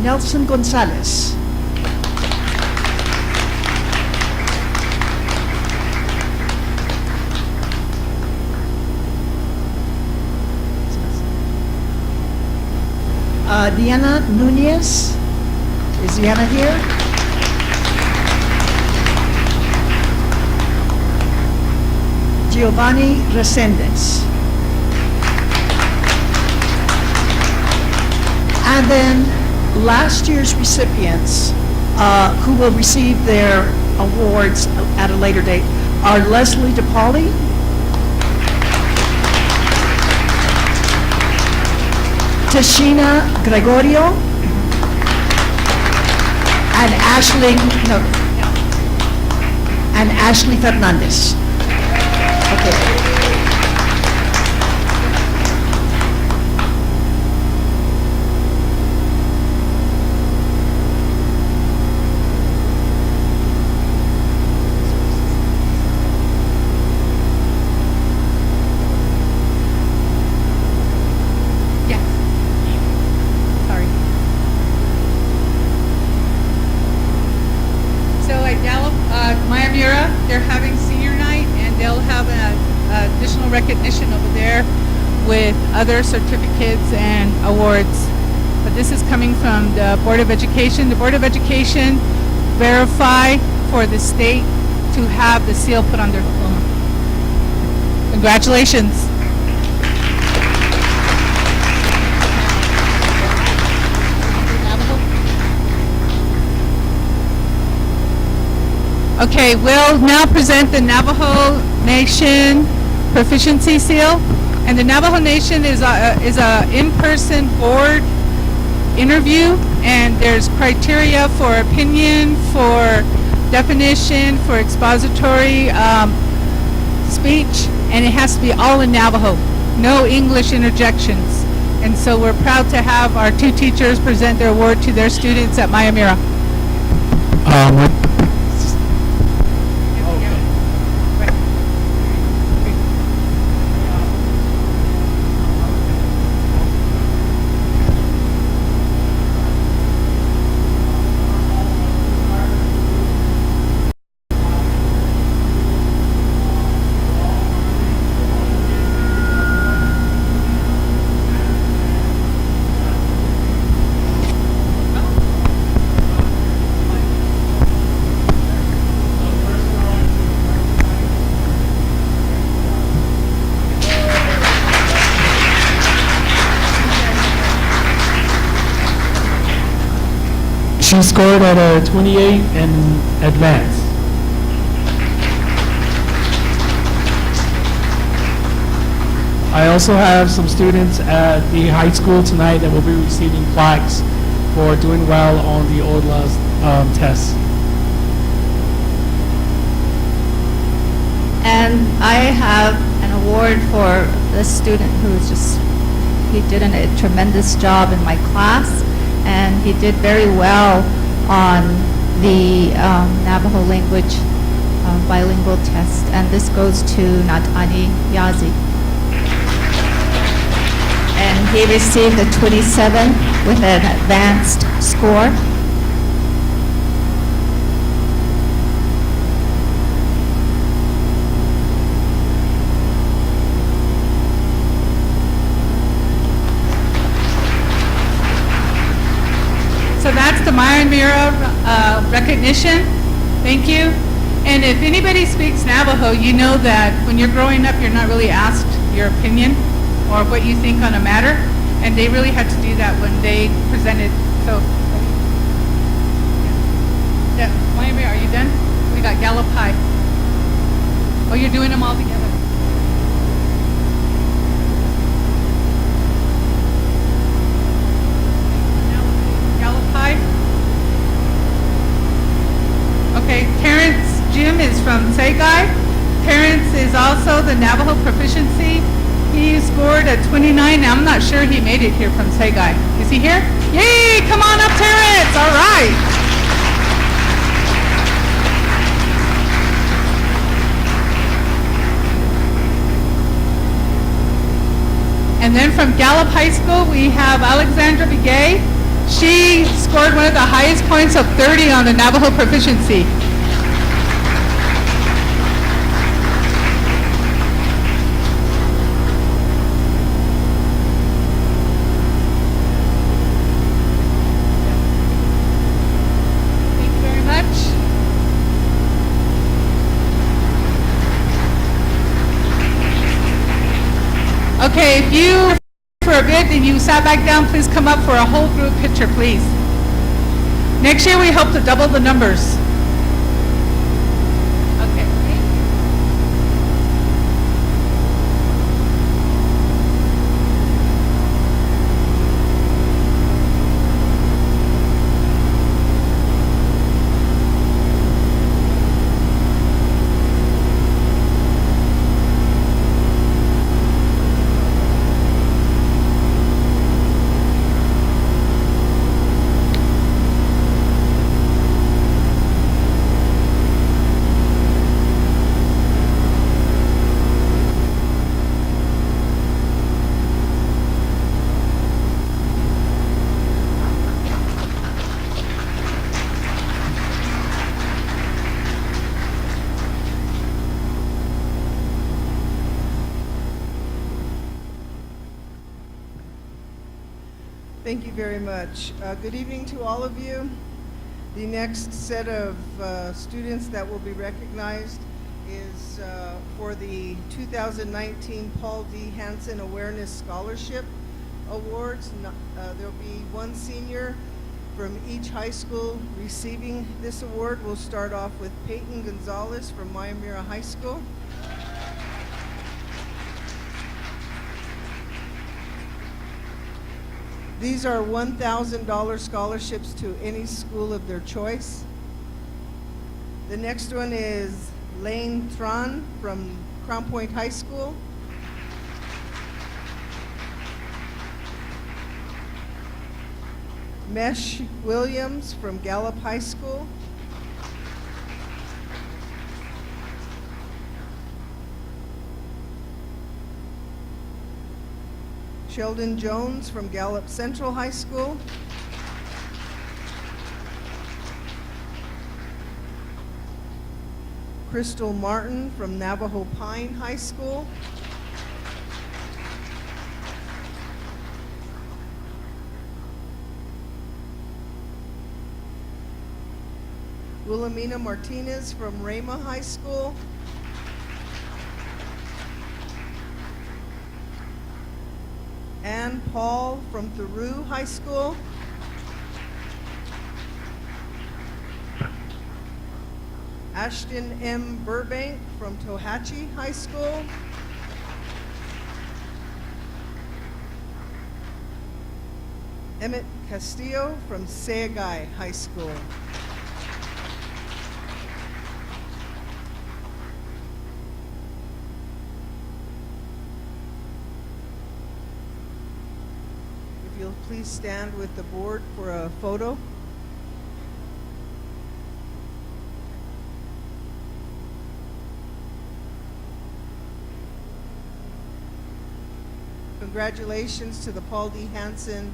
Nelson Gonzalez. Diana Nunez. Is Diana here? Giovanni Resendez. And then last year's recipients who will receive their awards at a later date are Leslie DePauli, Tashina Gregorio, and Ashley Fernandez. Okay. They're having senior night, and they'll have an additional recognition over there with other certificates and awards. But this is coming from the Board of Education. The Board of Education verify for the state to have the seal put on their diploma. Congratulations. Okay, we'll now present the Navajo Nation Proficiency Seal. And the Navajo Nation is a in-person board interview, and there's criteria for opinion, for definition, for expository speech, and it has to be all in Navajo. No English interjections. And so we're proud to have our two teachers present their award to their students at Maya Mira. She scored at a 28 in advance. I also have some students at the high school tonight that will be receiving plaques for doing well on the ODLA's tests. And I have an award for this student he did a tremendous job in my class, and he did very well on the Navajo language bilingual test. And this goes to Natani Yazi. And he received a 27 with an advanced score. So that's the Maya Mira recognition. Thank you. And if anybody speaks Navajo, you know that when you're growing up, you're not really asked your opinion or what you think on a matter. And they really had to do that when they presented. So, yeah, Maya Mira, are you done? We got Gallup High. Oh, you're doing them all together. Okay, Terrence Jim is from Segai. Terrence is also the Navajo Proficiency. He scored a 29. I'm not sure he made it here from Segai. Is he here? Yay! Come on up, Terrence! All right. And then from Gallup High School, we have Alexandra Begay. She scored one of the highest points of 30 on the Navajo proficiency. Thank you very much. Okay, if you for a bit and you sat back down, please come up for a whole group picture, please. Next year, we hope to double the numbers. Okay. Thank you very much. Good evening to all of you. The next set of students that will be recognized is for the 2019 Paul D. Hansen Awareness Scholarship Awards. There'll be one senior from each high school receiving this award. We'll start off with Peyton Gonzalez from Mayamira High School. These are $1,000 scholarships to any school of their choice. The next one is Lane Tran from Crown Point High School. Mesh Williams from Gallup High School. Sheldon Jones from Gallup Central High School. Crystal Martin from Navajo Pine High School. Wilhelmina Martinez from Rama High School. Ann Paul from Theroux High School. Ashton M. Burbank from Tohatchee High School. Emmett Castillo from Seagai High School. If you'll please stand with the board for a photo. Congratulations to the Paul D. Hansen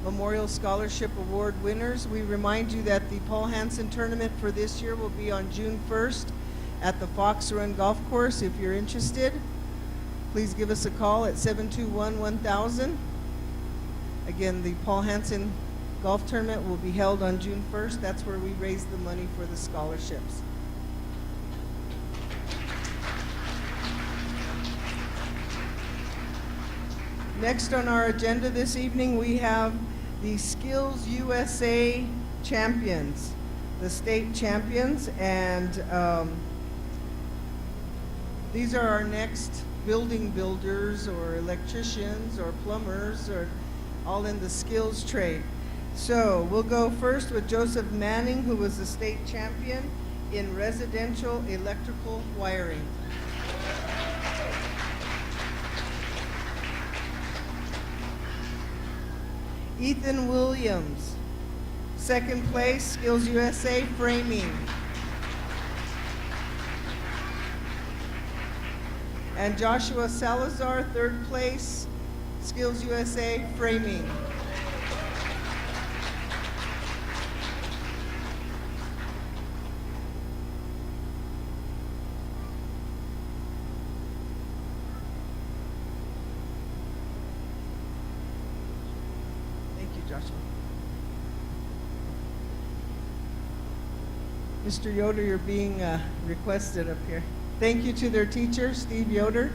Memorial Scholarship Award winners. We remind you that the Paul Hansen tournament for this year will be on June 1st at the Fox Run Golf Course. If you're interested, please give us a call at 721-1000. Again, the Paul Hansen Golf Tournament will be held on June 1st. That's where we raise the money for the scholarships. Next on our agenda this evening, we have the Skills USA champions, the state champions, and these are our next building builders or electricians or plumbers, or all in the skills trade. So we'll go first with Joseph Manning, who was the state champion in residential electrical wiring. Ethan Williams, second place, Skills USA framing. And Joshua Salazar, third place, Skills USA framing. Joshua. Mr. Yoder, you're being requested up here. Thank you to their teacher, Steve Yoder.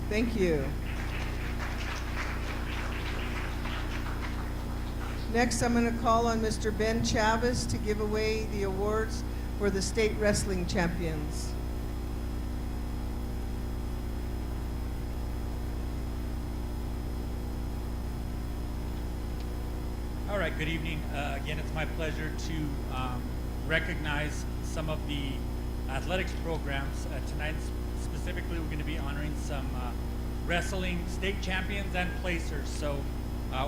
Thank you. Next, I'm going to call on Mr. Ben Chavez to give away the awards for the state wrestling champions. All right, good evening. Again, it's my pleasure to recognize some of the athletics programs. Tonight, specifically, we're going to be honoring some wrestling state champions and placers. So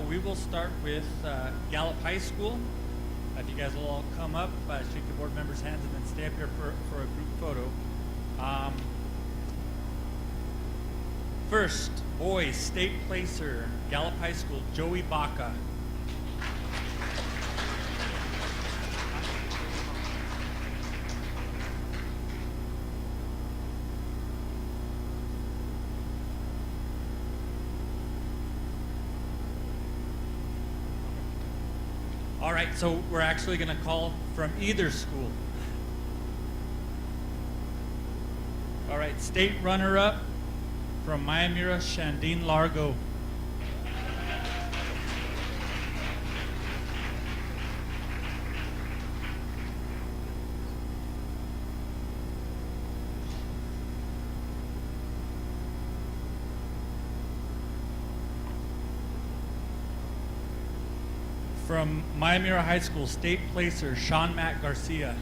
we will start with Gallup High School. If you guys will all come up, shake the board members' hands, and then stay up here for a group photo. First, boys state placer, Gallup High School, Joey Baca. All right, so we're actually going to call from either school. All right, state runner-up from Mayamira, Shandine Largo. From Mayamira High School, state placer, Sean Matt Garcia.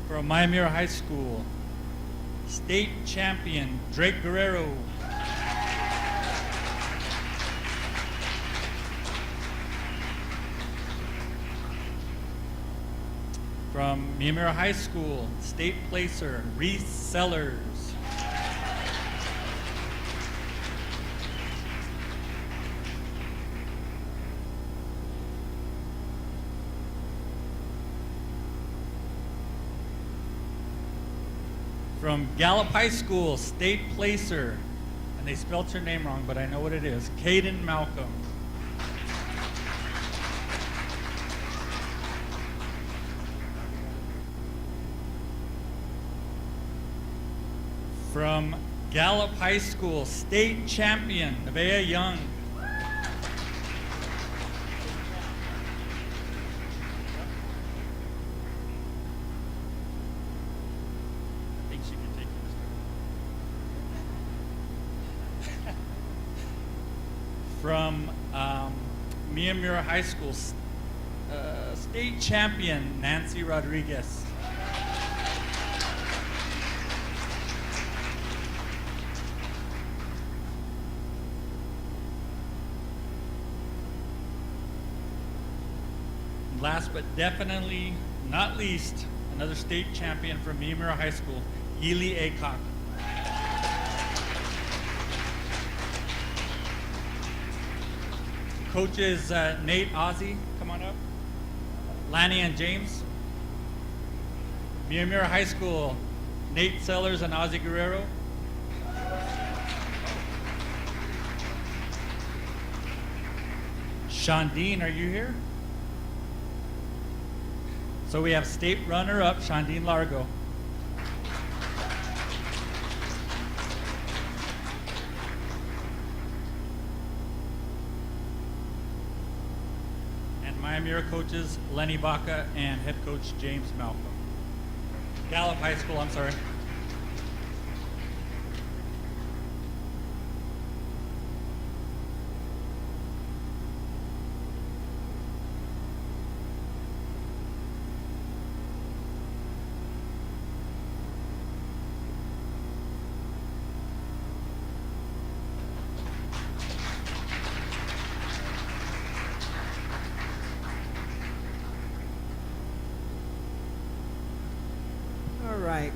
From Mayamira High School, state champion, Drake Guerrero. From Mayamira High School, state placer, Reese Sellers. From Gallup High School, state placer, and they spelled her name wrong, but I know what it is, Caden Malcolm. From Gallup High School, state champion, Nevaeh Young. From Mayamira High School, state champion, Nancy Rodriguez. Last but definitely not least, another state champion from Mayamira High School, Ely Acock. Coaches Nate, Ozzie, come on up. Lanny and James. Mayamira High School, Nate Sellers and Ozzie Guerrero. Shandine, are you here? So we have state runner-up, Shandine Largo. Mayamira coaches Lenny Baca and head coach James Malcolm. Gallup High School, I'm sorry. right.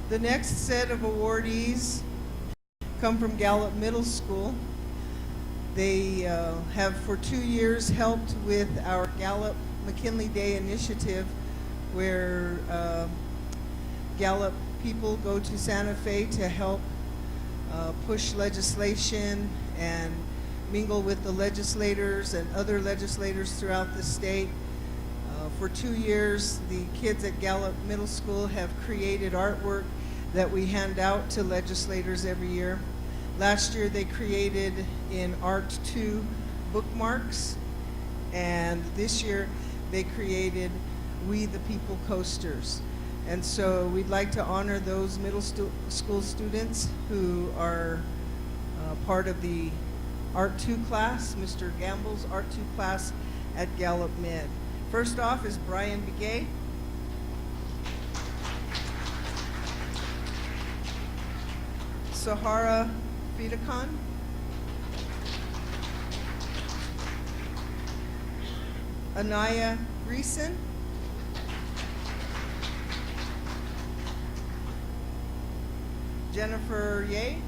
The next set of awardees come from Gallup Middle School. They have for 2 years helped with our Gallup McKinley Day initiative, where Gallup people go to Santa Fe to help push legislation and mingle with the legislators and other legislators throughout the state. For 2 years, the kids at Gallup Middle School have created artwork that we hand out to legislators every year. Last year, they created in Art 2 bookmarks, and this year, they created We the People coasters. And so we'd like to honor those middle school students who are part of the Art 2 class, Mr. Gamble's Art 2 class at Gallup Mid. First off is Brian Begay. Sahara Fidakan. Anaya Greason. Jennifer Ye.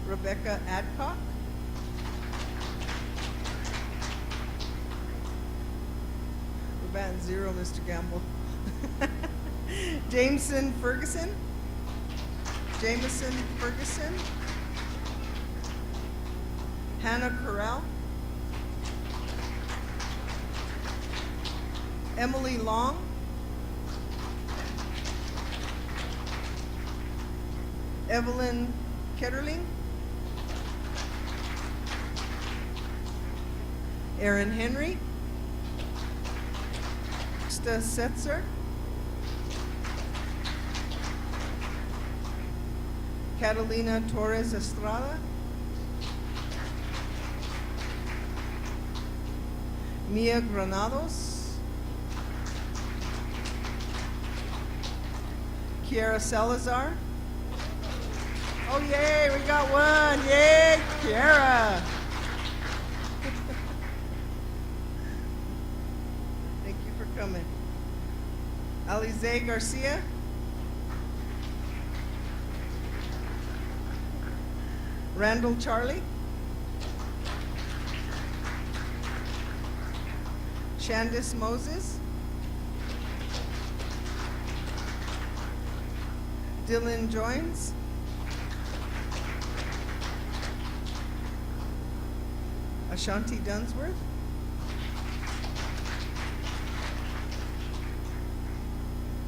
Rebecca Adcock. We're batting zero, Mr. Gamble. Jameson Ferguson. Hannah Corral. Emily Long. Evelyn Ketterling. Aaron Henry. Krista Setzer. Catalina Torres Estrada. Mia Granados. Kiara Salazar. Oh, yay, we got one. Yay, Kiara. Thank you for coming. Alize Garcia. Randall Charlie. Shandis Moses. Dylan Joins. Ashanti Dunsworth.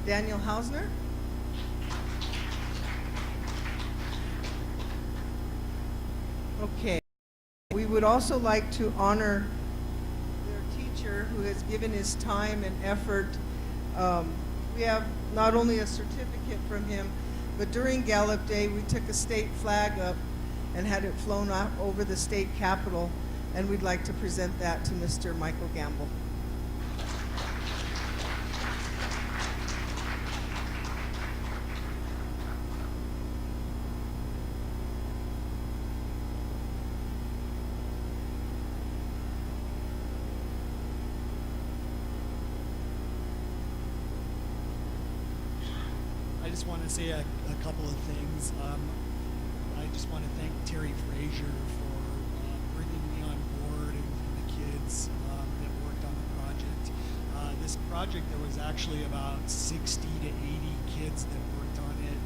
Daniel Hausner. Okay. We would also like to honor their teacher who has given his time and effort. We have not only a certificate from him, but during Gallup Day, we took a state flag up and had it flown out over the state capitol, and we'd like to present that to Mr. Michael Gamble. I just want to say a couple of things. I just want to thank Terry Frazier for bringing me on board and the kids that worked on the project. This project, there was actually about 60 to 80 kids that worked on it,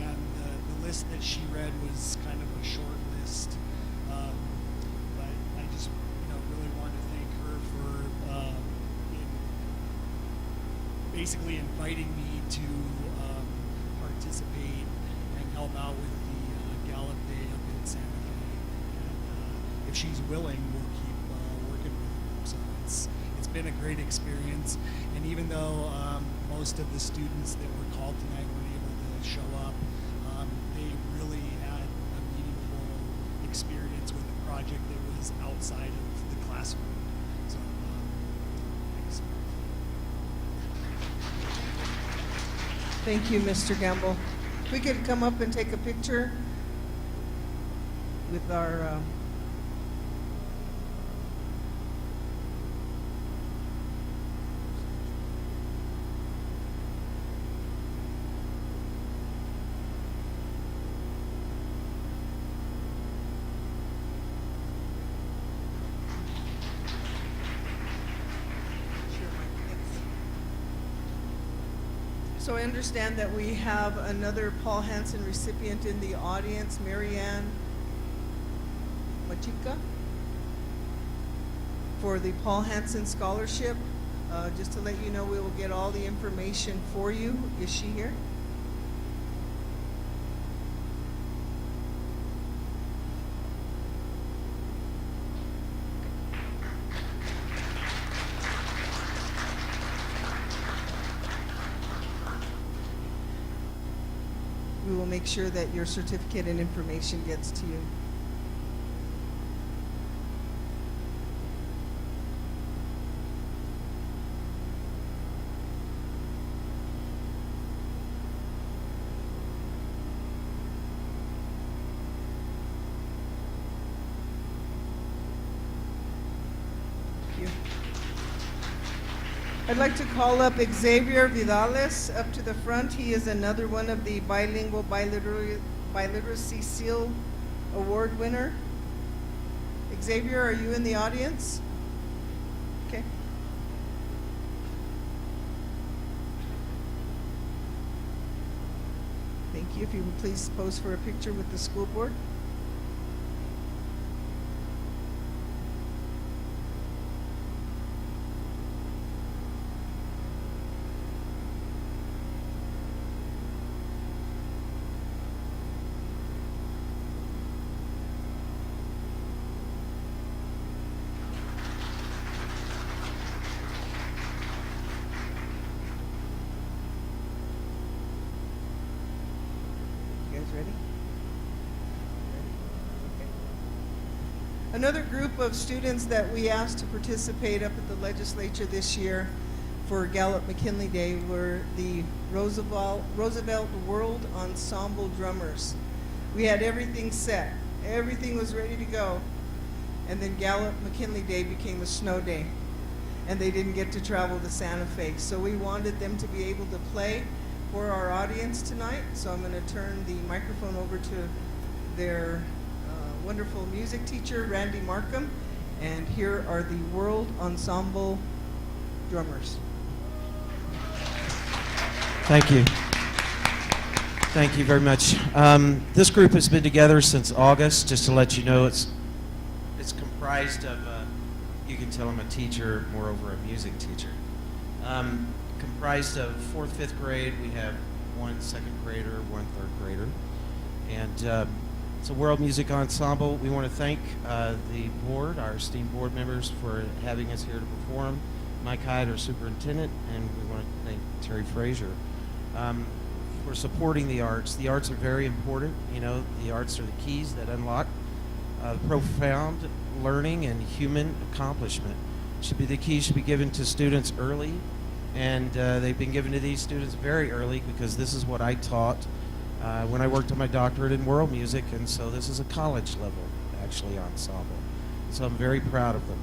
and the list that she read was kind of a short list. But I just really want to thank her for basically inviting me to participate and help out with the Gallup Day up in Santa Fe. And if she's willing, we'll keep working with her. So it's been a great experience. And even though most of the students that were called tonight weren't able to show up, they really had a meaningful experience with the project that was outside of the classroom. So thanks. Thank you, Mr. Gamble. If we could come up and take a picture with our So I understand that we have another Paul Hansen recipient in the audience, Marianne Machika, for the Paul Hansen Scholarship. Just to let you know, we will get all the information for you. Is she here? We will make sure that your certificate and information gets to you. Thank you. I'd like to call up Xavier Vidales up to the front. He is another one of the bilingual biliteracy seal award winner. Xavier, are you in the audience? Okay. Thank you. If you would please pose for a picture with the school board. You guys ready? Okay. Another group of students that we asked to participate up at the legislature this year for Gallup McKinley Day were the Roosevelt World Ensemble Drummers. We had everything set. Everything was ready to go. And then Gallup McKinley Day became a snow day. And they didn't get to travel to Santa Fe. So we wanted them to be able to play for our audience tonight. So I'm going to turn the microphone over to their wonderful music teacher, Randy Markham. And here are the World Ensemble Drummers. Thank you. Thank you very much. This group has been together since August. Just to let you know, it's comprised of, you can tell I'm a teacher, moreover a music teacher. Comprised of 4th, 5th grade. We have one 2nd grader, one 3rd grader. And it's a world music ensemble. We want to thank the board, our esteemed board members, for having us here to perform. Mike Hyde, our superintendent, and we want to thank Terry Frazier for supporting the arts. The arts are very important. You know, the arts are the keys that unlock profound learning and human accomplishment. The keys should be given to students early, and they've been given to these students very early because this is what I taught when I worked on my doctorate in world music, and so this is a college level, actually, ensemble. So I'm very proud of them.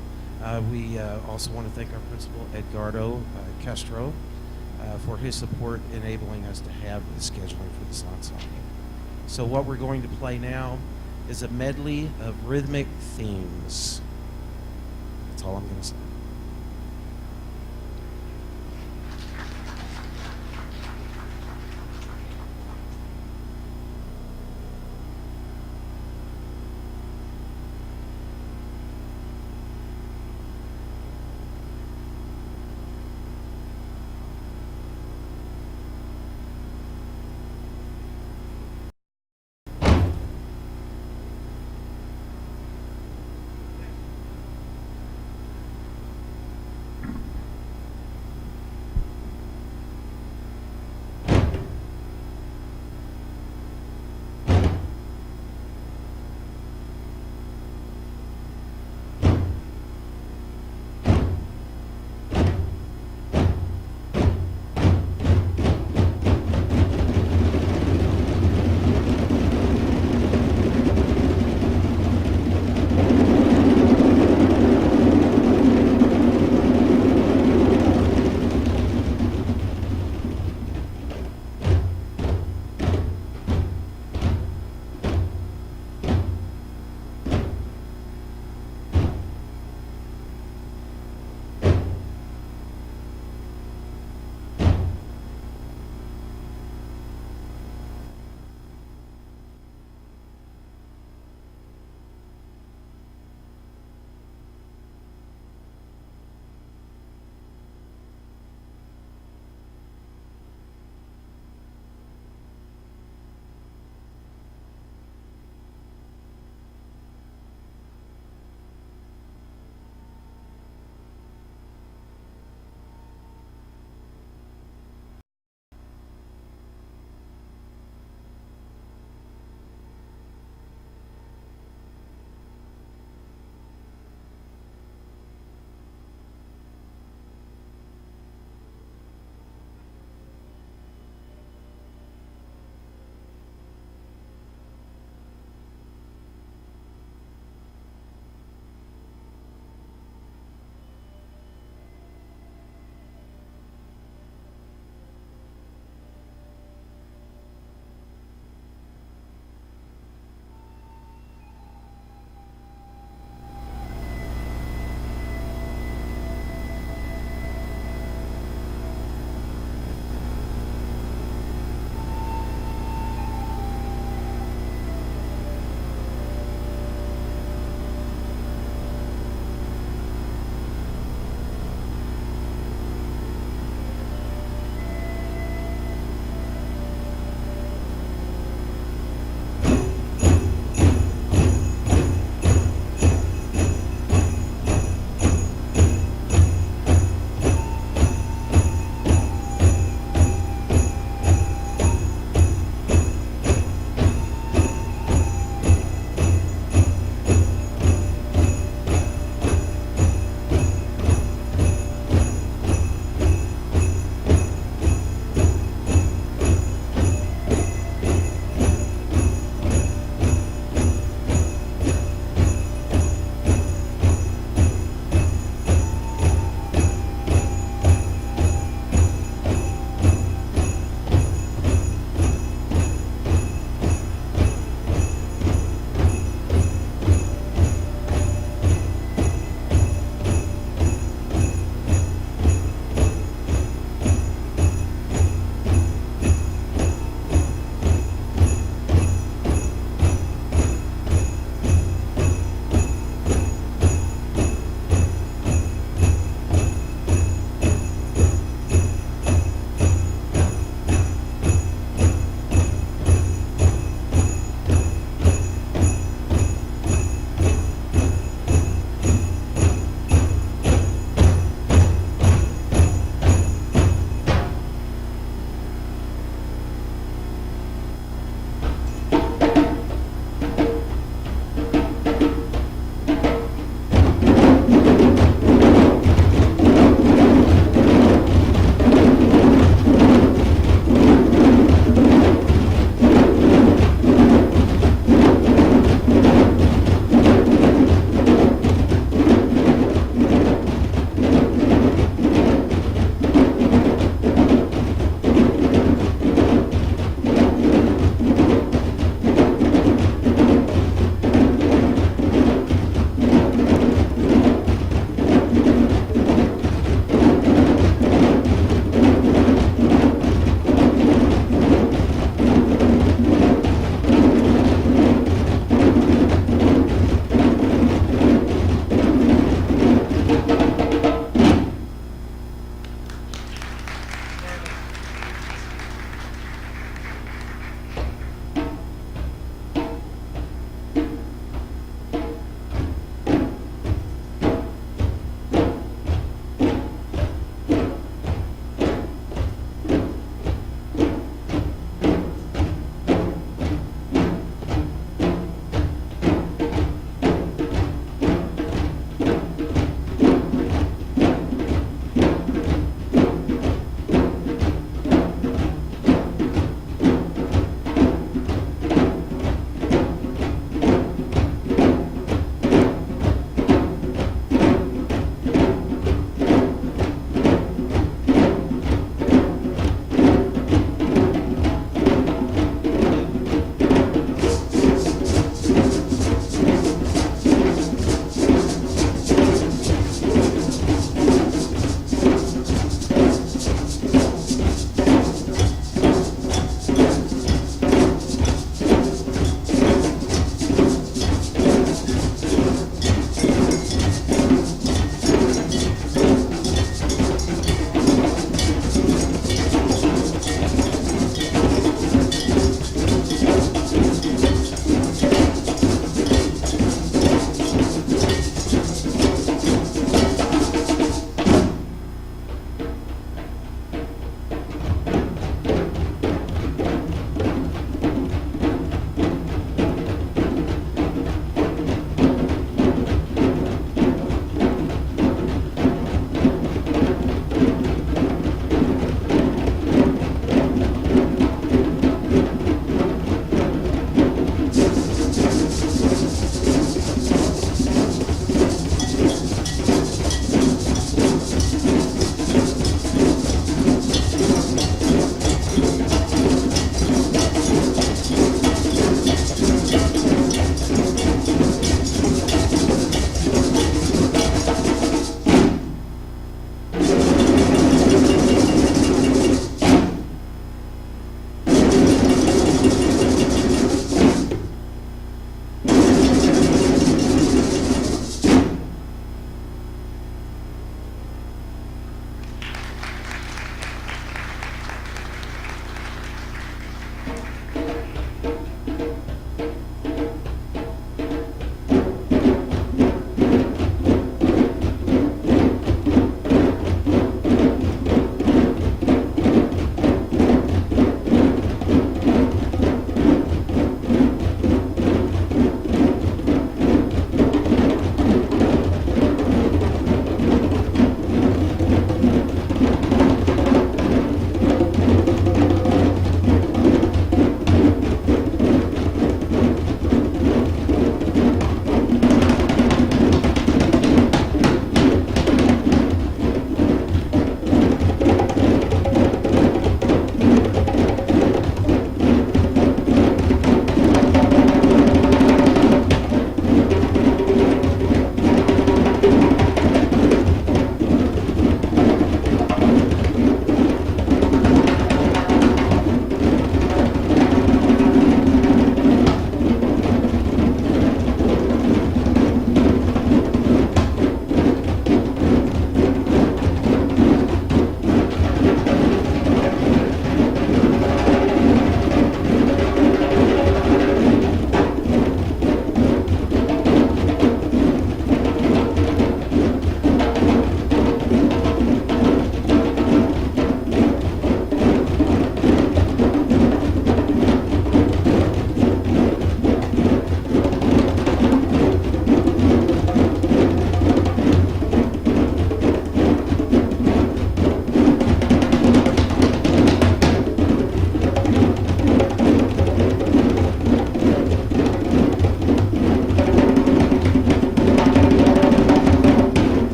We also want to thank our principal, Edgardo Castro, for his support enabling us to have the scheduling for this ensemble. So what we're going to play now is a medley of rhythmic themes. That's all I'm going to say.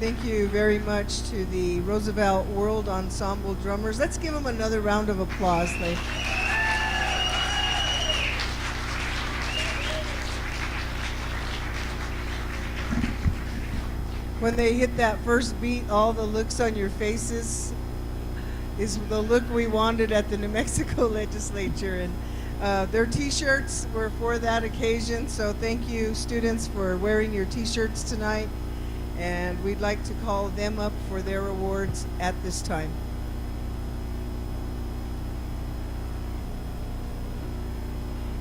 Thank you very much to the Roosevelt World Ensemble drummers. Let's give them another round of applause. When they hit that first beat, all the looks on your faces is the look we wanted at the New Mexico legislature. And their t-shirts were for that occasion, so thank you, students, for wearing your t-shirts tonight. And we'd like to call them up for their awards at this time.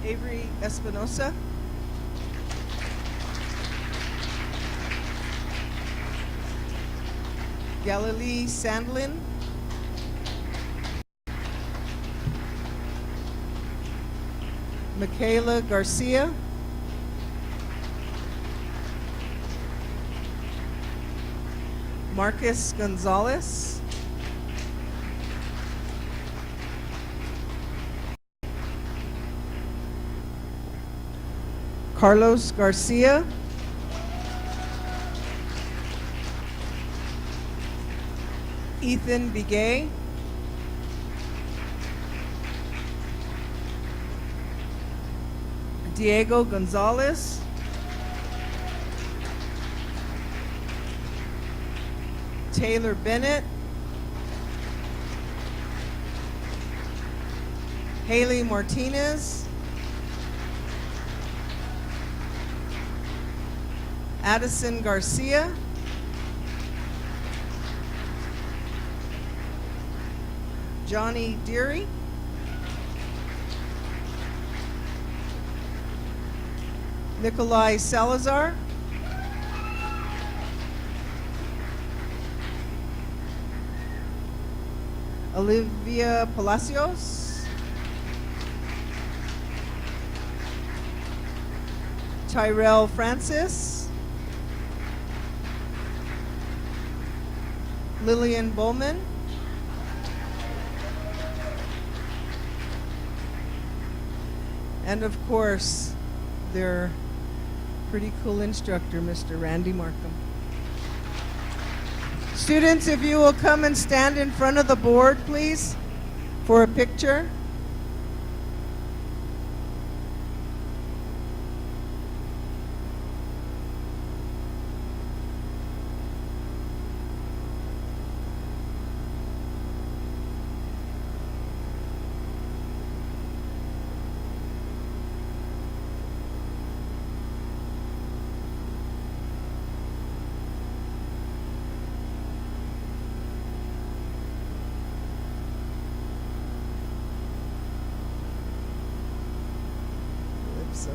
Avery Espinosa. Galilee Sandlin. Michaela Garcia. Marcus Gonzalez. Carlos Garcia. Ethan Begay. Diego Gonzalez. Taylor Bennett. Haley Martinez. Addison Garcia. Johnny Deary. Nikolai Salazar. Olivia Palacios. Tyrell Francis, Lillian Bowman, and of course, their pretty cool instructor, Mr. Randy Markham. Students, if you will come and stand in front of the board, please, for a picture. So,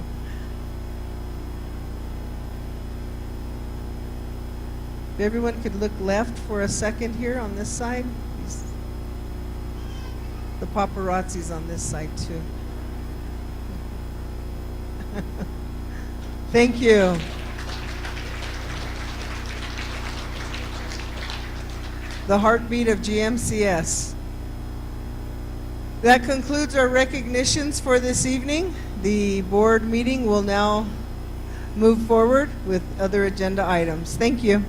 if everyone could look left for a second here on this side. The paparazzi's on this side too. Thank you. The heartbeat of GMCS. That concludes our recognitions for this evening. The board meeting will now move forward with other agenda items. Thank you.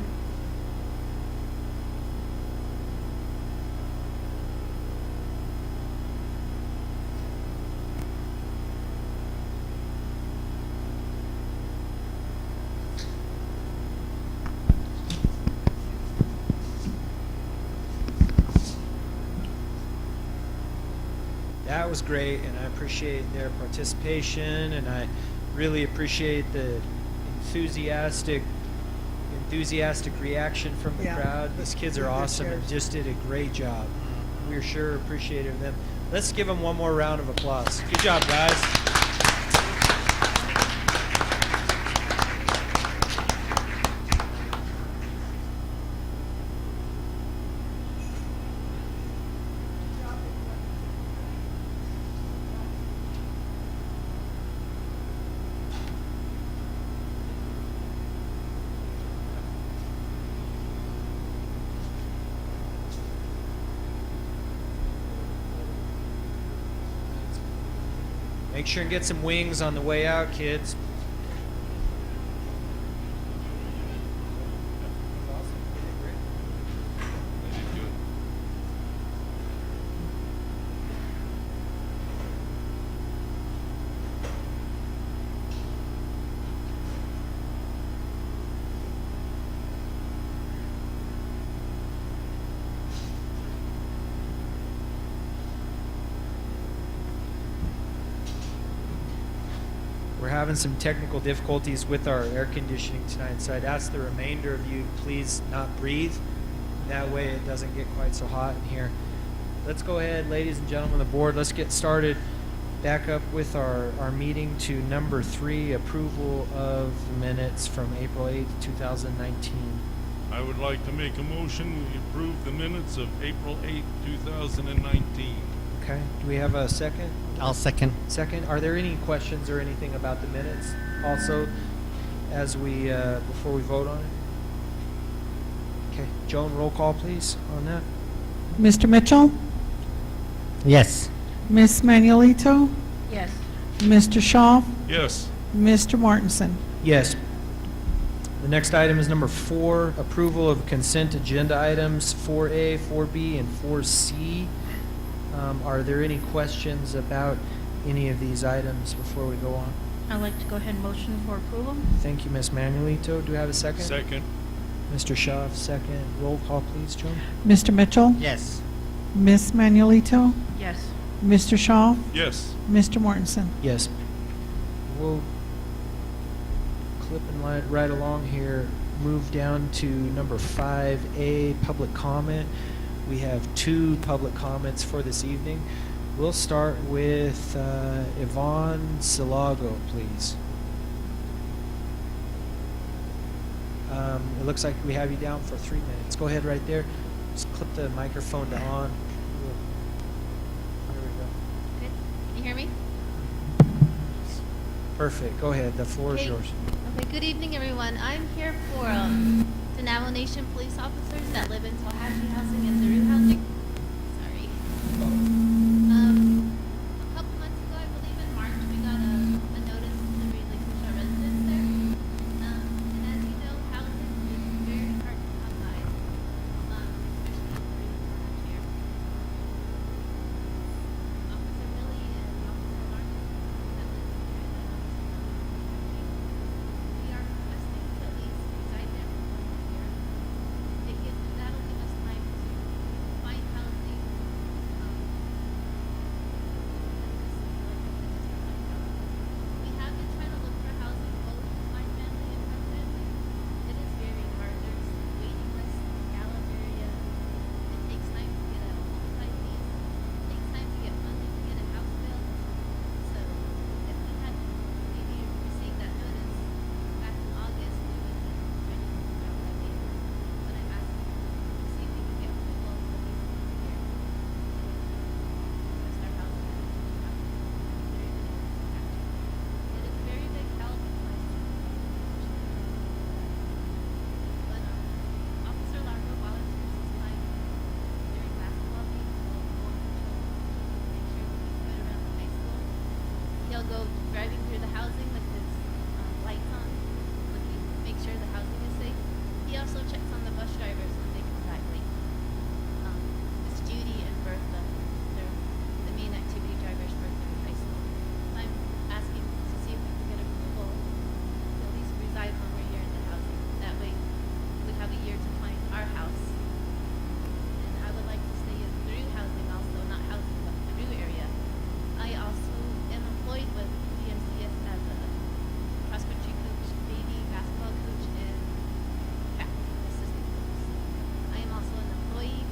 That was great, and I appreciate their participation, and I really appreciate the enthusiastic reaction from the Yeah, crowd. These kids are the awesome and chairs. just did a great job. We're sure appreciative of them. Let's give them one more round of applause. Good job, guys. Make sure and get some wings on the way out, kids. We're having some technical difficulties with our air conditioning tonight, so I'd ask the remainder of you please not breathe. That way it doesn't get quite so hot in here. Let's go ahead, ladies and gentlemen of the board, let's get started. Back up with our meeting to number 3, approval of the minutes from April 8th, 2019. I would like to make a motion, we approve the minutes of April 8th, 2019. Okay, do we have a second? I'll second. Second, are there any questions or anything about the minutes also as we, before we vote on it? Okay, Joan, roll call please on that. Mr. Mitchell? Yes. Miss Manuelito? Yes. Mr. Shaw? Yes. Mr. Martinson? Yes. The next item is number 4, approval of consent agenda items 4A, 4B, and 4C. Are there any questions about any of these items before we go on? I'd like to go ahead and motion for approval. Thank you, Ms. Manuelito. Do we have a second? Second. Mr. Shaw, second. Roll call, please, Joan. Mr. Mitchell? Yes. Miss Manuelito? Yes. Mr. Shaw? Yes. Mr. Mortensen? Yes. We'll clip and right along here. Move down to number 5A, public comment. We have 2 public comments for this evening. We'll start with Yvonne Silago, please. It looks like we have you down for 3 minutes. Go ahead right there. Just clip the microphone to on. There we go. Good. You hear me? Perfect. Go ahead. The floor is Okay. yours. Okay, good evening, everyone. I'm here for the Navajo Nation police officers that live in Tallahatchie housing and Through housing. Sorry. A couple months ago, I believe in March, we got a notice to relinquish our residence there. And as you know, housing is very hard to come by, especially in last year. Officer Billy and Officer Larkin that live here in the we are requesting to at least reside there for 1 year. That'll give us time to find housing, we have been trying to look for housing both for my family and her family. It is very hard. There's waiting lists in the Gallup area. It takes time to get a home site lease. It takes time to get funding to get a house built. So if we had maybe received that notice back in August, we would have been ready to move out already. But I'm asking to see if we can get approval for at least 1 year. Request our housing. It is very big help. But Officer Largo volunteers his time during basketball games. He'll go on patrol, make sure we keep it around the high school. He'll go driving through the housing with his lights on, looking, make sure the housing is safe. He also checks on the bus drivers when they come back late. It's Judy and Bertha. They're the main activity drivers for through high school. So I'm asking to see if we can get approval to at least reside 1 more year in the housing. That way, we have a year to find our house. And I would like to stay in through housing also, not housing, but through area. I also am employed with GMCS as a cross-country coach, baby basketball coach, and track assistant coach. I am also an employee.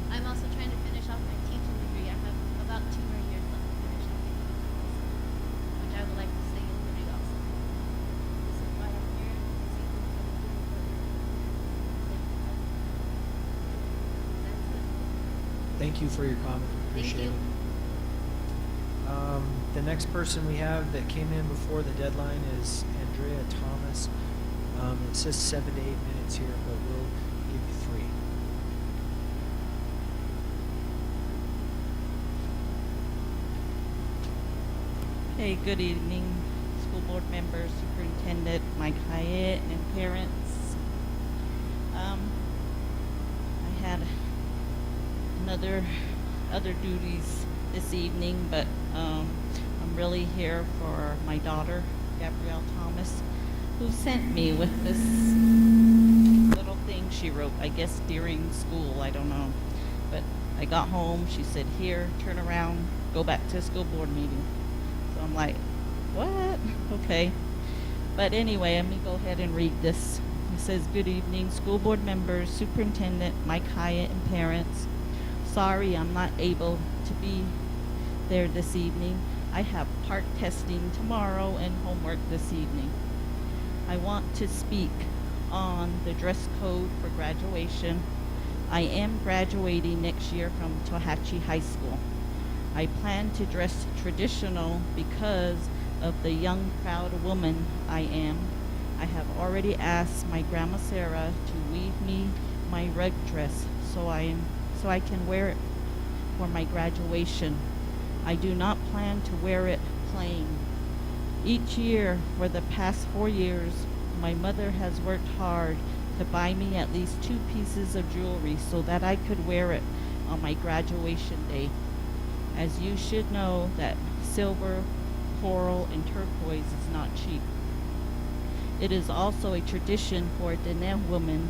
I'm also trying to finish off my teaching degree. I have about 2 more years left to finish off my teaching degree, which I would like to stay in through also. This is why I'm here, to see if we can get approval for That's it. Thank you for your comment. Thank Appreciate you. it. The next person we have that came in before the deadline is Andrea Thomas. It says 7 to 8 minutes here, but we'll give you 3. Hey, good evening, school board members, superintendent, Mike Hyatt, and parents. I had other duties this evening, but I'm really here for my daughter, Gabrielle Thomas, who sent me with this little thing she wrote, I guess during school, I don't know. But I got home, she said, here, turn around, go back to school board meeting. So I'm like, what? Okay. But anyway, let me go ahead and read this. It says, good evening, school board members, superintendent, Mike Hyatt, and parents. Sorry I'm not able to be there this evening. I have park testing tomorrow and homework this evening. I want to speak on the dress code for graduation. I am graduating next year from Tallahatchie High School. I plan to dress traditional because of the young, proud woman I am. I have already asked my grandma Sarah to weave me my red dress so I can wear it for my graduation. I do not plan to wear it plain. Each year for the past 4 years, my mother has worked hard to buy me at least 2 pieces of jewelry so that I could wear it on my graduation day. As you should know that silver, coral, and turquoise is not cheap. It is also a tradition for a Diné woman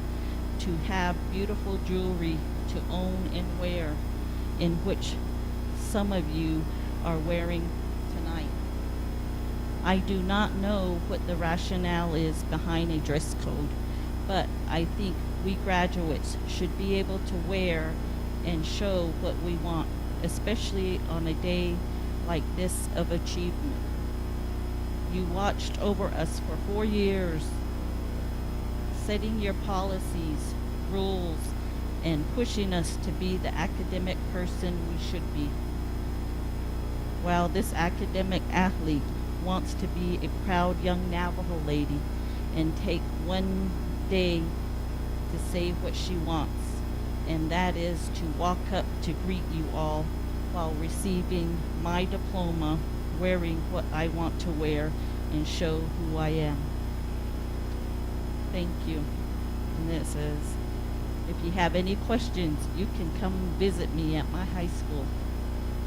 to have beautiful jewelry to own and wear, in which some of you are wearing tonight. I do not know what the rationale is behind a dress code, but I think we graduates should be able to wear and show what we want, especially on a day like this of achievement. You watched over us for 4 years, setting your policies, rules, and pushing us to be the academic person we should be. While this academic athlete wants to be a proud young Navajo lady and take one day to say what she wants, and that is to walk up to greet you all while receiving my diploma, wearing what I want to wear, and show who I am. Thank you. And it says, if you have any questions, you can come visit me at my high school.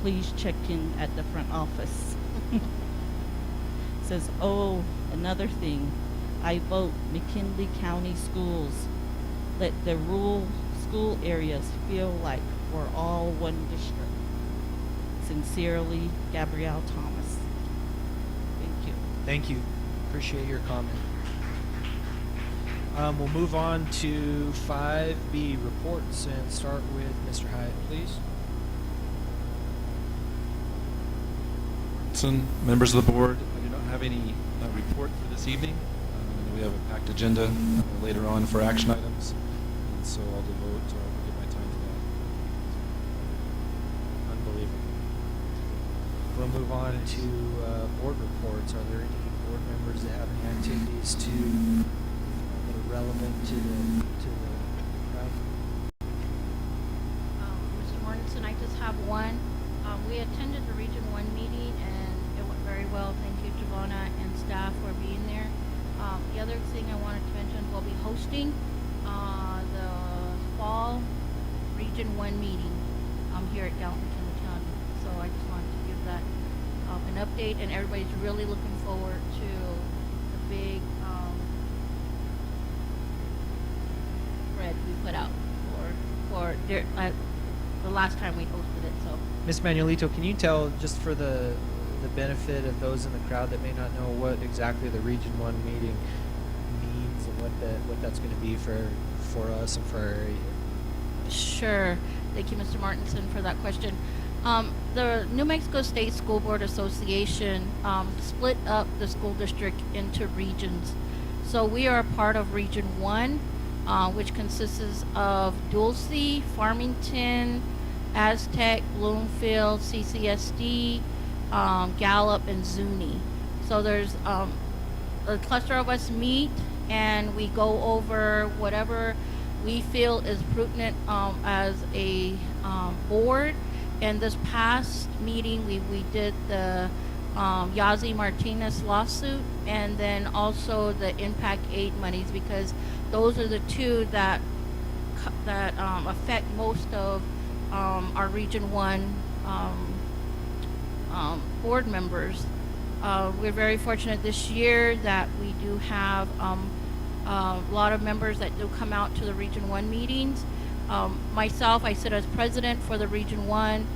Please check in at the front office. It says, oh, another thing. I vote McKinley County Schools. Let the rural school areas feel like we're all one district. Sincerely, Gabrielle Thomas. Thank you. Thank you. Appreciate your comment. We'll move on to 5B, reports, and start with Mr. Hyatt, please. Members of the board, I do not have any report for this evening. I know we have a packed agenda later on for action items, and so I'll give my time to that. Unbelievable. We'll move on to board reports. Are there any board members that have any activities that are relevant to the crowd? Mr. Mortensen, I just have one. We attended the Region 1 meeting and it went very well. Thank you, Giovanna and staff, for being there. The other thing I wanted to mention, we'll be hosting the fall Region 1 meeting here at Gallup McKinley County. So I just wanted to give that an update, and everybody's really looking forward to the big spread we put out for the last time we hosted it. So. Ms. Manuelito, can you tell, just for the benefit of those in the crowd that may not know, what exactly the Region 1 meeting means and what that's going to be for us and for our area? Sure. Thank you, Mr. Martinson, for that question. The New Mexico State School Board Association split up the school district into regions. So we are a part of Region 1, which consists of Dulce, Farmington, Aztec, Bloomfield, CCSD, Gallup, and Zuni. So there's a cluster of us meet and we go over whatever we feel is pertinent as a board. And this past meeting, we did the Yazi Martinez lawsuit, and then also the impact aid monies, because those are the two that affect most of our Region 1 board members. We're very fortunate this year that we do have a lot of members that do come out to the Region 1 meetings. Myself, I sit as president for the Region 1.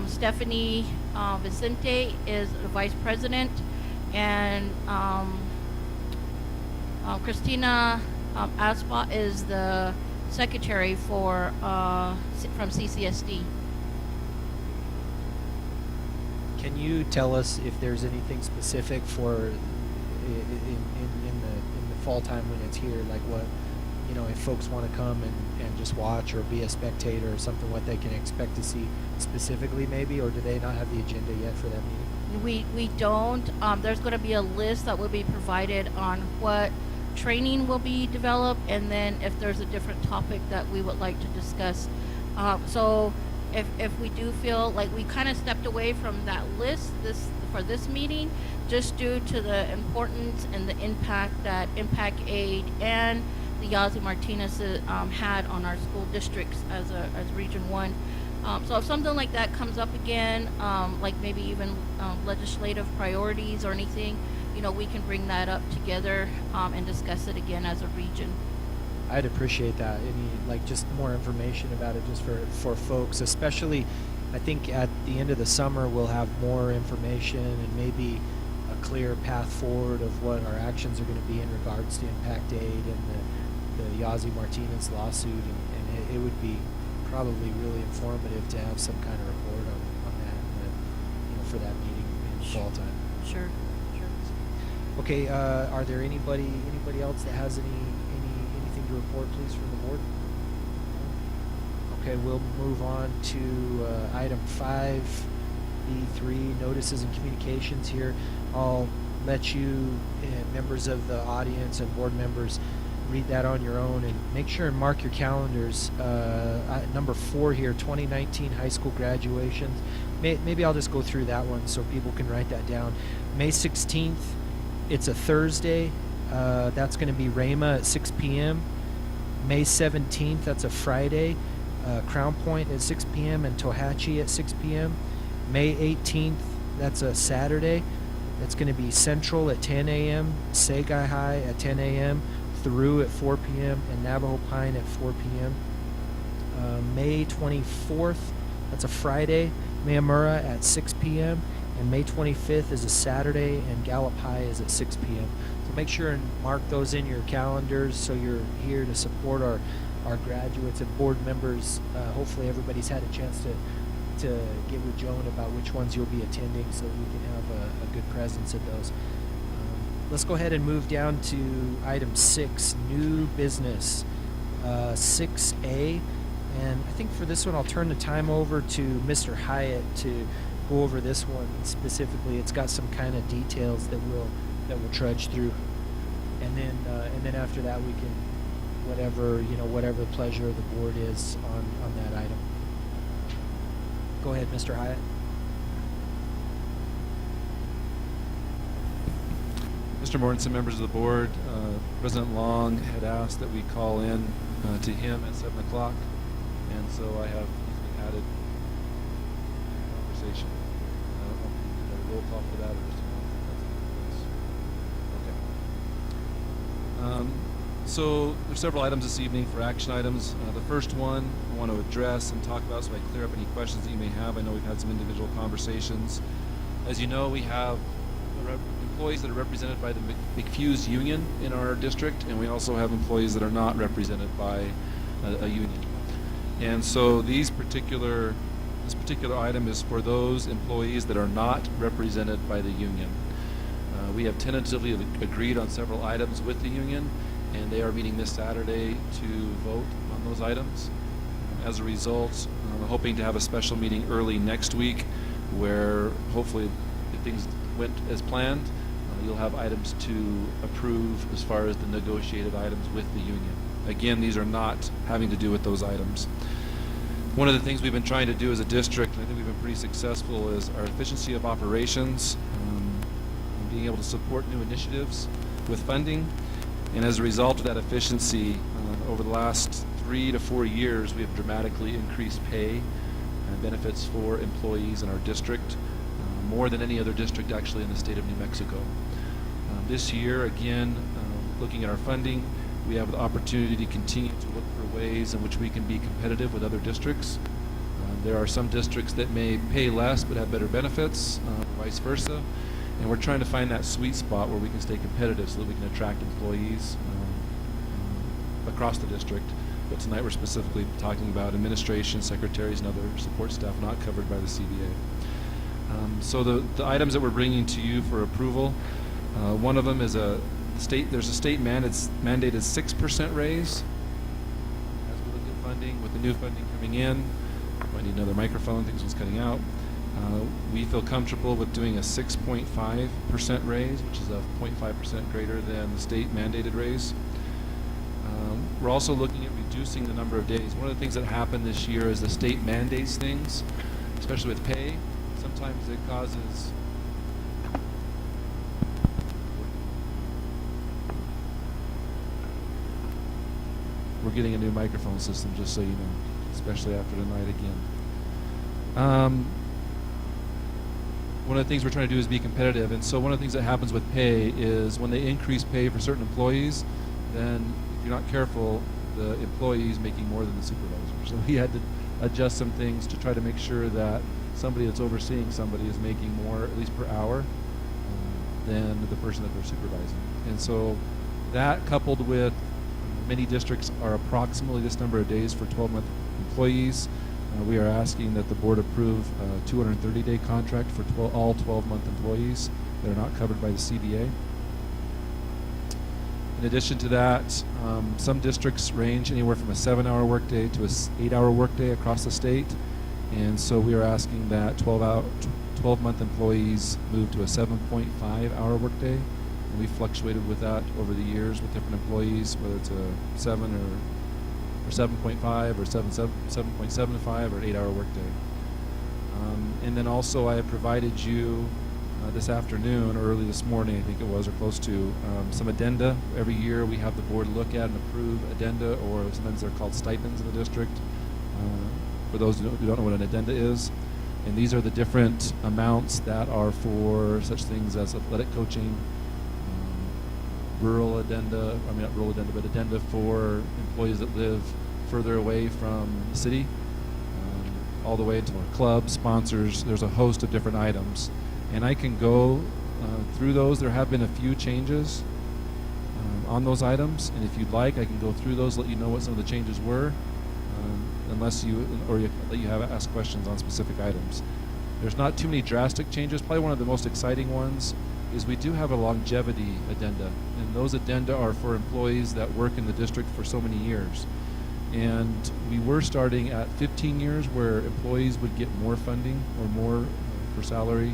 Stephanie Vicente is the vice president, and Christina Aspa is the secretary from CCSD. Can you tell us if there's anything specific for in the fall time when it's here, like what, if folks want to come and just watch or be a spectator or something, what they can expect to see specifically maybe, or do they not have the agenda yet for that meeting? We don't. There's going to be a list that will be provided on what training will be developed, and then if there's a different topic that we would like to discuss. So if we do feel like we kind of stepped away from that list for this meeting, just due to the importance and the impact that impact aid and the Yazi Martinez had on our school districts as Region 1. So if something like that comes up again, like maybe even legislative priorities or anything, we can bring that up together and discuss it again as a region. I'd appreciate that. Just more information about it just for folks, especially I think at the end of the summer we'll have more information and maybe a clear path forward of what our actions are going to be in regards to impact aid and the Yazi Martinez lawsuit, and it would be probably really informative to have some kind of report on that for that meeting in fall time. Sure. Okay, are there anybody else that has anything to report, please, from the board? Okay, we'll move on to item 5B3, notices and communications here. I'll let you, members of the audience and board members, read that on your own, and make sure and mark your calendars. Number 4 here, 2019 high school graduations. Maybe I'll just go through that one so people can write that down. May 16th, it's a Thursday. That's going to be Rhema at 6 p.m. May 17th, that's a Friday. Crown Point at 6 p.m. and Tohatchee at 6 p.m. May 18th, that's a Saturday. It's going to be Central at 10 a.m., Sagai High at 10 a.m., Thoreau at 4 p.m., and Navajo Pine at 4 p.m. May 24th, that's a Friday, Mayamura at 6 p.m., and May 25th is a Saturday, and Gallup High is at 6 p.m. So make sure and mark those in your calendars so you're here to support our graduates and board members. Hopefully everybody's had a chance to get with Joan about which ones you'll be attending so we can have a good presence at those. Let's go ahead and move down to item 6, new business, 6A. And I think for this one I'll turn the time over to Mr. Hyatt to go over this one specifically. It's got some kind of details that we'll trudge through, and then after that we can whatever the pleasure of the board is on that item. Go ahead, Mr. Hyatt. Mr. Mortensen, members of the board, President Long had asked that we call in to him at 7 o'clock, and so he's been added conversation. I don't know if we have a roll call for that or just a okay. So there's several items this evening for action items. The first one I want to address and talk about so I clear up any questions that you may have. I know we've had some individual conversations. As you know, we have employees that are represented by the McFuse union in our district, and we also have employees that are not represented by a union. And so this particular item is for those employees that are not represented by the union. We have tentatively agreed on several items with the union, and they are meeting this Saturday to vote on those items. As a result, I'm hoping to have a special meeting early next week where hopefully if things went as planned, you'll have items to approve as far as the negotiated items with the union. Again, these are not having to do with those items. One of the things we've been trying to do as a district, and I think we've been pretty successful, is our efficiency of operations, and being able to support new initiatives with funding. And as a result of that efficiency, over the last 3 to 4 years, we have dramatically increased pay and benefits for employees in our district, more than any other district actually in the state of New Mexico. This year, again, looking at our funding, we have the opportunity to continue to look for ways in which we can be competitive with other districts. There are some districts that may pay less but have better benefits, vice versa. And we're trying to find that sweet spot where we can stay competitive so that we can attract employees across the district. But tonight we're specifically talking about administration, secretaries, and other support staff not covered by the CBA. So the items that we're bringing to you for approval, one of them is there's a state mandated 6% raise. As we look at funding, with the new funding coming in, I need another microphone, things was cutting out. We feel comfortable with doing a 6.5% raise, which is a 0.5% greater than the state mandated raise. We're also looking at reducing the number of days. One of the things that happened this year is the state mandates things, especially with pay. Sometimes it causes we're getting a new microphone system, just so you know, especially after tonight again. One of the things we're trying to do is be competitive, and so one of the things that happens with pay is when they increase pay for certain employees, then if you're not careful, the employee is making more than the supervisor. So we had to adjust some things to try to make sure that somebody that's overseeing somebody is making more, at least per hour, than the person that they're supervising. And so that, coupled with many districts are approximately this number of days for 12-month employees, we are asking that the board approve a 230-day contract for all 12-month employees that are not covered by the CBA. In addition to that, some districts range anywhere from a 7-hour workday to a 8-hour workday across the state, and so we are asking that 12 12-month employees moved to a 7.5-hour workday. And we fluctuated with that over the years with different employees, whether it's a 7 or 7.5 or 7.75 or an 8-hour workday. And then also I have provided you this afternoon or early this morning, I think it was, or close to, some addenda. Every year we have the board look at and approve addenda, or sometimes they're called stipends in the district, for those who don't know what an addenda is. And these are the different amounts that are for such things as athletic coaching, rural addenda, I mean not rural addenda, but addenda for employees that live further away from the city, all the way to our clubs, sponsors. There's a host of different items. And I can go through those. There have been a few changes on those items, and if you'd like, I can go through those, let you know what some of the changes were, unless you, or let you have ask questions on specific items. There's not too many drastic changes. Probably one of the most exciting ones is we do have a longevity addenda, and those addenda are for employees that work in the district for so many years. And we were starting at 15 years, where employees would get more funding or more for salary,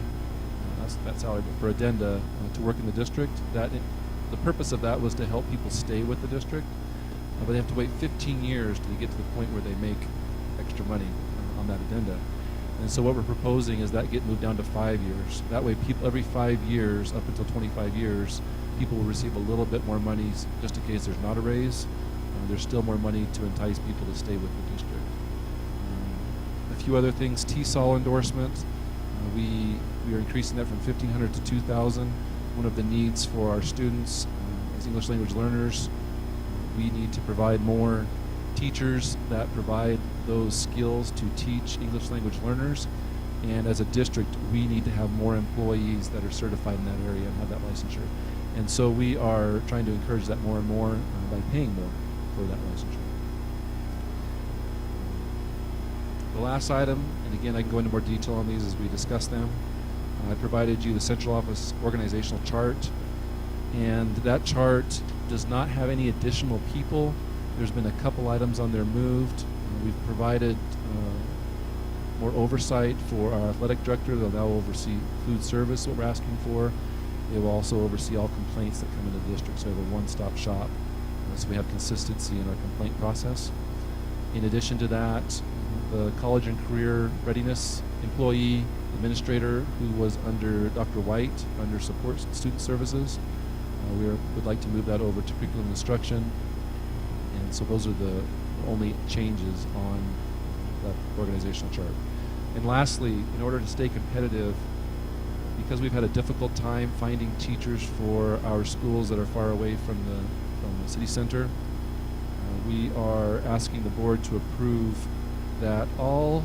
not salary, but for addenda to work in the district. The purpose of that was to help people stay with the district, but they have to wait 15 years to get to the point where they make extra money on that addenda. And so what we're proposing is that get moved down to 5 years. That way, people every 5 years, up until 25 years, people will receive a little bit more money, just in case there's not a raise. There's still more money to entice people to stay with the district. A few other things: TESOL endorsement. We are increasing that from $1,500 to $2,000. One of the needs for our students as English language learners, we need to provide more teachers that provide those skills to teach English language learners. And as a district, we need to have more employees that are certified in that area and have that licensure. And so we are trying to encourage that more and more by paying more for that licensure. The last item, and again I can go into more detail on these as we discuss them, I provided you the central office organizational chart, and that chart does not have any additional people. There's been a couple items on there moved. We've provided more oversight for our athletic director. They'll now oversee food service, what we're asking for. They will also oversee all complaints that come into the district, so we have a one-stop shop. So we have consistency in our complaint process. In addition to that, the college and career readiness employee administrator who was under Dr. White, under support student services, we would like to move that over to curriculum instruction. And so those are the only changes on the organizational chart. And lastly, in order to stay competitive, because we've had a difficult time finding teachers for our schools that are far away from the city center, we are asking the board to approve that all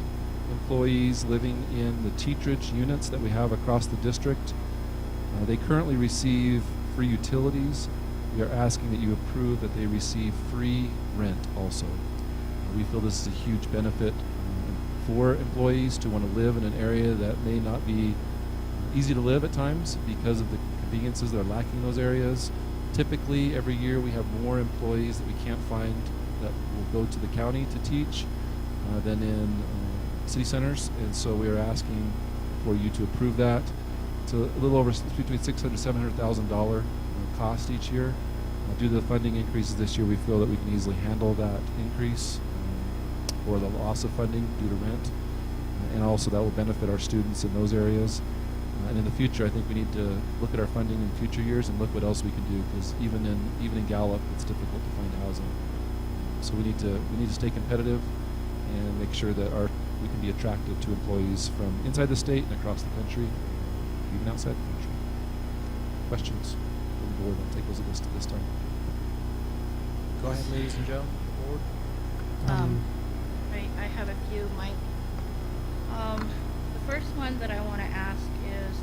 employees living in the teacherage units that we have across the district, they currently receive free utilities. We are asking that you approve that they receive free rent also. We feel this is a huge benefit for employees to want to live in an area that may not be easy to live at times because of the conveniences that are lacking in those areas. Typically, every year we have more employees that we can't find that will go to the county to teach than in city centers, and so we are asking for you to approve that. It's a little over between $600,000 to $700,000 cost each year. Due to the funding increases this year, we feel that we can easily handle that increase or the loss of funding due to rent, and also that will benefit our students in those areas. And in the future, I think we need to look at our funding in future years and look what else we can do, because even in Gallup, it's difficult to find housing. So we need to stay competitive and make sure that we can be attractive to employees from inside the state and across the country, even outside the country. Questions from the board? I'll take those at this time. Go ahead, ladies and gentlemen. Board. I have a few, Mike. The first one that I want to ask is,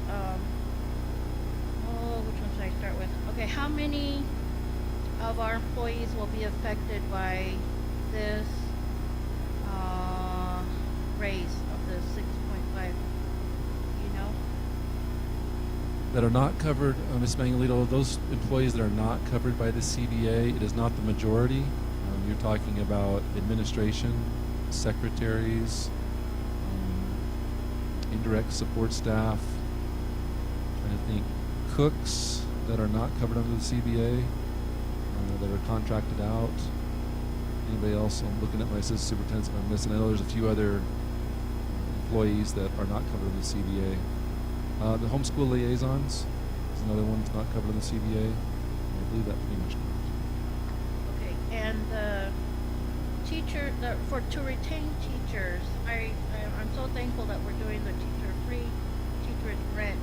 which one should I start with? Okay, how many of our employees will be affected by this raise of the 6.5? You know? That are not covered, Ms. Mangalito, those employees that are not covered by the CBA, it is not the majority. You're talking about administration, secretaries, indirect support staff. Trying to think, cooks that are not covered under the CBA, that are contracted out. Anybody else? I'm looking at my assistant superintendents if I'm missing. I know there's a few other employees that are not covered under the CBA. The homeschool liaisons is another one that's not covered under the CBA. I believe that pretty much covers it. Okay, and the teacher, to retain teachers, I'm so thankful that we're doing the teacher-free teacherage rent.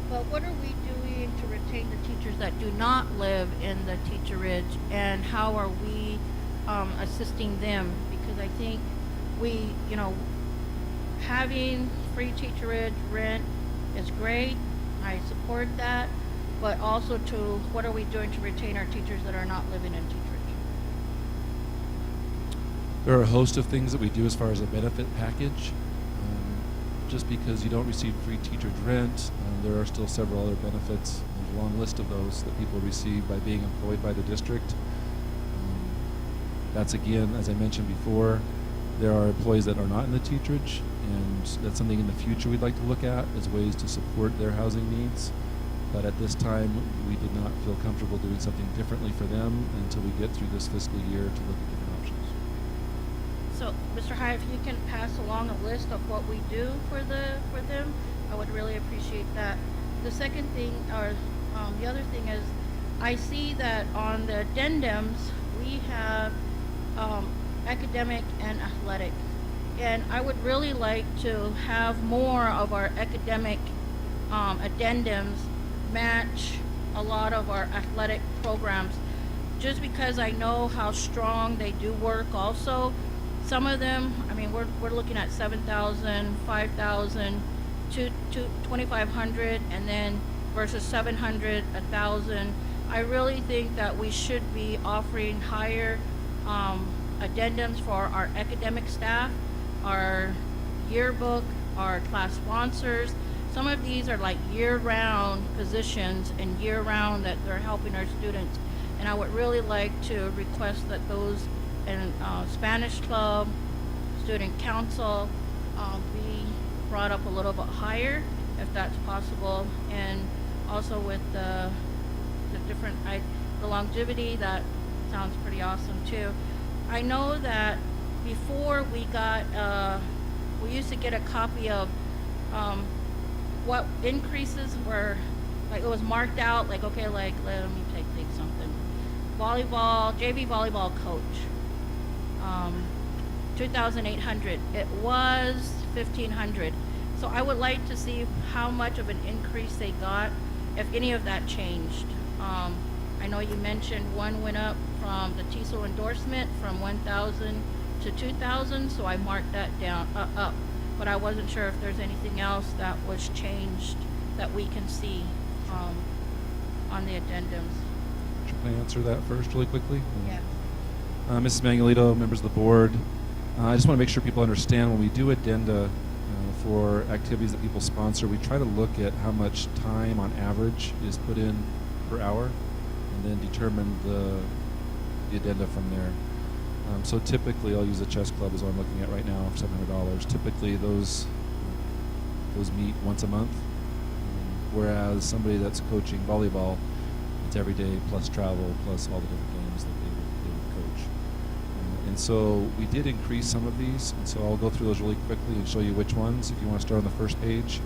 But what are we doing to retain the teachers that do not live in the teacherage, and how are we assisting them? Because I think having free teacherage rent is great. I support that. But also what are we doing to retain our teachers that are not living in teacherage? There are a host of things that we do as far as a benefit package. Just because you don't receive free teacherage rent, there are still several other benefits. There's a long list of those that people receive by being employed by the district. That's again, as I mentioned before, there are employees that are not in the teacherage, and that's something in the future we'd like to look at as ways to support their housing needs. But at this time, we did not feel comfortable doing something differently for them until we get through this fiscal year to look at different options. So, Mr. High, if you can pass along a list of what we do for them, I would really appreciate that. The second thing, or the other thing is, I see that on the addendums, we have academic and athletic. And I would really like to have more of our academic addendums match a lot of our athletic programs, just because I know how strong they do work also. Some of them, I mean, we're looking at 7,000, 5,000, 2,500, and then versus 700, 1,000. I really think that we should be offering higher addendums for our academic staff, our yearbook, our class sponsors. Some of these are like year-round positions and year-round that they're helping our students. And I would really like to request that those in Spanish club, student council, be brought up a little bit higher, if that's possible. And also with the different, the longevity, that sounds pretty awesome too. I know that before we used to get a copy of what increases were, like it was marked out, like, okay, like, let me take something. Volleyball, JV volleyball coach, 2,800. It was 1,500. So I would like to see how much of an increase they got, if any of that changed. I know you mentioned one went up from the TESOL endorsement from 1,000 to 2,000, so I marked that down up. But I wasn't sure if there's anything else that was changed that we can see on the addendums. Can I answer that first really quickly? Yeah. Mrs. Manuelito, members of the board, I just want to make sure people understand when we do addenda for activities that people sponsor, we try to look at how much time on average is put in per hour and then determine the addenda from there. So typically, I'll use the chess club as what I'm looking at right now for $700. Typically, those meet once a month, whereas somebody that's coaching volleyball, it's every day plus travel plus all the different games that they would coach. And so we did increase some of these, and so I'll go through those really quickly and show you which ones. If you want to start on the first page,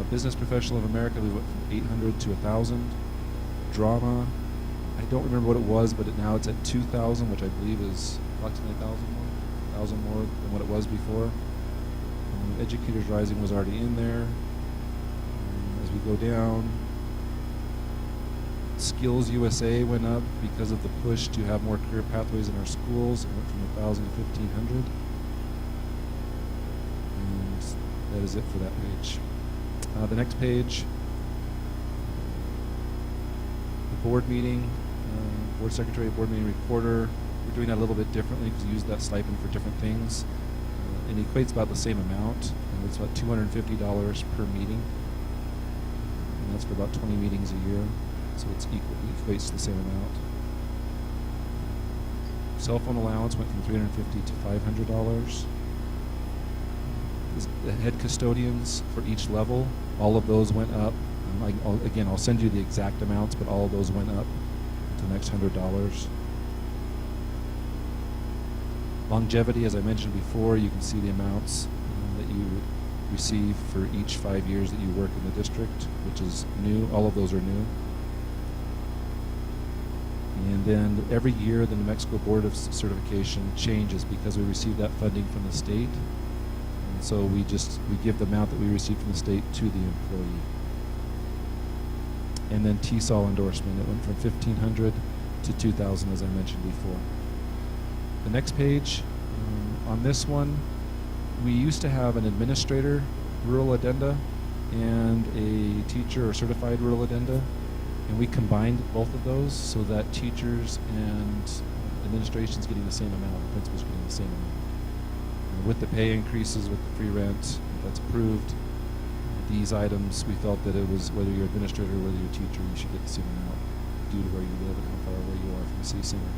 Business Professional of America, we went from 800 to 1,000. Drama, I don't remember what it was, but now it's at 2,000, which I believe is approximately 1,000 more than what it was before. Educators Rising was already in there. As we go down, Skills USA went up because of the push to have more career pathways in our schools. It went from 1,000 to 1,500. And that is it for that page. The next page, the board meeting, board secretary, board meeting reporter. We're doing that a little bit differently because we use that stipend for different things. It equates about the same amount. It's about $250 per meeting. And that's for about 20 meetings a year. So it's equates to the same amount. Cell phone allowance went from $350 to $500. the head custodians for each level, all of those went up. I'll send you the exact amounts, but all of those went up to the next $100. Longevity, as I mentioned before, you can see the amounts that you receive for each 5 years that you work in the district, which is new. All of those are new. And then every year, the New Mexico Board of Certification changes because we receive that funding from the state. And so we give the amount that we receive from the state to the employee. And then TESOL endorsement, it went from $1,500 to $2,000, as I mentioned before. The next page, on this one, we used to have an administrator rural addenda and a teacher or certified rural addenda, and we combined both of those so that teachers and administration's getting the same amount, principals getting the same amount. With the pay increases, with the free rent, if that's approved, these items, we felt that it was whether you're administrator or whether you're teacher, you should get the same amount due to where you live and how far away you are from the city center,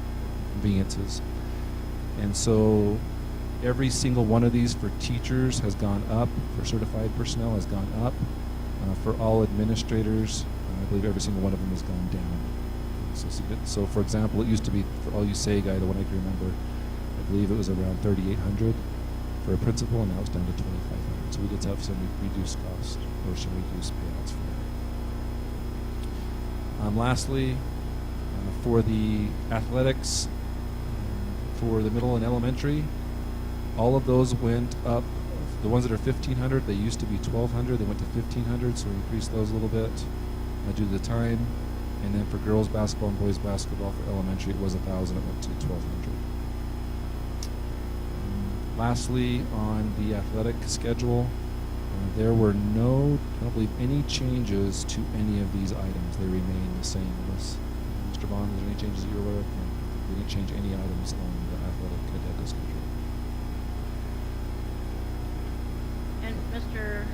conveniences. And so every single one of these for teachers has gone up, for certified personnel has gone up. For all administrators, I believe every single one of them has gone down. So for example, it used to be, for all you say guy, the one I can remember, I believe it was around $3,800 for a principal, and now it's down to $2,500. So we did have some reduced costs or some reduced payouts for that. Lastly, for the athletics, for the middle and elementary, all of those went up. The ones that are $1,500, they used to be $1,200. They went to $1,500, so we increased those a little bit due to the time. And then for girls basketball and boys basketball for elementary, it was $1,000. It went to $1,200. Lastly, on the athletic schedule, there were no, I don't believe, any changes to any of these items. They remain the same. Unless, Mr. Bond, is there any changes that you're aware of? No, we didn't change any items on the athletic cadet schedule. And Mr.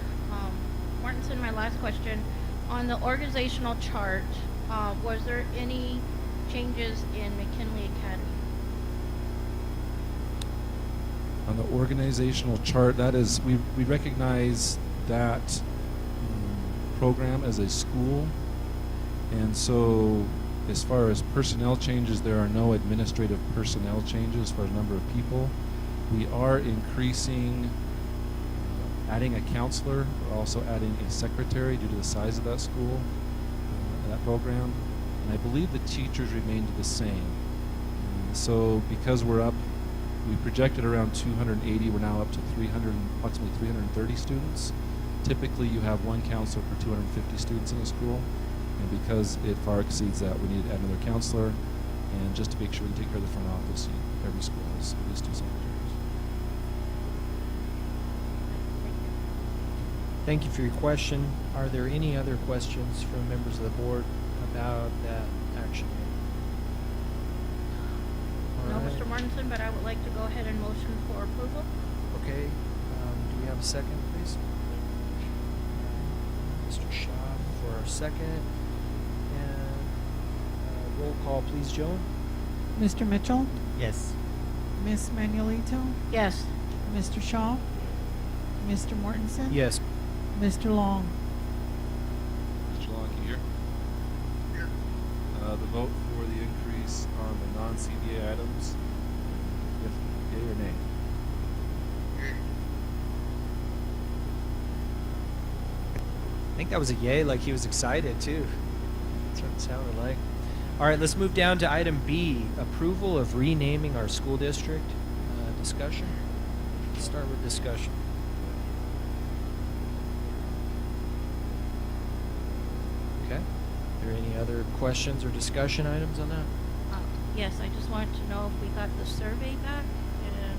Mortensen, my last question. On the organizational chart, was there any changes in McKinley Academy? On the organizational chart, that is, we recognize that program as a school, and so as far as personnel changes, there are no administrative personnel changes as far as number of people. We are increasing, adding a counselor. We're also adding a secretary due to the size of that school, that program, and I believe the teachers remained the same. So because we're up, we projected around 280. We're now up to approximately 330 students. Typically, you have one counselor for 250 students in a school, and because it far exceeds that, we need to add another counselor. And just to make sure we take care of the front office, every school has at least 2 secretaries. Thank you for your question. Are there any other questions from members of the board about that action item? No, All right. Mr. Mortensen, but I would like to go ahead and motion for approval. Okay, do we have a second, please? Mr. Shaw for our second. And roll call, please, Joan. Mr. Mitchell? Yes. Miss Manuelito? Yes. Mr. Shaw? Mr. Mortensen? Yes. Mr. Long? Mr. Long, can you hear? Here. The vote for the increase on the non-CBA items, yea or nay? I think that was a yay, like he was excited too. That's what it sounded like. All right, let's move down to item B, approval of renaming our school district. Discussion? Let's start with discussion. Okay. Are there any other questions or discussion items on that? Yes, I just wanted to know if we got the survey back and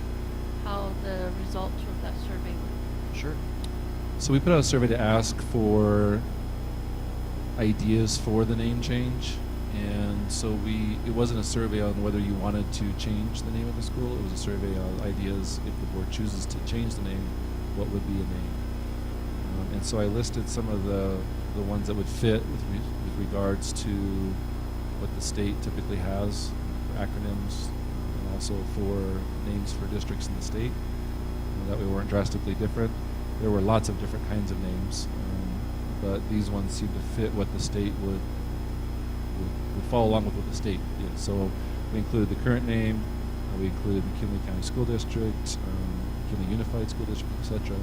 how the results of that survey were. Sure. So we put out a survey to ask for ideas for the name change, and so it wasn't a survey on whether you wanted to change the name of the school. It was a survey on ideas if the board chooses to change the name, what would be a name. And so I listed some of the ones that would fit with regards to what the state typically has for acronyms, and also for names for districts in the state. That way we weren't drastically different. there were lots of different kinds of names, but these ones seem to fit what the state would follow along with what the state is. So we included the current name, we included McKinley County School District, McKinley Unified School District, etc.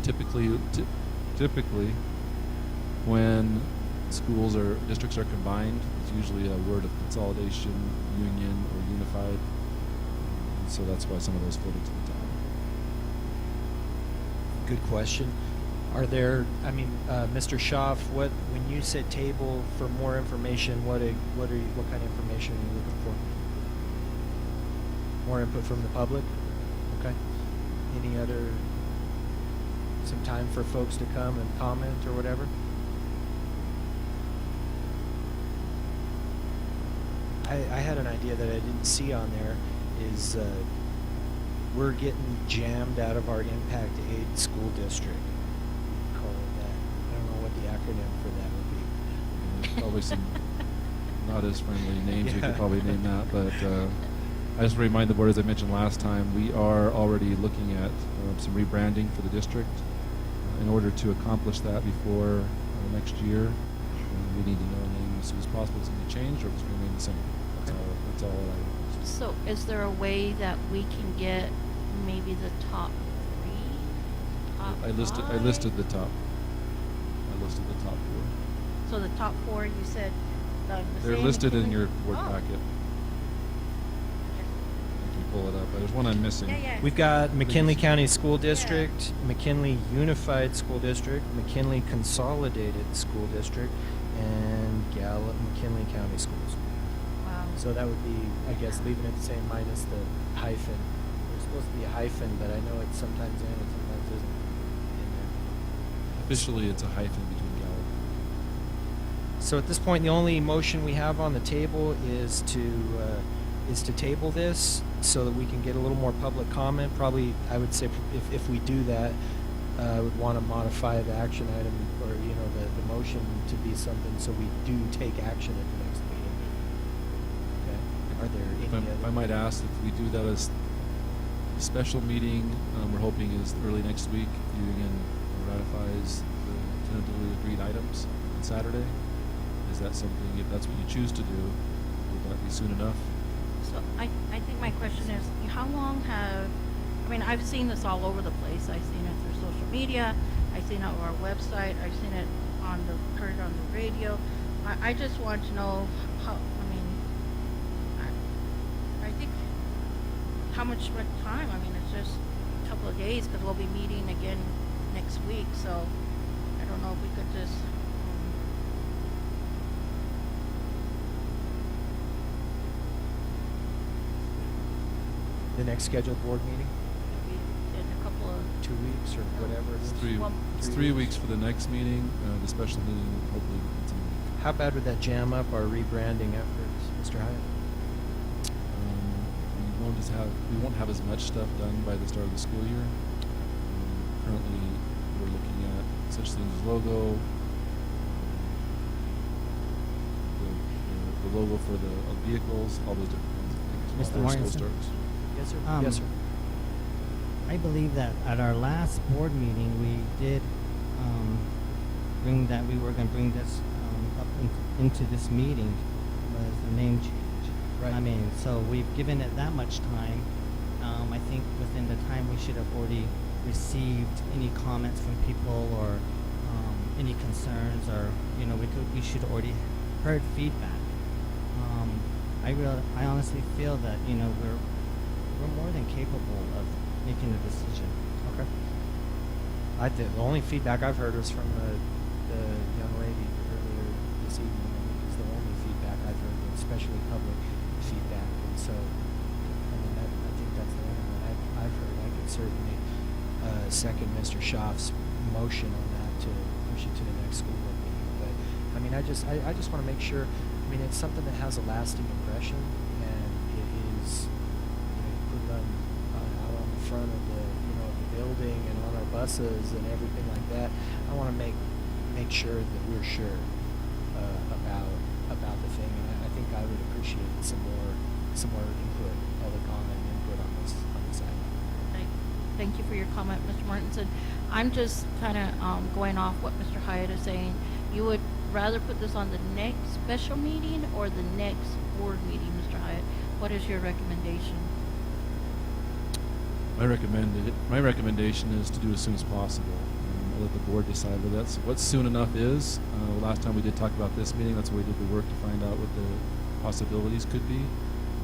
Typically, when schools or districts are combined, it's usually a word of consolidation, union, or unified. So that's why some of those floated to the top. Good question. Are there, Mr. Schaaf, when you said table for more information, what kind of information are you looking for? More input from the public? Okay. Some time for folks to come and comment or whatever? I had an idea that I didn't see on there is we're getting jammed out of our impact aid school district. Call it that. I don't know what the acronym for that would be. There's probably some not as friendly names we Yeah. could probably name that, but I just remind the board, as I mentioned last time, we are already looking at some rebranding for the district. In order to accomplish that before next year, we need to know a name as soon as possible. It's going to be changed or it's going to remain the same. That's all I. So is there a way that we can get maybe the top three? I listed the top. I listed the top four. So the top four, you said the They're same listed in McKinley- your board Oh. packet. You can pull it up. There's one I'm missing. Yeah. We've got McKinley County School District, McKinley Unified School District, McKinley Consolidated School District, and Gallup McKinley County Schools. Wow. So that would be, I guess, leaving it the same minus the hyphen. There's supposed to be a hyphen, but I know it's sometimes in and sometimes isn't in there. Officially, it's a hyphen between Gallup. So at this point, the only motion we have on the table is to table this so that we can get a little more public comment. Probably, I would say, if we do that, I would want to modify the action item or the motion to be something so we do take action at the next meeting. Okay. Are there any If I other? might ask, if we do that as a special meeting, we're hoping is early next week, union ratifies the tentatively agreed items on Saturday. Is that something, if that's what you choose to do, would that be soon enough? So I think my question is, how long I've seen this all over the place. I've seen it through social media. I've seen it on our website. I've seen it heard on the radio. I just want to know I think how much time? It's just a couple of days because we'll be meeting again next week. So I don't know if we could just. The next scheduled board meeting? In a couple of 2 weeks or whatever it is? It's 3 weeks for the next meeting. The special meeting, hopefully, it's in a week. How bad would that jam up our rebranding efforts, Mr. Hyatt? We won't have as much stuff done by the start of the school year. Currently, we're looking at such things as logo, the logo for the vehicles, all those different kinds of things. Mr. before school Mortensen? starts. Yes, sir. Um, Yes, sir. I believe that at our last board meeting, we did we were going to bring this up into this meeting, was the name change. Right. So we've given it that much time. I think within the time we should have already received any comments from people or any concerns, or we should have already heard feedback. I honestly feel that we're more than capable of making a decision. Okay. The only feedback I've heard was from the young lady earlier this evening. Is the only feedback I've heard, especially public feedback. And so, I think that's the only one I've heard. I could certainly second Mr. Schaaf's motion on that to push it to the next school board meeting. But I just want to make sure. It's something that has a lasting impression, and it is. Put it out on the front of the the building and on our buses and everything like that. I want to make sure that we're sure about the thing, and I think I would appreciate some more input, public comment input on this item. Like, Thank you for your comment, Mr. Martinson. I'm just kind of going off what Mr. Hyatt is saying. You would rather put this on the next special meeting or the next board meeting, Mr. Hyatt? What is your recommendation? My recommendation is to do as soon as possible. I'll let the board decide what soon enough is. Last time we did talk about this meeting, that's why we did the work to find out what the possibilities could be.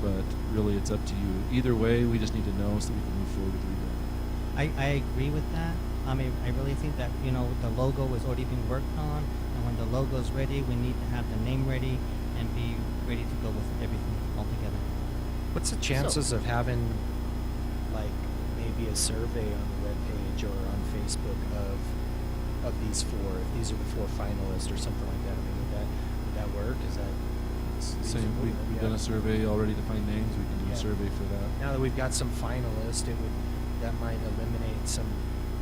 But really, it's up to you. Either way, we just need to know so that we can move forward with rebuilding. I agree with that. I mean, I really think that, you know, the logo is already being worked on, and when the logo is ready, we need to have the name ready and be ready to go with everything all together. What's the chances of having, like, maybe a survey on the webpage or on Facebook of these four? If these are the four finalists or something like that, I mean, would that work? Is that Same. We've done a survey already to find names. We can do a survey for that. Now that we've got some finalists, that might eliminate some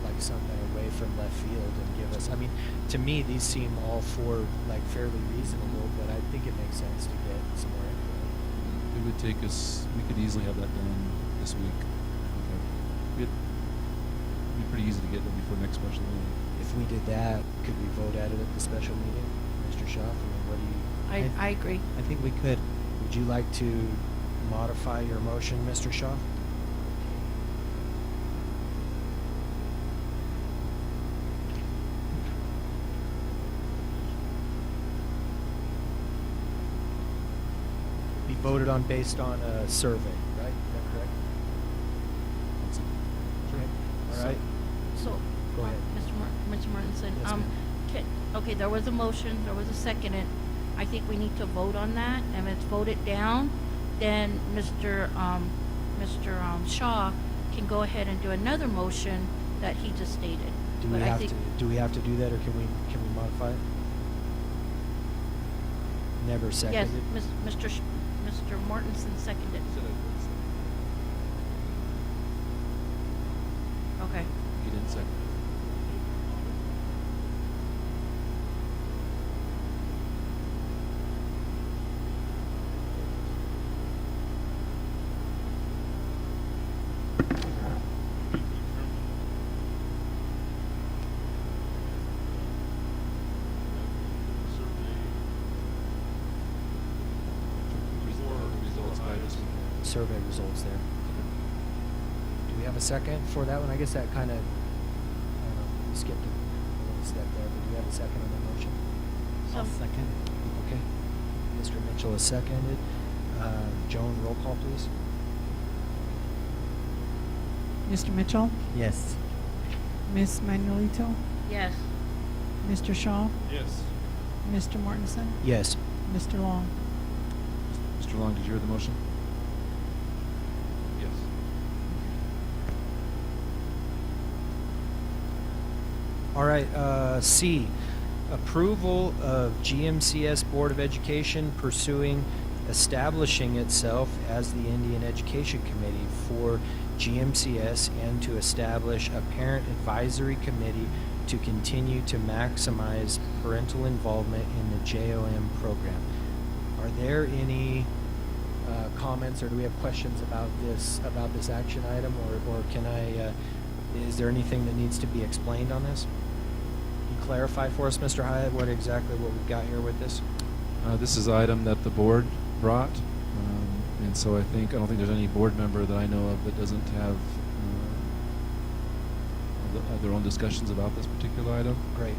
that are away from left field and give us. I mean, to me, these seem all four like fairly reasonable, but I think it makes sense to get some more input. It would take us. We could easily have that done this week. It'd be pretty easy to get done before next special meeting. If we did that, could we vote at it at the special meeting, Mr. Schaaf? I mean, what do you? I agree. I think we could. Would you like to modify your motion, Mr. Schaaf? Be voted on based on a survey, right? Is that correct? Okay. All right. So, Go ahead. Mr. Martinson, Yes, ma'am. okay, there was a motion, there was a second. I think we need to vote on that, and if it's voted down, then Mr. Shaw can go ahead and do another motion that he just stated. Do we But I have think- to? Do we have to do that, or can we modify it? Never Yes, seconded. Mr. Mortensen seconded. Okay. He didn't second. Survey results there. Do we have a second for that one? I guess that kind of, we skipped a little step there, but do we have a second on that motion? I'll second. Okay. Mr. Mitchell is seconded. Joan, roll call, please. Mr. Mitchell, Yes. Miss Manuelito, Yes. Mr. Shaw, Yes. Mr. Mortensen, Yes. Mr. Long. Mr. Long, did you hear the motion? Yes. All right, C, approval of GMCS Board of Education pursuing establishing itself as the Indian Education Committee for GMCS and to establish a parent advisory committee to continue to maximize parental involvement in the JOM program. Are there any comments, or do we have questions about this action item, or can I? Is there anything that needs to be explained on this? Can you clarify for us, Mr. Hyatt, what we've got here with this? This is an item that the board brought, and so I don't think there's any board member that I know of that doesn't have their own discussions about this particular item. Great.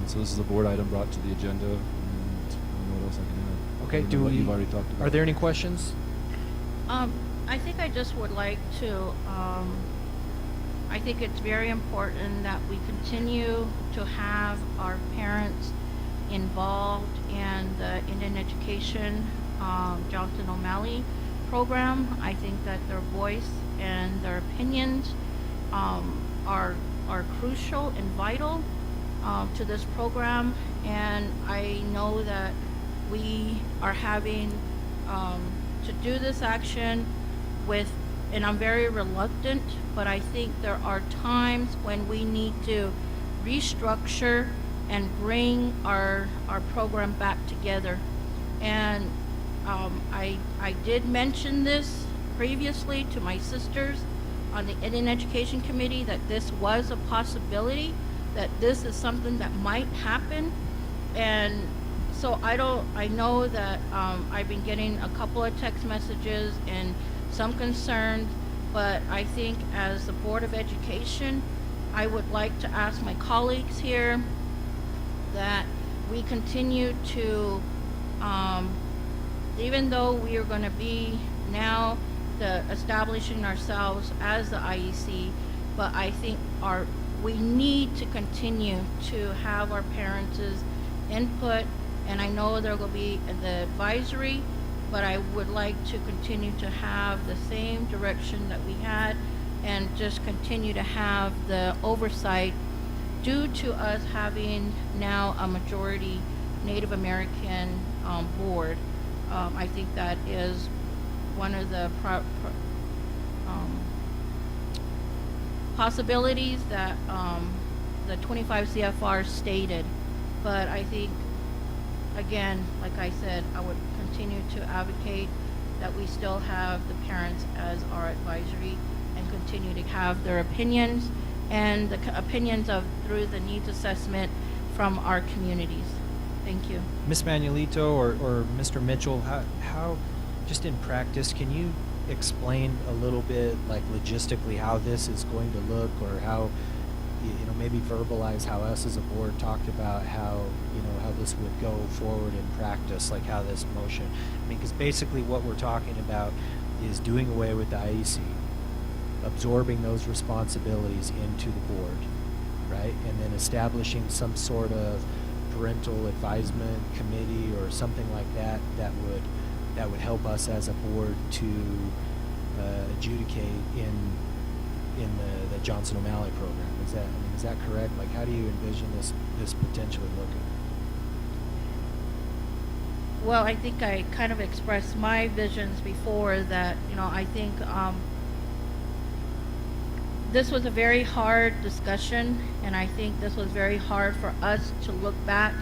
So this is a board item brought to the agenda, and I don't know what else I can add. Okay. other than what you've already talked about. Are there any questions? I think I just would like to, I think it's very important that we continue to have our parents involved in the Indian Education Johnson O'Malley program. I think that their voice and their opinions are crucial and vital to this program, and I know that we are having to do this action and I'm very reluctant, but I think there are times when we need to restructure and bring our program back together. And I did mention this previously to my sisters, on the Indian Education Committee that this was a possibility, that this is something that might happen. And so I know that I've been getting a couple of text messages and some concerns, but I think as the Board of Education, I would like to ask my colleagues here that we continue to, even though we are going to be now establishing ourselves as the IEC, but I think we need to continue to have our parents' input, and I know there will be the advisory, but I would like to continue to have the same direction that we had and just continue to have the oversight due to us having now a majority Native American board. I think that is one of the possibilities that the 25 CFR stated. But I think, again, like I said, I would continue to advocate that we still have the parents as our advisory and continue to have their opinions and the opinions through the needs assessment from our communities. Thank you. Ms. Manuelito or Mr. Mitchell, how, just in practice, can you explain a little bit, like logistically, how this is going to look, or how, maybe verbalize how us as a board talked about how, how this would go forward in practice, like how this motion, because basically what we're talking about is doing away with the IEC, absorbing those responsibilities into the board, right? And then establishing some sort of parental advisement committee or something like that that would help us as a board to adjudicate in the Johnson O'Malley program. Is that correct? Like, how do you envision this potentially looking? Well, I think I kind of expressed my visions before that, I think this was a very hard discussion, and I think this was very hard for us to look back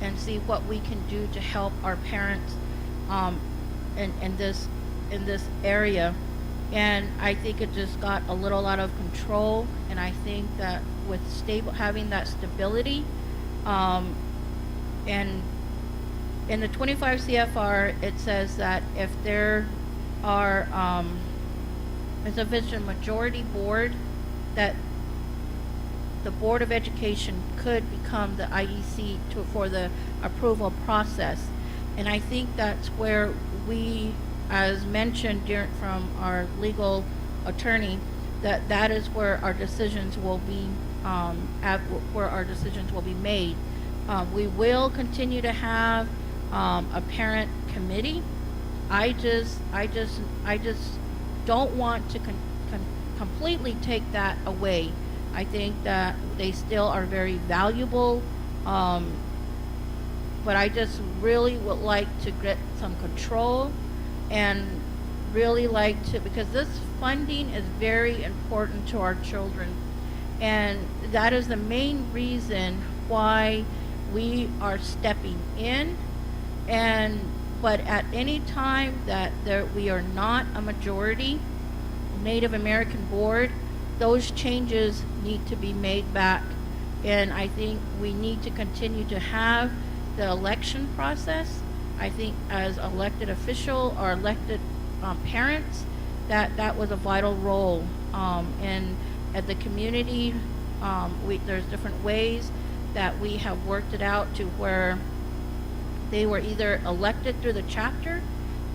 and see what we can do to help our parents in this area. And I think it just got a little out of control, and I think that with having that stability, and in the 25 CFR, it says that if there are is a vision majority board, that the Board of Education could become the IEC for the approval process. And I think that's where we, as mentioned from our legal attorney, that is where our decisions will be made. We will continue to have a parent committee. I just don't want to completely take that away. I think that they still are very valuable, but I just really would like to get some control and really like to, because this funding is very important to our children, and that is the main reason why we are stepping in. But at any time that we are not a majority Native American board, those changes need to be made back. And I think we need to continue to have the election process. I think as elected official or elected parents, that was a vital role. And at the community, there's different ways that we have worked it out to where they were either elected through the chapter,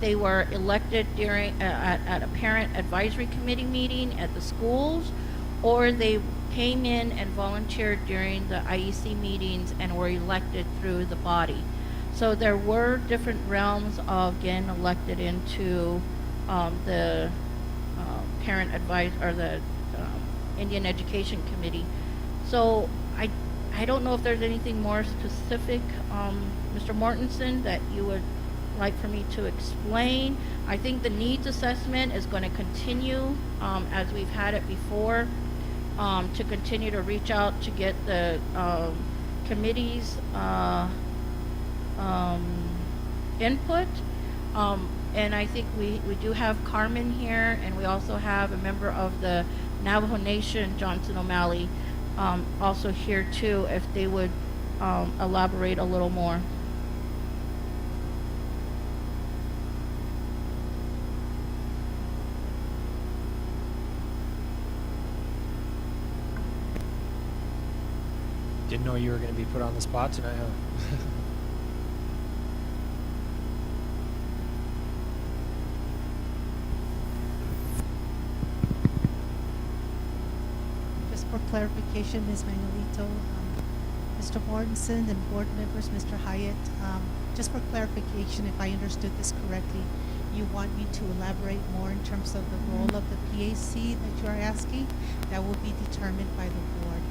they were elected during at a parent advisory committee meeting at the schools, or they came in and volunteered during the IEC meetings and were elected through the body. So there were different realms of getting elected into the parent advice or the Indian Education Committee. So I don't know if there's anything more specific, Mr. Mortensen, that you would like for me to explain. I think the needs assessment is going to continue as we've had it before, to continue to reach out to get the committee's input. And I think we do have Carmen here, and we also have a member of the Navajo Nation, Johnson O'Malley, also here too, if they would elaborate a little more. Didn't know you were going to be put on the spot tonight, huh? Just for clarification, Ms. Manuelito, Mr. Mortensen and board members, Mr. Hyatt, just for clarification, if I understood this correctly, you want me to elaborate more in terms of the role of the PAC that you are asking? That will be determined by the board.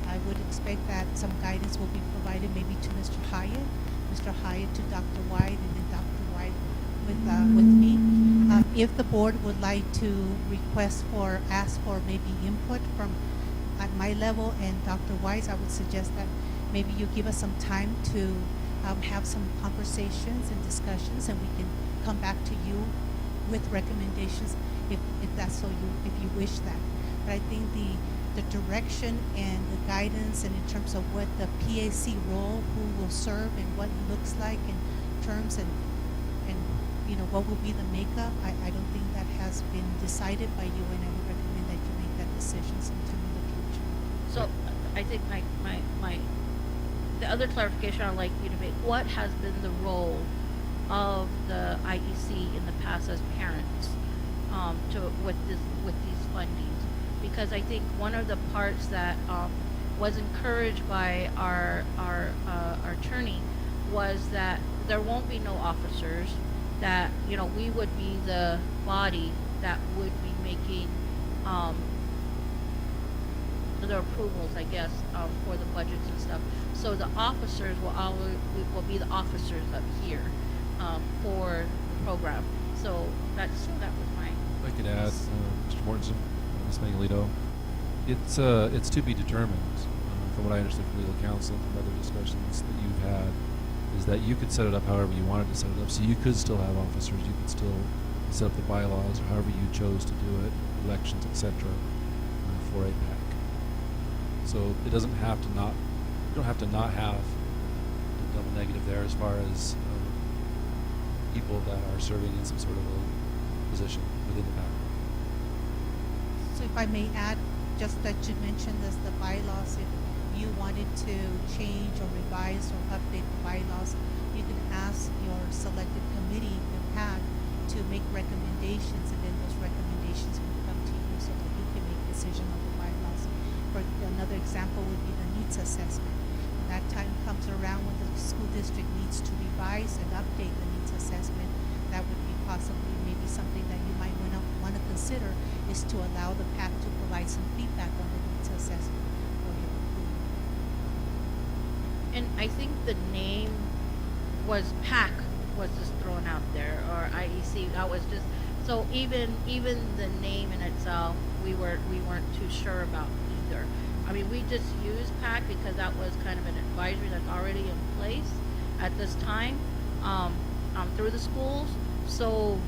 I would expect that some guidance will be provided maybe to Mr. Hyatt to Dr. White, and then Dr. White with me. If the board would like to ask for maybe input from at my level and Dr. White's, I would suggest that maybe you give us some time to have some conversations and discussions, and we can come back to you with recommendations if you wish that. But I think the direction and the guidance, and in terms of what the PAC role, who will serve, and what it looks like in terms and what will be the makeup, I don't think that has been decided by you, and I would recommend that you make that decision sometime in the future. So I think the other clarification I'd like you to make, what has been the role of the IEC in the past as parents with these fundings? Because I think one of the parts that was encouraged by our attorney was that there won't be no officers, that we would be the body that would be making the approvals, I guess, for the budgets and stuff. So the officers will be the officers up here for the program. So that was my. If I could add, Mr. Mortensen, Ms. Manuelito, it's to be determined. From what I understood from legal counsel and from other discussions that you've had, is that you could set it up however you wanted to set it up. So you could still have officers, you could still set up the bylaws, or however you chose to do it, elections, etc., for APAC. So it doesn't have to not. You don't have to not have a double negative there as far as people that are serving in some sort of a position within the PAC. So if I may add, just that you mentioned as the bylaws, if you wanted to change or revise or update the bylaws, you can ask your selected committee, the PAC, to make recommendations, and then those recommendations will come to you so that you can make decision on the bylaws. For another example would be the needs assessment. When that time comes around, when the school district needs to revise and update the needs assessment, that would be possibly maybe something that you might want to consider, is to allow the PAC to provide some feedback on the needs assessment for your approval. And I think the name was PAC was just thrown out there, or IEC. That was just so even the name in itself, we weren't too sure about either. I mean, we just used PAC because that was kind of an advisory that's already in place at this time through the schools. So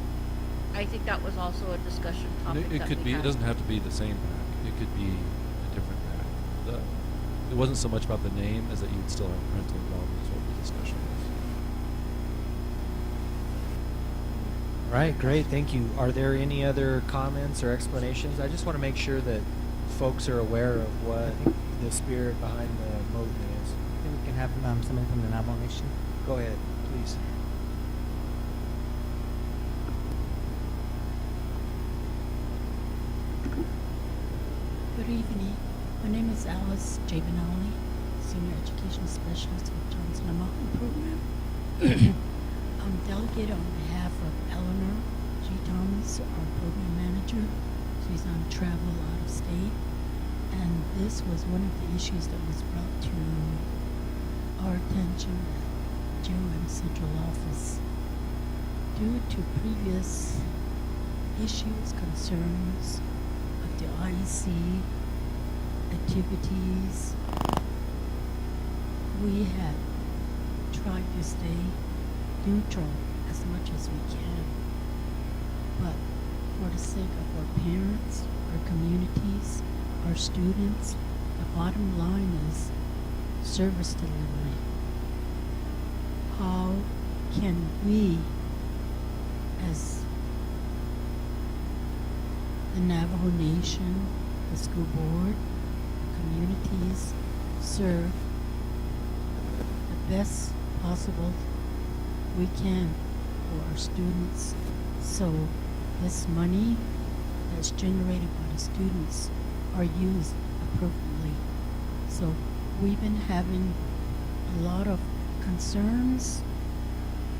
I think that was also a discussion topic. It could be. It doesn't have to be the same PAC. It could be a different PAC. It wasn't so much about the name as that you would still have parental involvement, is what the discussion was. All right, great, thank you. Are there any other comments or explanations? I just want to make sure that folks are aware of what the spirit behind the movement is. I think we can have somebody from the Navajo Nation. Go ahead, please. Good evening. My name is Alice J. Benali, Senior Education Specialist with Johnson Mountain Program. I'm delegate on behalf of Eleanor G. Thomas, our program manager. She's on travel out of state. And this was one of the issues that was brought to our attention at GOM Central Office. Due to previous issues, concerns of the IEC activities, we had tried to stay neutral as much as we can. but for the sake of our parents, our communities, our students, the bottom line is service delivery. How can we, as the Navajo Nation, the school board, communities, serve the best possible we can for our students, so this money that's generated by the students are used appropriately. So we've been having a lot of concerns,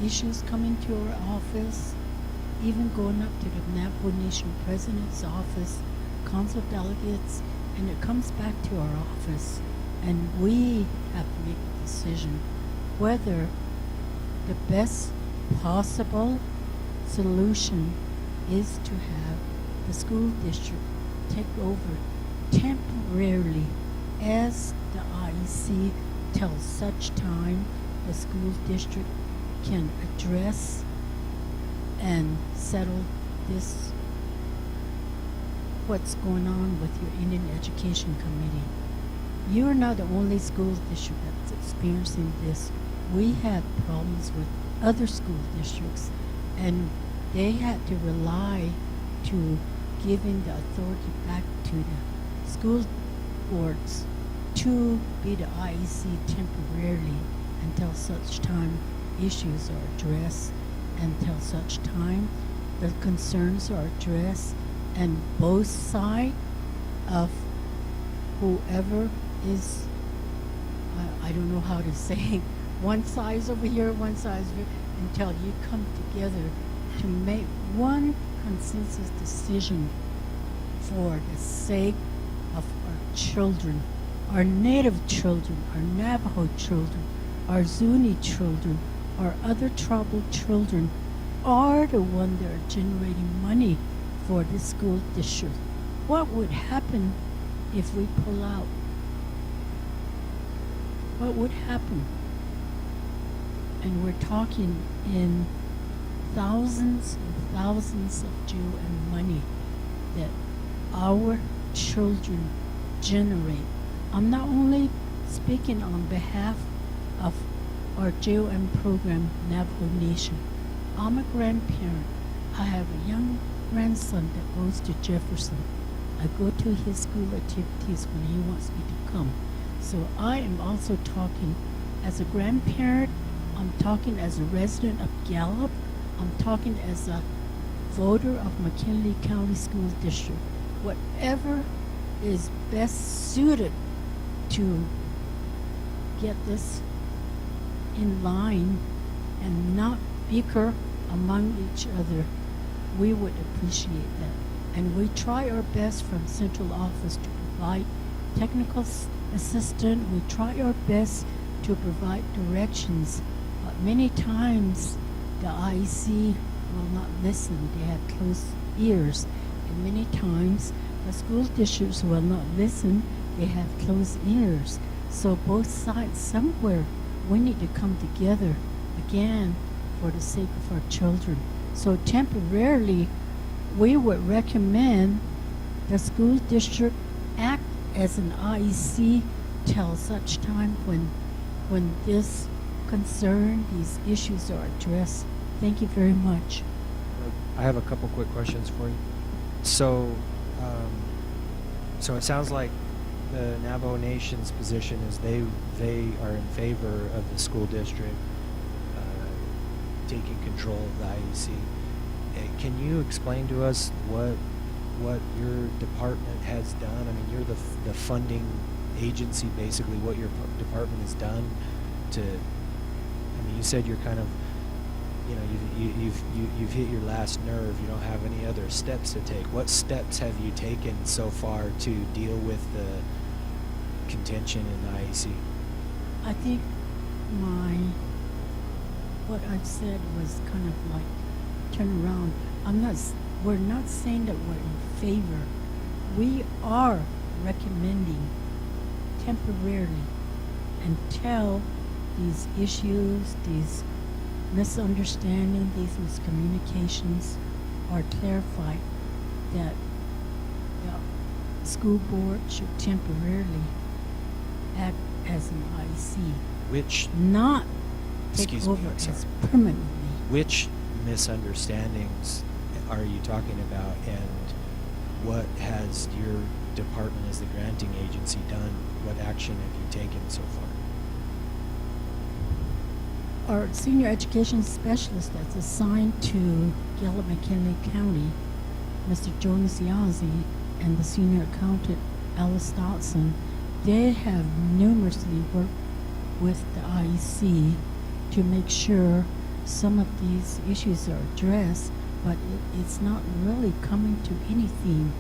issues coming to our office, even going up to the Navajo Nation President's office, council delegates, and it comes back to our office. And we have to make a decision whether the best possible solution is to have the school district take over temporarily as the IEC till such time the school district can address and settle this, what's going on with your Indian Education Committee. You're not the only school district that's experiencing this. We had problems with other school districts, and they had to rely to giving the authority back to the school boards to be the IEC temporarily until such time issues are addressed, until such time the concerns are addressed, and both sides of whoever is, I don't know how to say, one side's over here, one side's over here, until you come together to make one consensus decision for the sake of our children, our Native children, our Navajo children, our Zuni children, our other tribal children are the ones that are generating money for the school district. What would happen if we pull out? What would happen? And we're talking in thousands and thousands of GOM money that our children generate. I'm not only speaking on behalf of our GOM program, Navajo Nation. I'm a grandparent. I have a young grandson that goes to Jefferson. I go to his school activities when he wants me to come. So I am also talking as a grandparent, I'm talking as a resident of Gallup, I'm talking as a voter of McKinley County School District. Whatever is best suited to get this in line and not bicker among each other, we would appreciate that. And we try our best from central office to provide technical assistance. We try our best to provide directions, but many times the IEC will not listen. They have closed ears. And many times the school districts will not listen. They have closed ears. So both sides, somewhere, we need to come together again for the sake of our children. So temporarily, we would recommend the school district act as an IEC till such time when this concern, these issues are addressed. Thank you very much. I have a couple quick questions for you. So, so it sounds like the Navajo Nation's position is they are in favor of the school district taking control of the IEC. Can you explain to us what your department has done? I mean, you're the funding agency, basically. What your department has done to. I mean, you said you're kind of, you know, you've hit your last nerve. You don't have any other steps to take. What steps have you taken so far to deal with the contention in the IEC? I think what I said was kind of like turn around. We're not saying that we're in favor. We are recommending temporarily until these issues, these misunderstandings, these miscommunications or clarify that the school board should temporarily act as an IEC, Which, not take excuse me, over I'm sorry. as permanently. Which misunderstandings are you talking about, and what has your department as the granting agency done? What action have you taken so far? Our senior education specialist that's assigned to Gallup McKinley County, Mr. Jonas Yazzie, and the senior accountant, Alice Dotson, they have numerously worked with the IEC to make sure some of these issues are addressed, but it's not really coming to anything.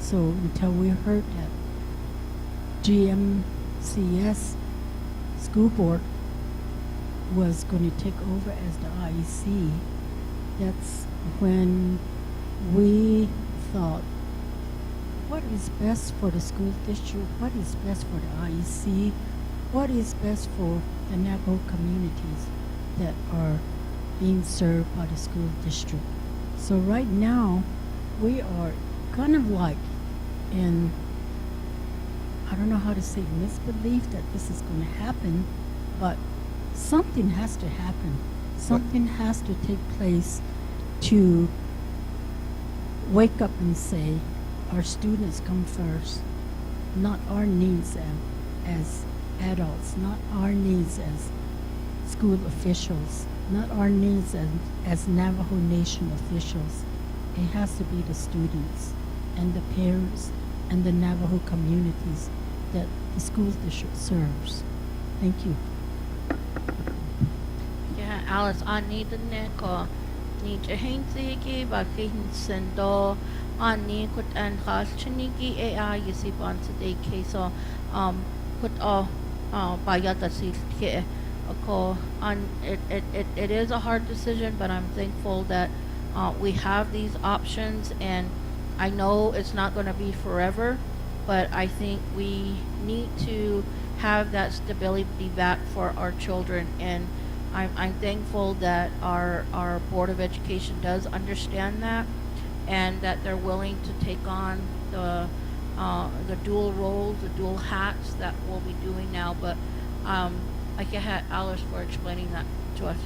So until we heard that GMCS school board was going to take over as the IEC, that's when we thought, what is best for the school district? What is best for the IEC? What is best for the Navajo communities that are being served by the school district? So right now, we are kind of like in, I don't know how to say, misbelief that this is going to happen, but something has to happen. Something has to take place to wake up and say, our students come first, not our needs as adults, not our needs as school officials, not our needs as Navajo Nation officials. It has to be the students and the parents and the Navajo communities that the school district serves. Thank you. Yeah, Alice, I need the neko. Need a hintigi, but sendo. Ani kut and khas chinigi AI yisibon today keso put all bayata silke ako on it is a hard decision, but I'm thankful that we have these options, and I know it's not going to be forever, but I think we need to have that stability back for our children, and I'm thankful that our Board of Education does understand that, and that they're willing to take on the dual roles, the dual hats that we'll be doing now. But I can have Alice for explaining that to us.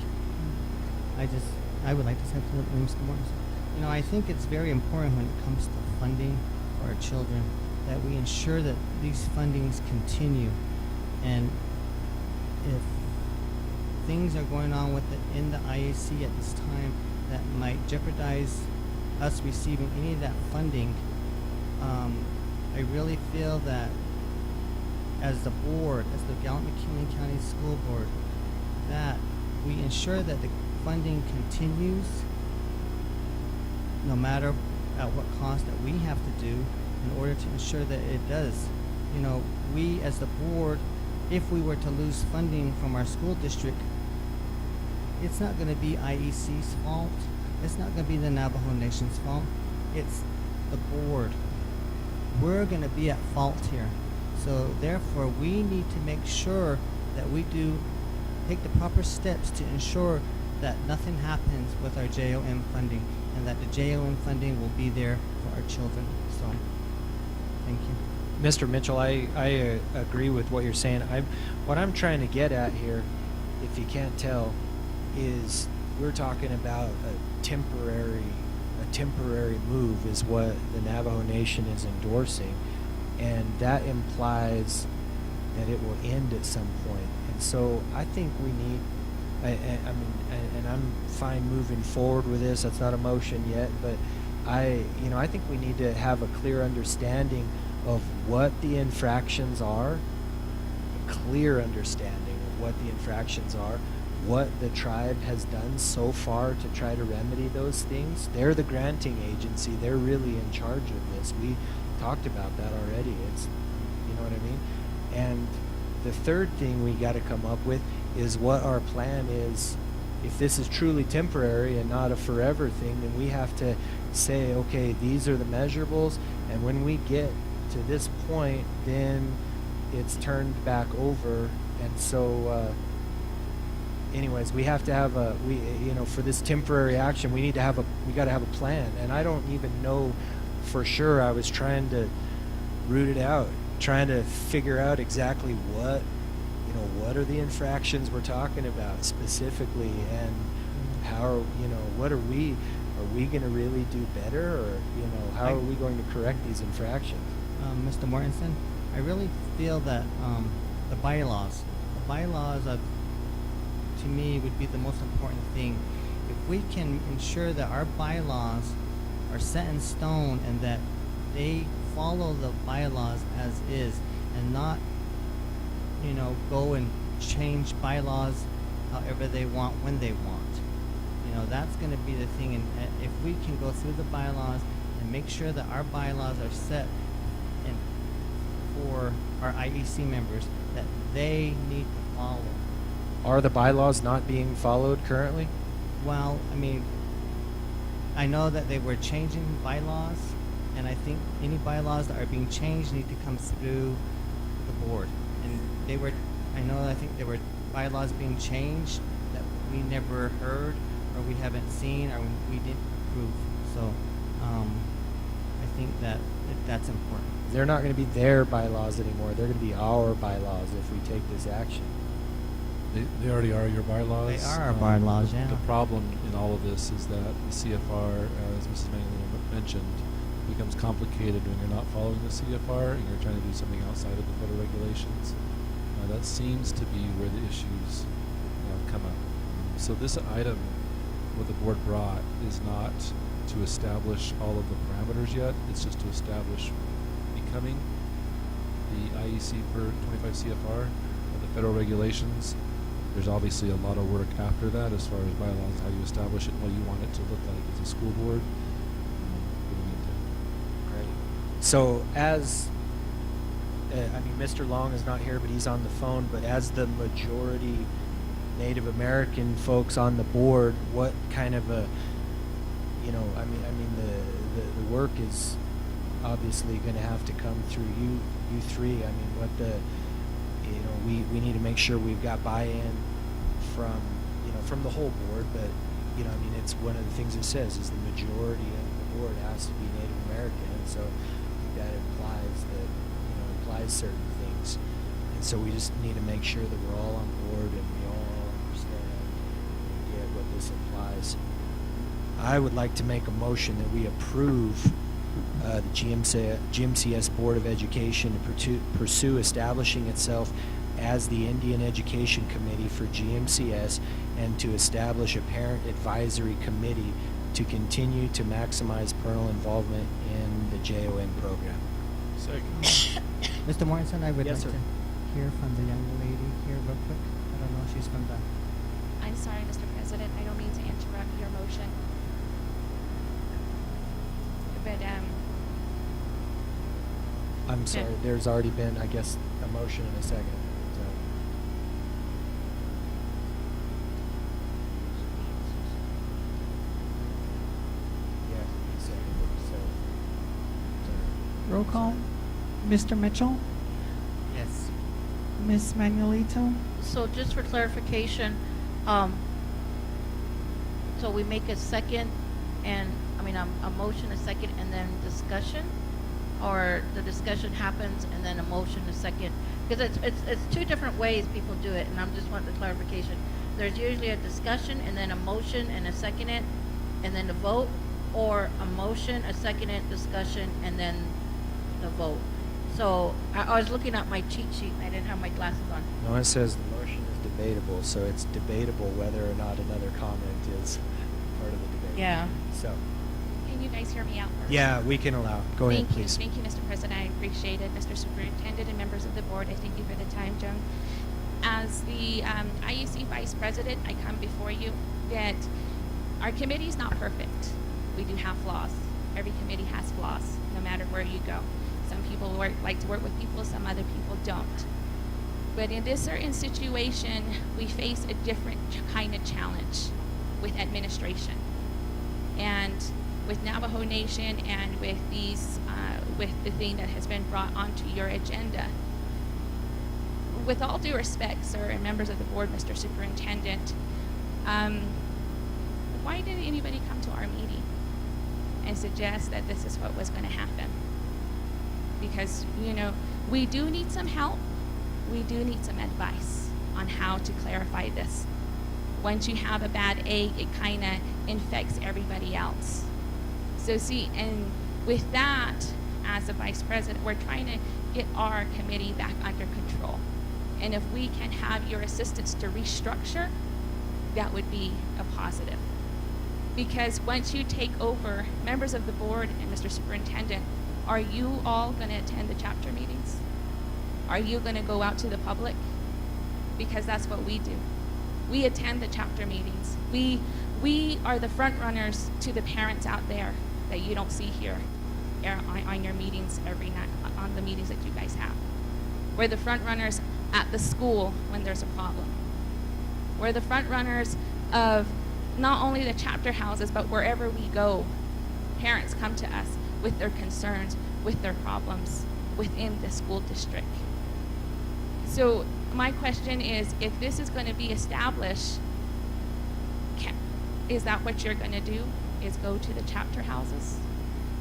I would like to say something, Mr. Morris. You know, I think it's very important when it comes to funding for our children that we ensure that these fundings continue, and if things are going on with in the IAC at this time that might jeopardize us receiving any of that funding, I really feel that as the board, as the Gallup McKinley County School Board, that we ensure that the funding continues no matter at what cost that we have to do in order to ensure that it does. You know, we as the board, if we were to lose funding from our school district, it's not going to be IEC's fault. It's not going to be the Navajo Nation's fault. It's the board. We're going to be at fault here. So therefore, we need to make sure that we do take the proper steps to ensure that nothing happens with our JOM funding, and that the JOM funding will be there for our children. So, thank you. Mr. Mitchell, I agree with what you're saying. What I'm trying to get at here, if you can't tell, is we're talking about a temporary move is what the Navajo Nation is endorsing, and that implies that it will end at some point. And so I think we need, I mean, and I'm fine moving forward with this. That's not a motion yet, but I think we need to have a clear understanding of what the infractions are, a clear understanding of what the infractions are, what the tribe has done so far to try to remedy those things. They're the granting agency. They're really in charge of this. We talked about that already. It's, you know what I mean? And the third thing we got to come up with is what our plan is. If this is truly temporary and not a forever thing, then we have to say, okay, these are the measurables, and when we get to this point, then it's turned back over. And so anyways, we have to have for this temporary action, we got to have a plan. And I don't even know for sure. I was trying to root it out, trying to figure out exactly what are the infractions we're talking about specifically, and how, what are we going to really do better, or, how are we going to correct these infractions? Mr. Mortensen, I really feel that the bylaws are, to me, would be the most important thing. If we can ensure that our bylaws are set in stone and that they follow the bylaws as is, and not, go and change bylaws however they want, when they want. That's going to be the thing. And if we can go through the bylaws and make sure that our bylaws are set and for our IEC members that they need to follow. Are the bylaws not being followed currently? Well, I know that they were changing bylaws, and I think any bylaws that are being changed need to come through the board. And I think there were bylaws being changed that we never heard, or we haven't seen, or we didn't approve. So, I think that's important. They're not going to be their bylaws anymore. They're going to be our bylaws if we take this action. They already are your bylaws. They are our bylaws, yeah. The problem in all of this is that the CFR, as Mrs. Manuel mentioned, becomes complicated when you're not following the CFR and you're trying to do something outside of the federal regulations. That seems to be where the issues come up. So this item, what the board brought, is not to establish all of the parameters yet. It's just to establish becoming the IEC per 25 CFR, the federal regulations. There's obviously a lot of work after that as far as bylaws, how you establish it, what you want it to look like as a school board. Right. So as, Mr. Long is not here, but he's on the phone, but as the majority Native American folks on the board, what kind of a, the work is obviously going to have to come through you three. We need to make sure we've got buy-in from the whole board, but it's one of the things it says is the majority of the board has to be Native American, and so that implies certain things, and so we just need to make sure that we're all on board and we all understand and get what this implies. I would like to make a motion that we approve the GMCS Board of Education to pursue establishing itself as the Indian Education Committee for GMCS, and to establish a parent advisory committee to continue to maximize parental involvement in the JON program. Second. Mr. Mortensen, I would Yes, like sir. to hear from the young lady here real quick. I don't know if she's from the... I'm sorry, Mr. President, I don't mean to interrupt your motion. But, I'm sorry, there's already been, I guess, a motion and a second. So. Yeah, he seconded, so. Roll call. Mr. Mitchell? Yes. Ms. Manuelito? So just for clarification, so we make a second and, a motion, a second, and then discussion? Or the discussion happens and then a motion, a second? Because it's two different ways people do it, and I'm just wanting the clarification. There's usually a discussion and then a motion and a second it, and then the vote, or a motion, a second it, discussion, and then the vote. So I was looking at my cheat sheet and I didn't have my glasses on. No, it says the motion is debatable, so it's debatable whether or not another comment is part of the debate. Yeah. So. can you guys hear me out first? Yeah, we can allow. Go ahead, please. Thank you, Mr. President. I appreciate it. Mr. Superintendent and members of the board, I thank you for the time, Joan. As the IUC Vice President, I come before you that our committee is not perfect. We do have flaws. Every committee has flaws, no matter where you go. Some people like to work with people, some other people don't. But in this certain situation, we face a different kind of challenge with administration. And with Navajo Nation and with these, with the thing that has been brought onto your agenda, with all due respect, sir, and members of the board, Mr. Superintendent, why didn't anybody come to our meeting and suggest that this is what was going to happen? Because, we do need some help. We do need some advice on how to clarify this. Once you have a bad egg, it kind of infects everybody else. So see, and with that, as a vice president, we're trying to get our committee back under control. And if we can have your assistance to restructure, that would be a positive. Because once you take over, members of the board and Mr. Superintendent, are you all going to attend the chapter meetings? Are you going to go out to the public? Because that's what we do. We attend the chapter meetings. We are the front runners to the parents out there that you don't see here on your meetings every night, on the meetings that you guys have. We're the front runners at the school when there's a problem. We're the front runners of not only the chapter houses, but wherever we go, parents come to us with their concerns, with their problems within the school district. So my question is, if this is going to be established, is that what you're going to do, is go to the chapter houses?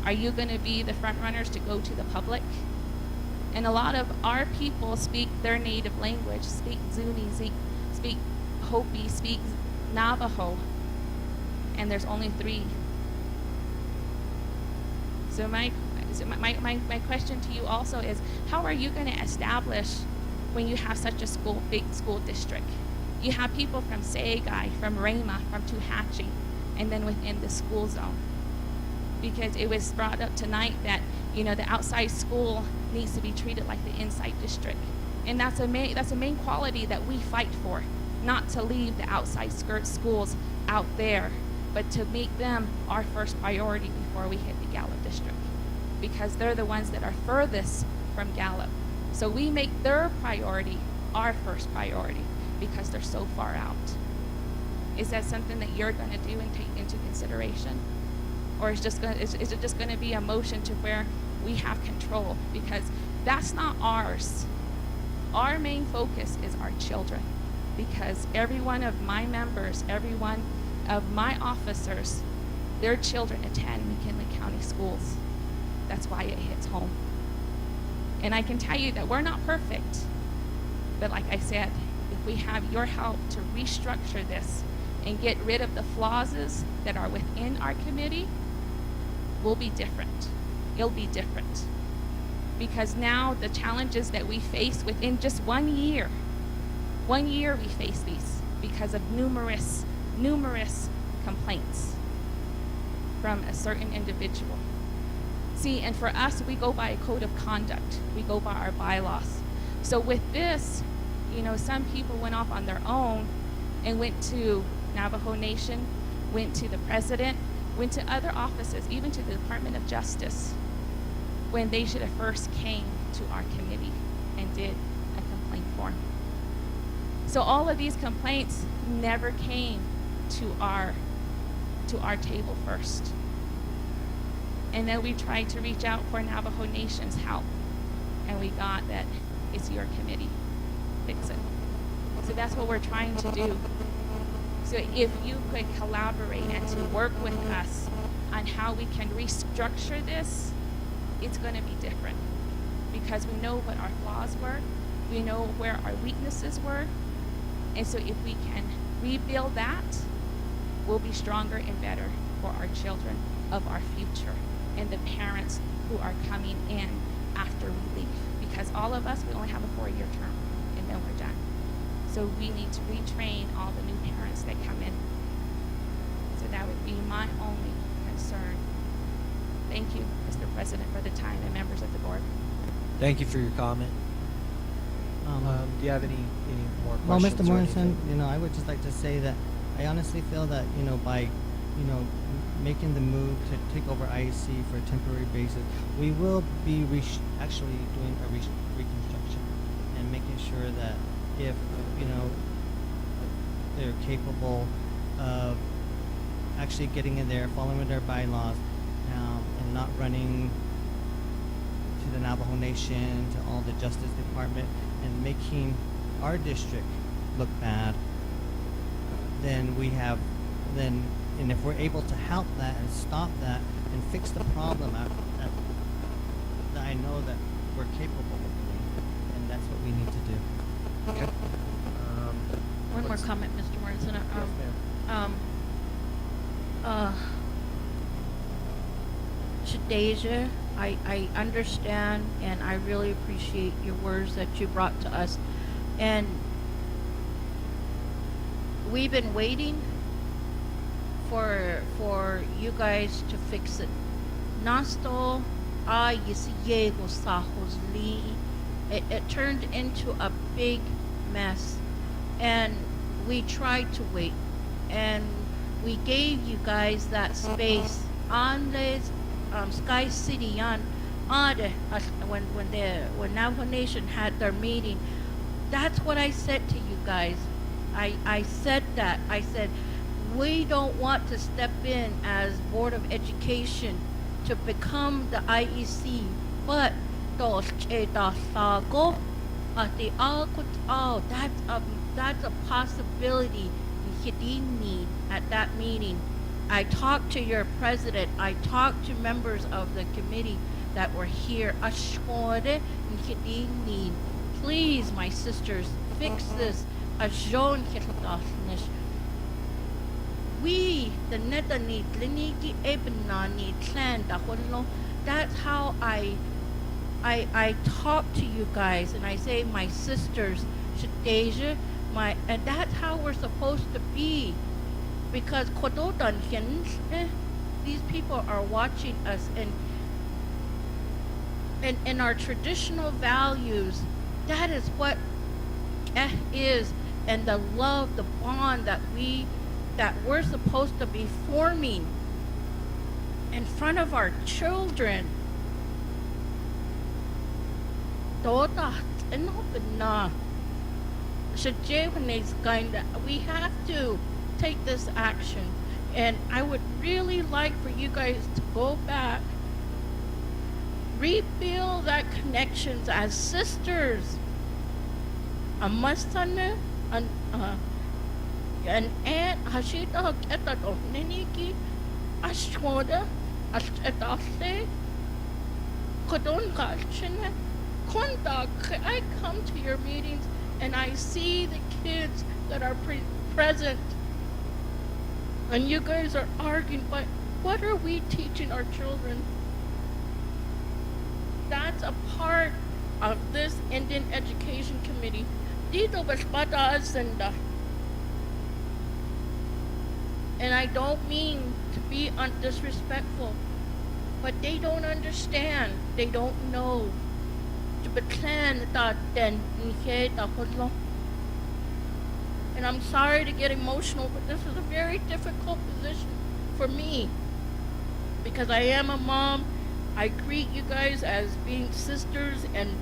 Are you going to be the front runners to go to the public? And a lot of our people speak their native language, speak Zuni, speak Hopi, speak Navajo, and there's only 3. So my question to you also is, how are you going to establish when you have such a big school district? You have people from Saigai, from Rama, from Tuhatchee, and then within the school zone. Because it was brought up tonight that, the outside school needs to be treated like the inside district. And that's a main quality that we fight for, not to leave the outside schools out there, but to make them our first priority before we hit the Gallup district. Because they're the ones that are furthest from Gallup. So we make their priority our first priority because they're so far out. Is that something that you're going to do and take into consideration? Or is it just going to be a motion to where we have control? Because that's not ours. Our main focus is our children. Because every one of my members, every one of my officers, their children attend McKinley County schools. That's why it hits home. And I can tell you that we're not perfect. But like I said, if we have your help to restructure this and get rid of the flaws that are within our committee, we'll be different. It'll be different. Because now the challenges that we face within just 1 year, we face these because of numerous complaints from a certain individual. See, and for us, we go by a code of conduct. We go by our bylaws. So with this, some people went off on their own and went to Navajo Nation, went to the president, went to other offices, even to the Department of Justice, when they should have first came to our committee and did a complaint form. So all of these complaints never came to our table first. And then we tried to reach out for Navajo Nation's help, and we got that it's your committee. Fix it. So that's what we're trying to do. So if you could collaborate and to work with us on how we can restructure this, it's going to be different. Because we know what our flaws were, we know where our weaknesses were, and so if we can rebuild that, we'll be stronger and better for our children of our future and the parents who are coming in after we leave. Because all of us, we only have a 4-year term, and then we're done. So we need to retrain all the new parents that come in. So that would be my only concern. Thank you, Mr. President, for the time, and members of the board. Thank you for your comment. Do you have any more Well, questions? Mr. or Morrison, anything? I would just like to say that I honestly feel that, by, making the move to take over IEC for a temporary basis, we will be actually doing a reconstruction and making sure that if, they're capable of actually getting in there, following their bylaws, and not running to the Navajo Nation, to all the Justice Department, and making our district look bad, then and if we're able to help that and stop that and fix the problem that I know that we're capable of doing, and that's what we need to do. Okay. One more What's- comment, Mr. Morrison. ma'am. Shadeja, I understand and I really appreciate your words that you brought to us. And we've been waiting for you guys to fix it. Nasto yisiego sahosli. It turned into a big mess. And we tried to wait. And we gave you guys that space on the Sky City on when Navajo Nation had their meeting. That's what I said to you guys. I said that. I said we don't want to step in as Board of Education to become the IEC, but that's a possibility at that meeting. I talked to your president. I talked to members of the committee that were here. Please, my sisters, fix this. We, the Netani, Tliniki, Ebenani, Clan, Daholo, that's how I talk to you guys, and I say, my sisters, Shadeja, and that's how we're supposed to be. Because these people are watching us, and our traditional values, that is what is, and the love, the bond that we're supposed to be forming in front of our children. We have to take this action, and I would really like for you guys to go back, rebuild that connections as sisters. Amastana and aunt Hashita Ketato Neniki Ashwoda Ashtase Kodon Gashina Kondak. I come to your meetings and I see the kids that are present. And you guys are arguing, but what are we teaching our children? That's a part of this Indian Education Committee. And I don't mean to be disrespectful, but they don't understand. They don't know. And I'm sorry to get emotional, but this is a very difficult position for me, because I am a mom. I greet you guys as being sisters, and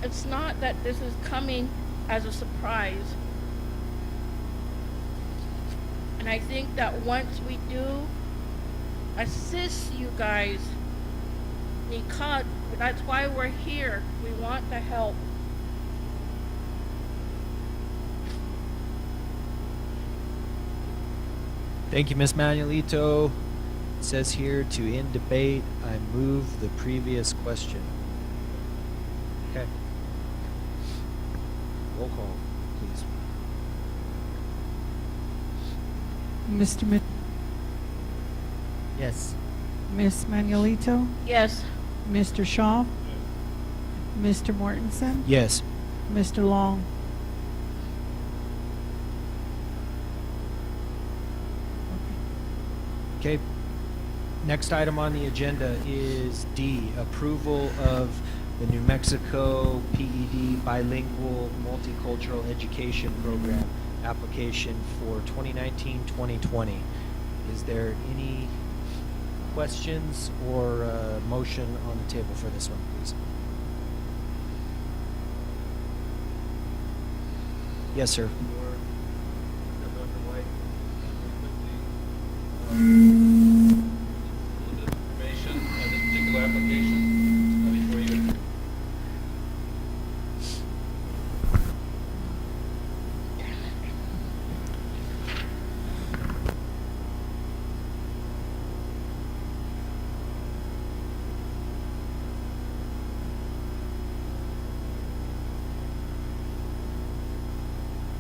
it's not that this is coming as a surprise. And I think that once we do assist you guys, that's why we're here. We want to help. Thank you, Ms. Manuelito. It says here to end debate, I move the previous question. Okay. Roll call, please. Mr. Mitchell? Yes. Ms. Manuelito? Yes. Mr. Shaw? Mr. Mortensen? Yes. Mr. Long? Okay. Next item on the agenda is D, approval of the New Mexico PED Bilingual Multicultural Education Program application for 2019-2020. Is there any questions or motion on the table for this one, please? Yes, sir.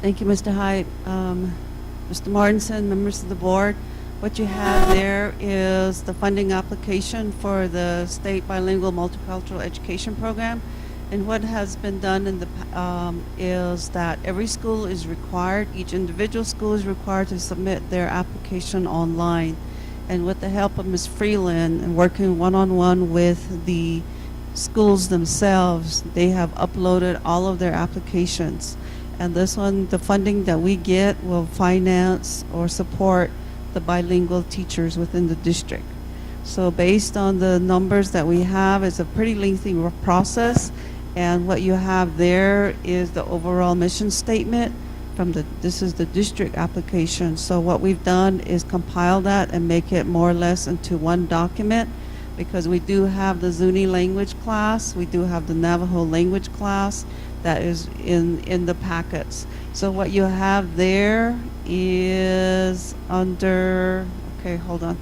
Thank you, Mr. Hyde. Mr. Martinson, members of the board, what you have there is the funding application for the state bilingual multicultural education program. And what has been done in the is that every school is required, each individual school is required to submit their application online. And with the help of Ms. Freeland and working one-on-one with the schools themselves, they have uploaded all of their applications. And this one, the funding that we get will finance or support the bilingual teachers within the district. So based on the numbers that we have, it's a pretty lengthy process. And what you have there is the overall mission statement from this is the district application. So what we've done is compile that and make it more or less into one document, because we do have the Zuni language class, we do have the Navajo language class that is in the packets. So what you have there is under, okay, hold on.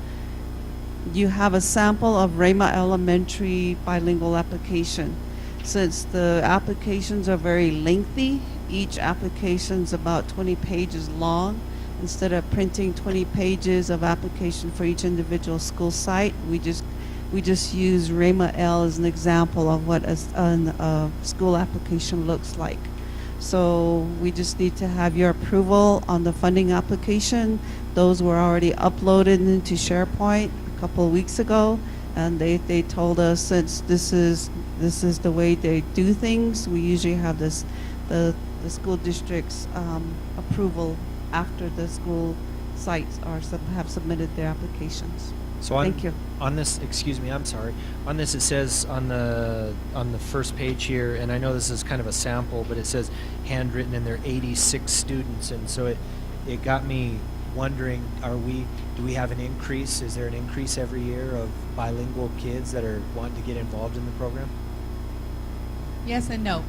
You have a sample of Rama Elementary bilingual application. Since the applications are very lengthy, each application is about 20 pages long. Instead of printing 20 pages of application for each individual school site, we just use Rama L as an example of what a school application looks like. So we just need to have your approval on the funding application. Those were already uploaded into SharePoint a couple of weeks ago, and they told us since this is the way they do things, we usually have the school district's approval after the school sites have submitted their applications. So Thank you. On this, excuse me, I'm sorry. On this, it says on the first page here, and I know this is kind of a sample, but it says handwritten, and there are 86 students, and so it got me wondering: do we have an increase? Is there an increase every year of bilingual kids that are wanting to get involved in the program? Yes and no.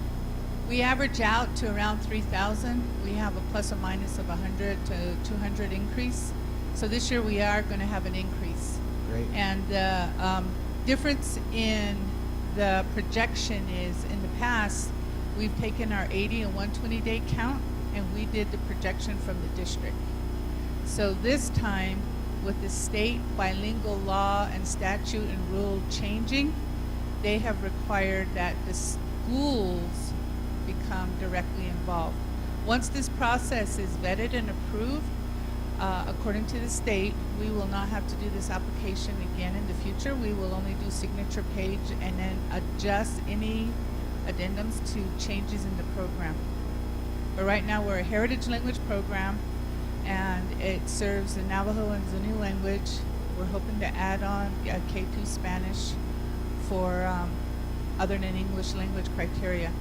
We average out to around 3,000. We have a plus or minus of 100 to 200 increase. So this year we are going to have an increase. Great. And the difference in the projection is in the past, we've taken our 80 and 120-day count, and we did the projection from the district. So this time, with the state bilingual law and statute and rule changing, they have required that the schools become directly involved. Once this process is vetted and approved, according to the state, we will not have to do this application again in the future. We will only do signature page and then adjust any addendums to changes in the program. But right now we're a heritage language program, and it serves the Navajo and Zuni language. We're hoping to add on K2 Spanish for other than English language criteria.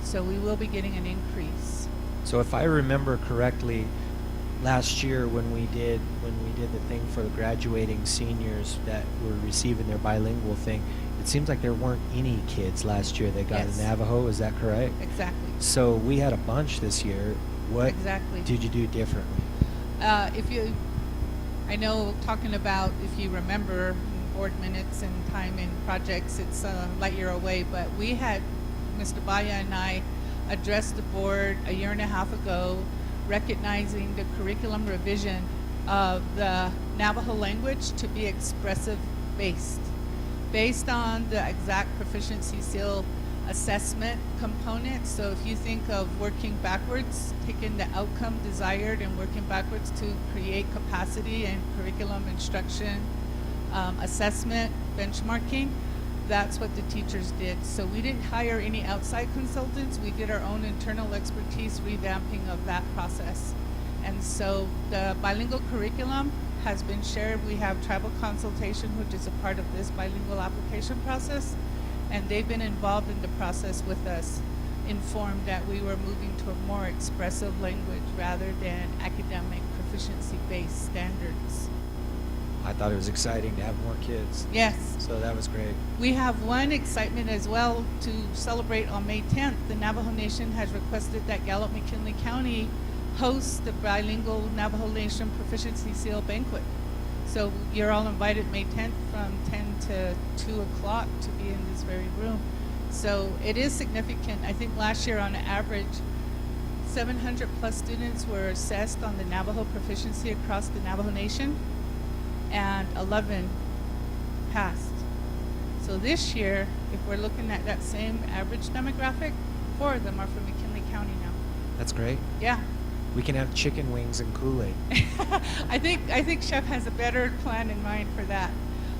So we will be getting an increase. So if I remember correctly, last year when we did the thing for the graduating seniors that were receiving their bilingual thing, it seems like there weren't any kids last year that got Yes. a Navajo. Is that correct? Exactly. So we had a bunch this year. What Exactly. did you do differently? I know talking about, if you remember, board minutes and time and projects, it's a light year away, but we had, Mr. Baya and I addressed the board a year and a half ago, recognizing the curriculum revision of the Navajo language to be expressive based on the exact proficiency seal assessment component. So if you think of working backwards, taking the outcome desired and working backwards to create capacity and curriculum instruction, assessment, benchmarking, that's what the teachers did. So we didn't hire any outside consultants. We did our own internal expertise revamping of that process. And so the bilingual curriculum has been shared. We have tribal consultation, which is a part of this bilingual application process, and they've been involved in the process with us, informed that we were moving to a more expressive language rather than academic proficiency-based standards. I thought it was exciting to have more kids. Yes. So that was great. We have one excitement as well to celebrate on May 10th. The Navajo Nation has requested that Gallup McKinley County host the bilingual Navajo Nation Proficiency Seal Banquet. So you're all invited May 10th from 10 to 2 o'clock to be in this very room. So it is significant. I think last year on average 700 plus students were assessed on the Navajo proficiency across the Navajo Nation, and 11 passed. So this year, if we're looking at that same average demographic, 4 of them are from McKinley County now. That's great. Yeah. We can have chicken wings and Kool-Aid. I think Chef has a better plan in mind for that.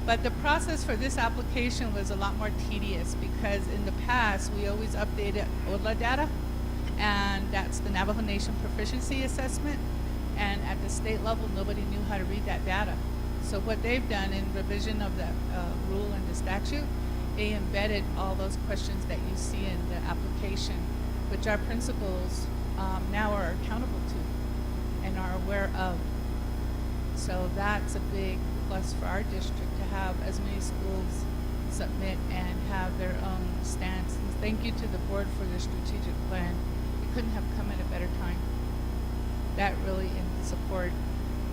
But the process for this application was a lot more tedious because in the past we always updated ODLA data, and that's the Navajo Nation Proficiency Assessment. And at the state level, nobody knew how to read that data. So what they've done in revision of the rule and the statute, they embedded all those questions that you see in the application, which our principals now are accountable to and are aware of. So that's a big plus for our district to have as many schools submit and have their own stance. And thank you to the board for their strategic plan. It couldn't have come at a better time. That really in support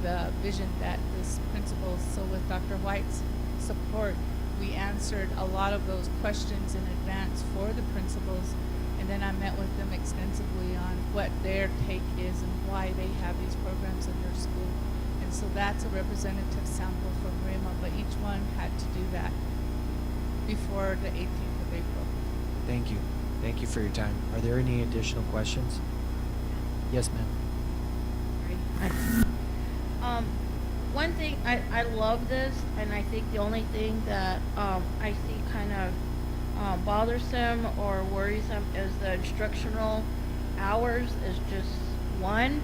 the vision that this principal, so with Dr. White's support, we answered a lot of those questions in advance for the principals, and then I met with them extensively on what their take is and why they have these programs in their school. And so that's a representative sample from RIMA, but each one had to do that before the 18th of April. Thank you. Thank you for your time. Are there any additional questions? Yes, ma'am. One thing, I love this, and I think the only thing that I see kind of bothersome or worrisome is the instructional hours is just 1.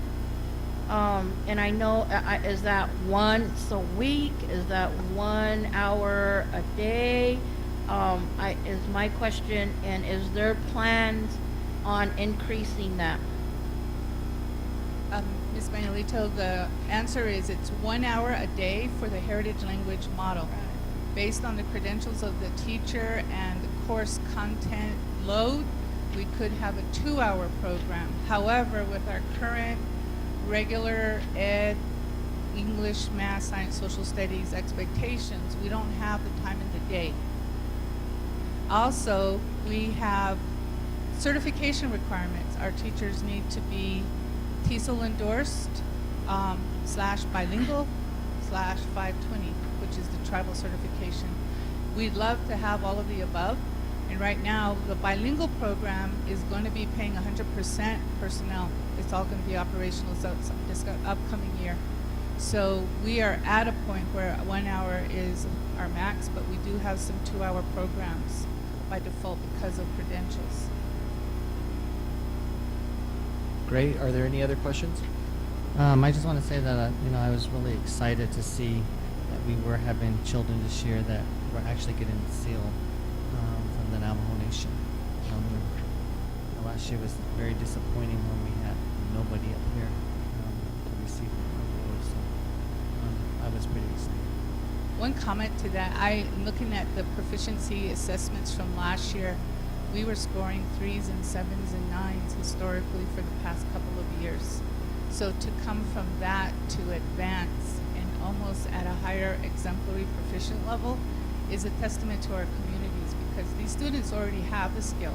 And I know, is that once a week? Is that 1 hour a day? Is my question, and is there plans on increasing that? Ms. Manuelito, the answer is it's 1 hour a day for the heritage language model. Based on the credentials of the teacher and the course content load, we could have a 2-hour program. However, with our current regular ed, English, math, science, social studies expectations, we don't have the time in the day. Also, we have certification requirements. Our teachers need to be TESOL endorsed, /bilingual, /520, which is the tribal certification. We'd love to have all of the above. And right now, the bilingual program is going to be paying 100% personnel. It's all going to be operational this upcoming year. So we are at a point where 1 hour is our max, but we do have some 2-hour programs by default because of credentials. Great. Are there any other questions? I just want to say that I was really excited to see that we were having children this year that were actually getting the seal from the Navajo Nation. Last year was very disappointing when we had nobody up here to receive the award. So I was pretty excited. One comment to that, I'm looking at the proficiency assessments from last year. We were scoring 3s and 7s and 9s historically for the past couple of years. So to come from that to advance and almost at a higher exemplary proficient level is a testament to our communities, because these students already have the skill.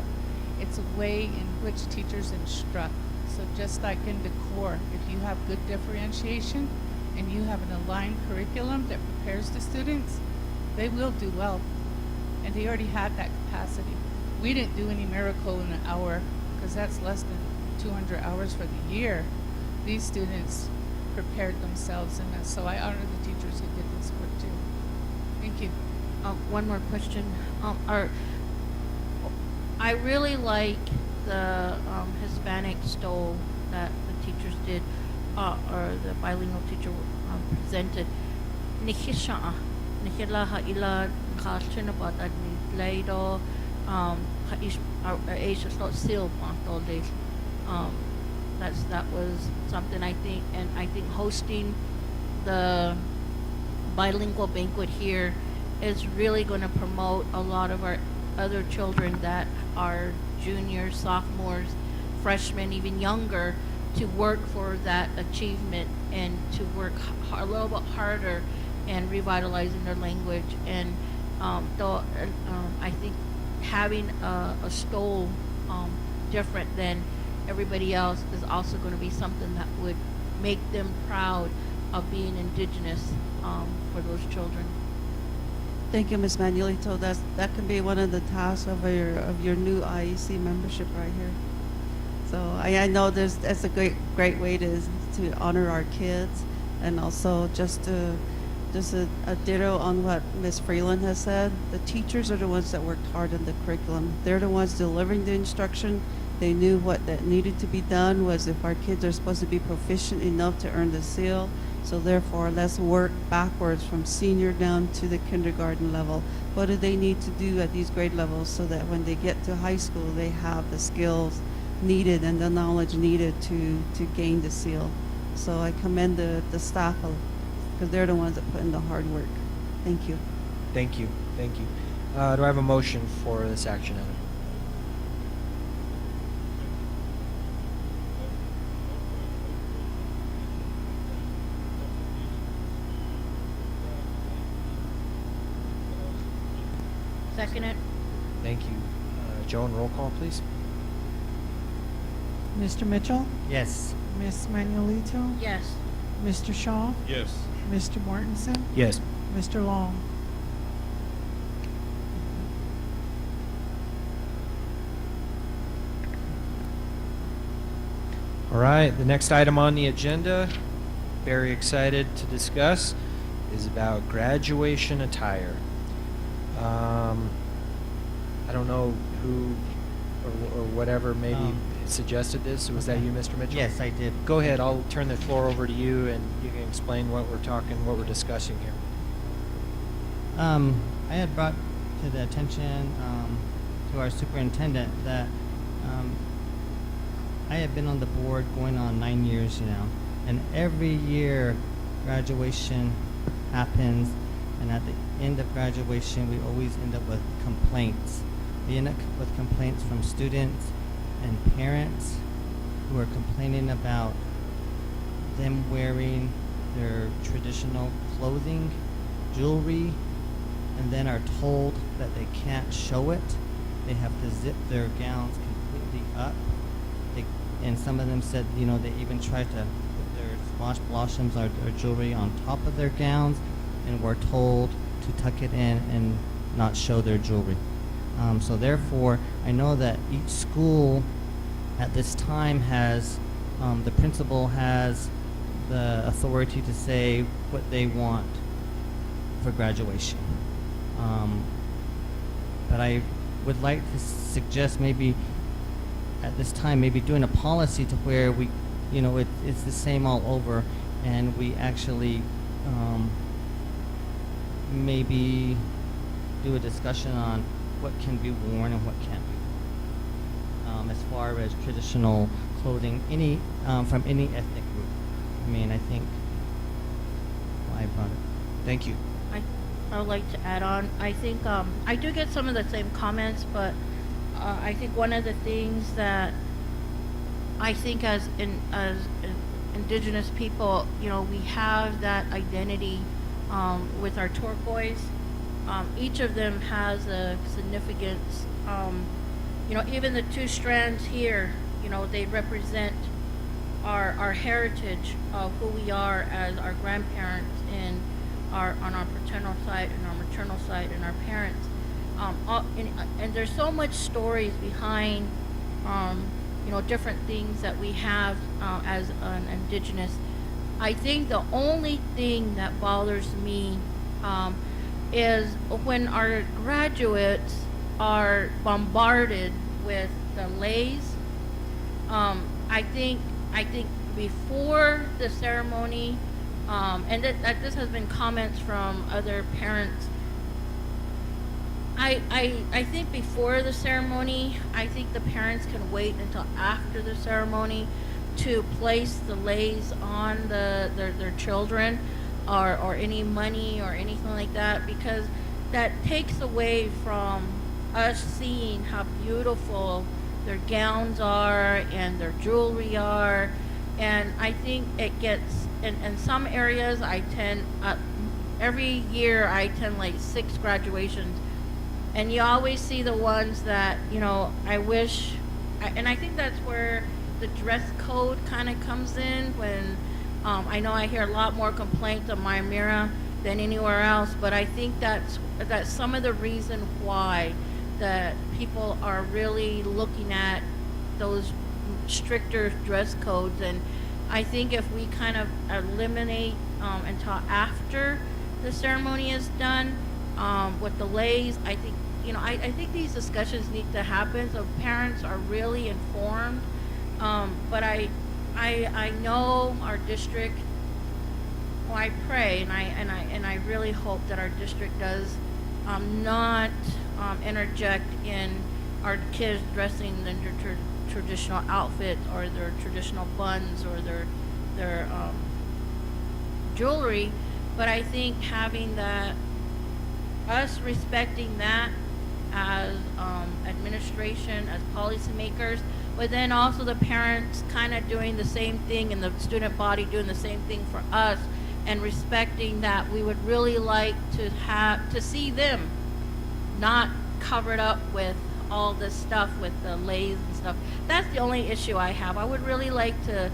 It's a way in which teachers instruct. So just like in the core, if you have good differentiation and you have an aligned curriculum that prepares the students, they will do well. And they already had that capacity. We didn't do any miracle in an hour, because that's less than 200 hours for the year. These students prepared themselves, and so I honor the teachers who did this work too. Thank you. One more question. I really like the Hispanic stole that the teachers did, or the bilingual teacher presented. Nikisha, nikila haila kachinabot admitlado, Asia slot seal all days. That was something I think, and I think hosting the bilingual banquet here is really going to promote a lot of our other children that are juniors, sophomores, freshmen, even younger, to work for that achievement and to work a little bit harder and revitalizing their language. And I think having a stole different than everybody else is also going to be something that would make them proud of being indigenous for those children. Thank you, Ms. Manuelito. That can be one of the tasks of your new IEC membership right here. So I know that's a great way to honor our kids, and also just a ditto on what Ms. Freeland has said. The teachers are the ones that worked hard on the curriculum. They're the ones delivering the instruction. They knew what that needed to be done was if our kids are supposed to be proficient enough to earn the seal. So therefore, let's work backwards from senior down to the kindergarten level. What do they need to do at these grade levels so that when they get to high school, they have the skills needed and the knowledge needed to gain the seal. So I commend the staff because they're the ones that put in the hard work. Thank you. Thank you. Thank you. Do I have a motion for this action item? Second it. Thank you. Joan, roll call, please. Mr. Mitchell? Yes. Ms. Manuelito? Yes. Mr. Shaw? Yes. Mr. Mortensen? Yes. Mr. Long? All right, the next item on the agenda, very excited to discuss, is about graduation attire. I don't know who or whatever maybe suggested this. Was that you, Mr. Mitchell? Yes, I did. Go ahead. I'll turn the floor over to you, and you can explain what we're discussing here. I had brought to the attention to our superintendent that I have been on the board going on 9 years now, and every year graduation happens, and at the end of graduation we always end up with complaints. We end up with complaints from students and parents who are complaining about them wearing their traditional clothing, jewelry, and then are told that they can't show it. They have to zip their gowns completely up. And some of them said, they even tried to put their squash blossoms or jewelry on top of their gowns, and were told to tuck it in and not show their jewelry. So therefore, I know that each school at this time has, the principal has the authority to say what they want for graduation. But I would like to suggest maybe at this time, maybe doing a policy to where we, it's the same all over, and we actually maybe do a discussion on what can be worn and what can't be. As far as traditional clothing, from any ethnic group. I mean, I think I brought it. Thank you. I would like to add on. I think I do get some of the same comments, but I think one of the things that I think as indigenous people, we have that identity with our turquoise. Each of them has a significance. Even the two strands here, they represent our heritage of who we are as our grandparents and on our paternal side and our maternal side and our parents. And there's so much stories behind, different things that we have as an indigenous. I think the only thing that bothers me is when our graduates are bombarded with the leis. I think before the ceremony, and that this has been comments from other parents. I think before the ceremony, I think the parents can wait until after the ceremony to place the leis on their children, or any money or anything like that, because that takes away from us seeing how beautiful their gowns are and their jewelry are. And I think it gets, in some areas I attend, every year I attend like 6 graduations, and you always see the ones that, I wish, and I think that's where the dress code kind of comes in when, I know I hear a lot more complaints on Maimira than anywhere else, but I think that's some of the reason why that people are really looking at those stricter dress codes. And I think if we kind of eliminate until after the ceremony is done, with the leis, I think, I think these discussions need to happen so parents are really informed. But I know our district, well, I pray and I really hope that our district does not interject in our kids dressing in their traditional outfits or their traditional buns or their jewelry. But I think having that, us respecting that as administration, as policymakers, but then also the parents kind of doing the same thing and the student body doing the same thing for us, and respecting that we would really like to see them not covered up with all this stuff with the leis and stuff. That's the only issue I have. I would really like to,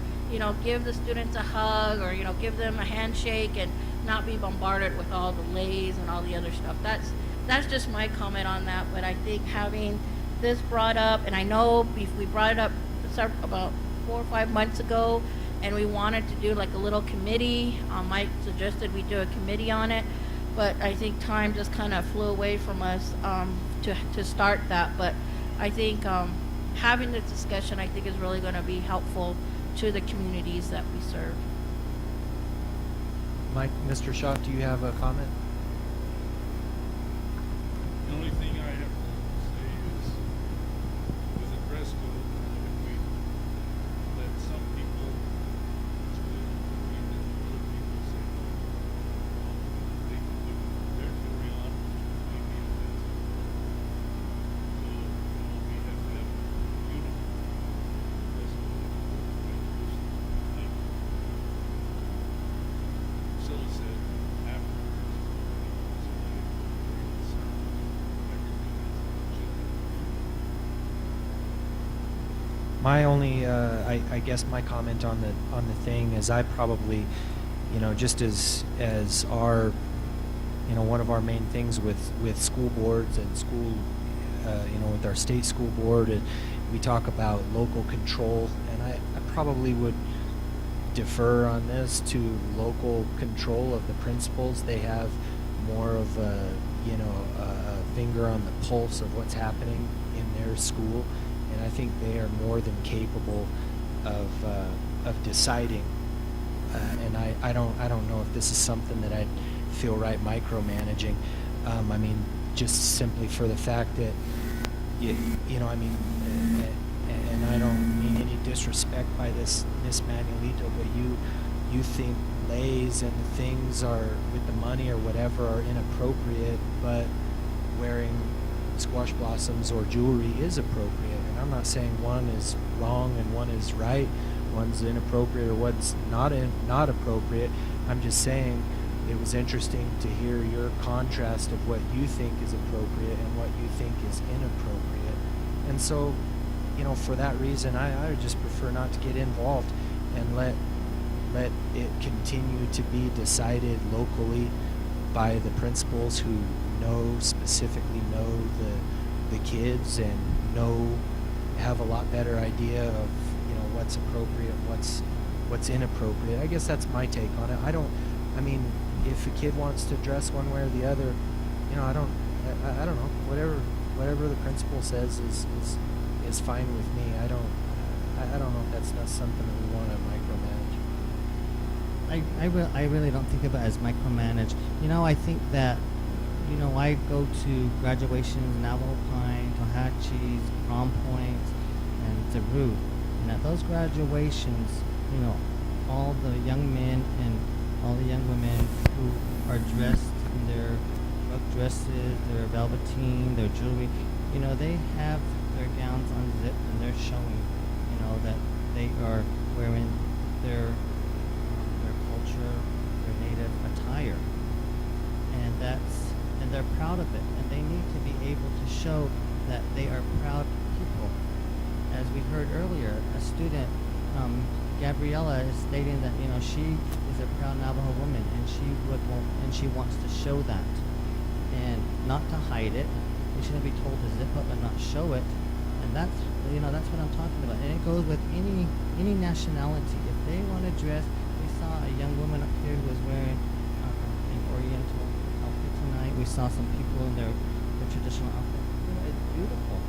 give the students a hug or, give them a handshake and not be bombarded with all the leis and all the other stuff. That's just my comment on that. But I think having this brought up, and I know we brought it up about 4 or 5 months ago, and we wanted to do like a little committee. Mike suggested we do a committee on it, but I think time just kind of flew away from us to start that. But I think having this discussion, I think, is really going to be helpful to the communities that we serve. Mike, Mr. Shaw, do you have a comment? The only thing I have to say is, with the dress code, if we let some people to agree that other people say no, they can put their jewelry on, maybe offensive. So, we have to have uniform dress code. Like Priscilla said, afterwards, My only, I guess my comment on the thing is I probably, just as our, one of our main things with school boards and school, with our state school board, and we talk about local control, and I probably would defer on this to local control of the principals. They have more of a finger on the pulse of what's happening in their school. And I think they are more than capable of deciding. And I don't know if this is something that I'd feel right micromanaging. I mean, just simply for the fact that and I don't mean any disrespect by this Miss Manuelito, but you think leis and the things are with the money or whatever are inappropriate, but wearing squash blossoms or jewelry is appropriate. And I'm not saying one is wrong and one is right, one's inappropriate or one's not appropriate. I'm just saying it was interesting to hear your contrast of what you think is appropriate and what you think is inappropriate. And so, for that reason, I would just prefer not to get involved and let it continue to be decided locally by the principals who specifically know the kids and have a lot better idea of what's appropriate and what's inappropriate. I guess that's my take on it. I mean, if a kid wants to dress one way or the other, I don't know. Whatever the principal says is fine with me. I don't know if that's not something that we want to micromanage. I really don't think of it as micromanage. I think that, I go to graduations, Navajo Pine, Tohatchis, Prom Point, and Teru. And at those graduations, all the young men and all the young women who are dressed in their work dresses, their velveteen, their jewelry, they have their gowns unzipped and they're showing, that they are wearing their culture, their native attire. And they're proud of it, and they need to be able to show that they are proud people. as we heard earlier, a student, Gabriella, is stating that she is a proud Navajo woman, and she wants to show that, and not to hide it. We shouldn't be told to zip up and not show it, and that's what I'm talking about. And it goes with any nationality. If they want to dress, we saw a young woman up here who was wearing an Oriental outfit tonight. We saw some people in their traditional outfit. It's beautiful.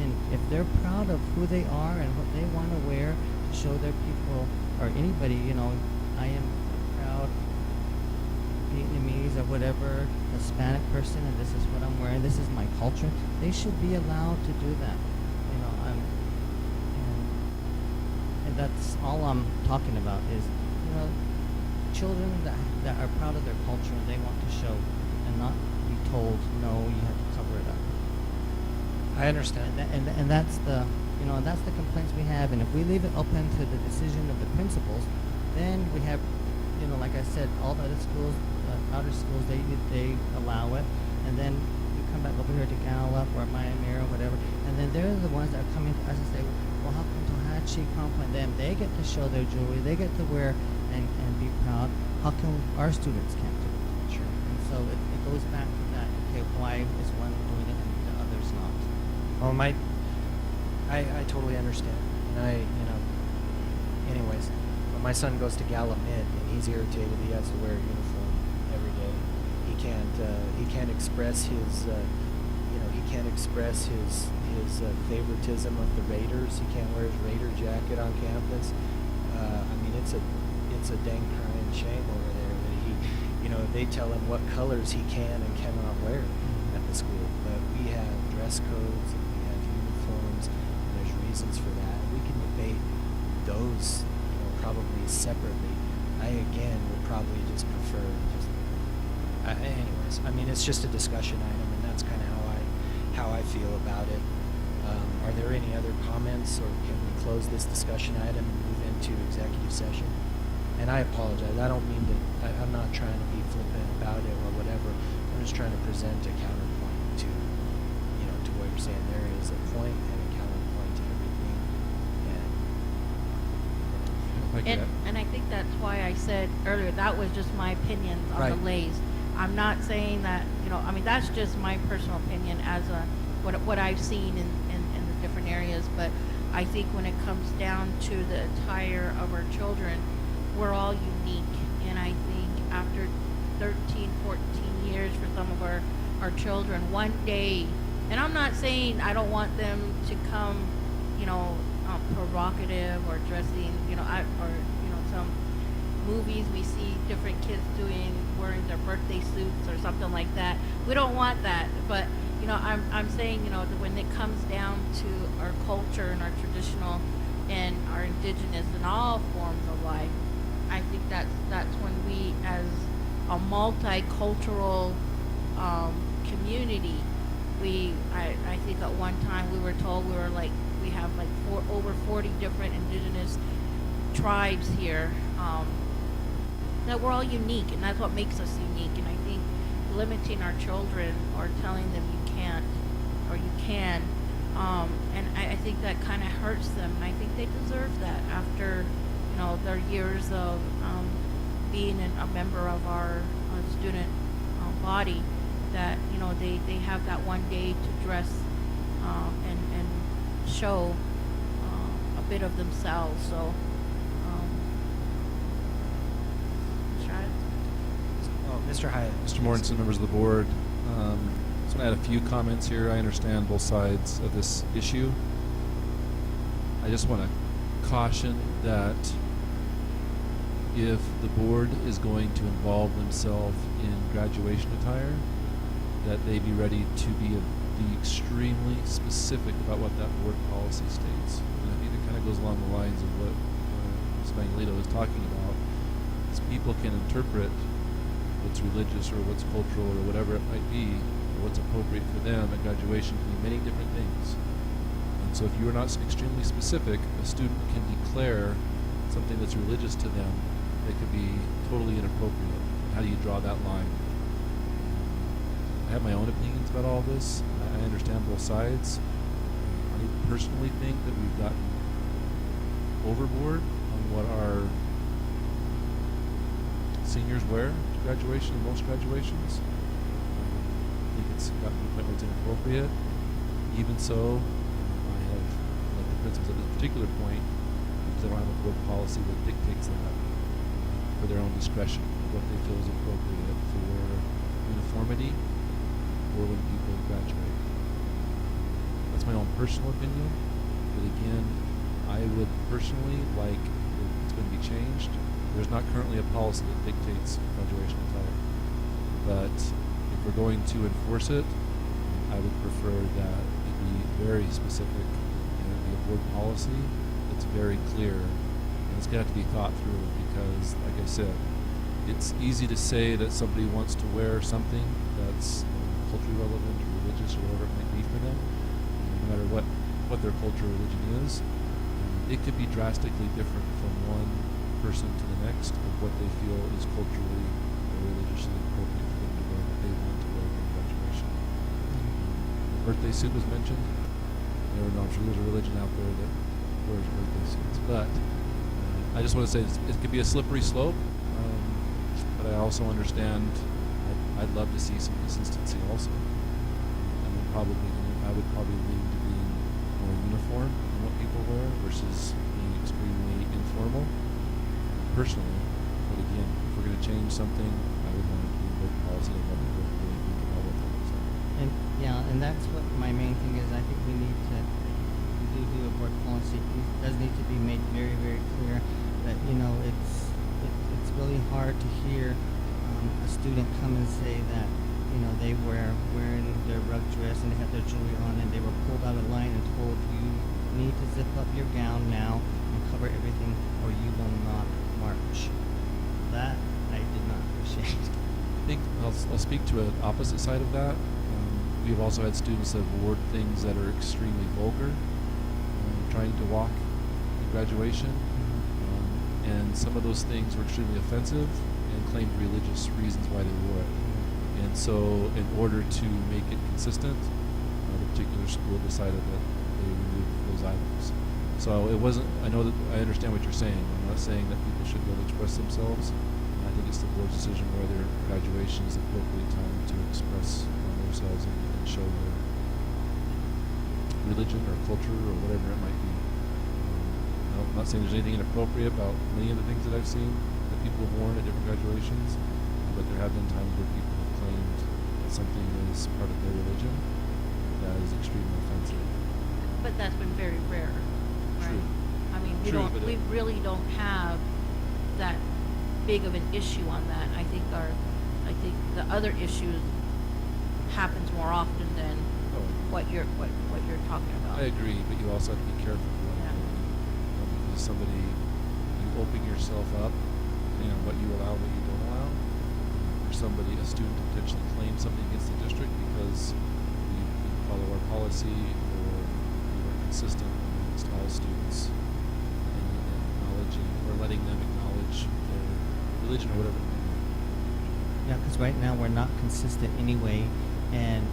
And if they're proud of who they are and what they want to wear to show their people or anybody, I am a proud Vietnamese or whatever Hispanic person, and this is what I'm wearing. This is my culture. They should be allowed to do that. And that's all I'm talking about is, children that are proud of their culture and they want to show, and not be told, no, you have to cover it up. I understand. And that's the complaints we have. And if we leave it open to the decision of the principals, then we have, like I said, all the other schools, outer schools, they allow it, and then we come back over here to Gallup or Miami or whatever, and then they're the ones that are coming to us and say, well, how come Tohatchi, Compa, and them, they get to show their jewelry, they get to wear and be proud. How come our students can't do it? Sure. And so it goes back to that. Okay, why is one doing it and the others not? Well, I totally understand. And anyways, when my son goes to Gallup Mid and he's irritated, he has to wear a uniform every day. He can't express his favoritism of the Raiders. He can't wear his Raider jacket on campus. It's a dang crying shame over there that they tell him what colors he can and cannot wear at the school. But we have dress codes and we have uniforms, and there's reasons for that. We can debate those, probably separately. I again would probably just prefer anyways. It's just a discussion item, and that's kind of how I feel about it. Are there any other comments, or can we close this discussion item and move into executive session? And I apologize. I don't mean to. I'm not trying to be flippant about it or whatever. I'm just trying to present a counterpoint to what you're saying. There is a point and a counterpoint to everything. And I think that's why I said earlier that was just my opinions on the lays. I'm not saying that that's just my personal opinion as what I've seen in the different areas. But I think when it comes down to the attire of our children, we're all unique. And I think after 13, 14 years for some of our children, one day, and I'm not saying I don't want them to come, provocative or dressing, some movies we see different kids wearing their birthday suits or something like that. We don't want that, but I'm saying that when it comes down to our culture and our traditional and our indigenous and all forms of life, I think that's when we, as a multicultural community, I think at one time we were told we have over 40 different indigenous tribes here. That we're all unique, and that's what makes us unique. And I think limiting our children or telling them you can't or you can, and I think that kind of hurts them. And I think they deserve that after their years of being a member of our student body. That they have that one day to dress and show a bit of themselves. So. Mr. Hyatt. Mr. Mortensen, members of the board. Just want to add a few comments here. I understand both sides of this issue. I just want to caution that if the board is going to involve themselves in graduation attire, that they be ready to be extremely specific about what that board policy states. And I think it kind of goes along the lines of what Ms. Manuelito was talking about, is people can interpret what's religious or what's cultural or whatever it might be, or what's appropriate for them at graduation can be many different things. And so if you are not extremely specific, a student can declare something that's religious to them that could be totally inappropriate. How do you draw that line? I have my own opinions about all this. I understand both sides. On I personally think that we've gotten overboard on what our seniors wear to graduation in most graduations. I think it's gotten to the point where it's inappropriate. Even so, I have let the principals at this particular point, because I don't have a board policy that dictates that for their own discretion, what they feel is appropriate for uniformity or when people graduate. That's my own personal opinion, but again, I would personally like if it's going to be changed. There's not currently a policy that dictates graduation attire, but if we're going to enforce it, I would prefer that it be very specific and it be a board policy that's very clear, and it's going to have to be thought through because, like I said, it's easy to say that somebody wants to wear something that's culturally relevant or religious or whatever it might be for them, no matter what their culture or religion is. It could be drastically different from one person to the next of what they feel is culturally or religiously appropriate for them to wear, what they want to wear during graduation. The birthday suit was mentioned. I never know, I'm sure there's a religion out there that wears birthday suits, but I just want to say it could be a slippery slope, but I also understand I'd love to see some consistency also. I would probably lean to being more uniform in what people wear versus being extremely informal, personally. But again, if we're going to change something, I would want it to be a board policy and let people really think about what that looks like. And yeah, and that's what my main thing is. I think we do a board policy. It does need to be made very, very clear that, you know, it's really hard to hear a student come and say that, you know, they were wearing their rug dress and they had their jewelry on and they were pulled out of line and told, you need to zip up your gown now and cover everything or you will not march. That I did not appreciate. I think I'll speak to an opposite side of that. We've also had students that have worn things that are extremely vulgar, trying to walk in graduation, and some of those things were extremely offensive and claimed religious reasons why they wore it. And so in order to make it consistent, the particular school decided that they removed those items. So it wasn't, I know that, I understand what you're saying. I'm not saying that people should be able to express themselves. I think it's the board's decision whether graduation is the appropriate time to express themselves and show their religion or culture or whatever it might be. I'm not saying there's anything inappropriate about many of the things that I've seen that people have worn at different graduations, but there have been times where people have claimed that something is part of their religion that is extremely offensive. But that's been very rare, right? True. I mean, True, we really don't have that big of an issue on that. I think the other issues happens more often than what you're talking about. I agree, but you also have to be careful what you're doing. Because somebody, you open yourself up, depending on what you allow, what you don't allow. For somebody, a student to potentially claim something against the district because we follow our policy or we were consistent amongst all students in acknowledging or letting them acknowledge their religion or whatever it may be. Yeah, because right now we're not consistent anyway, and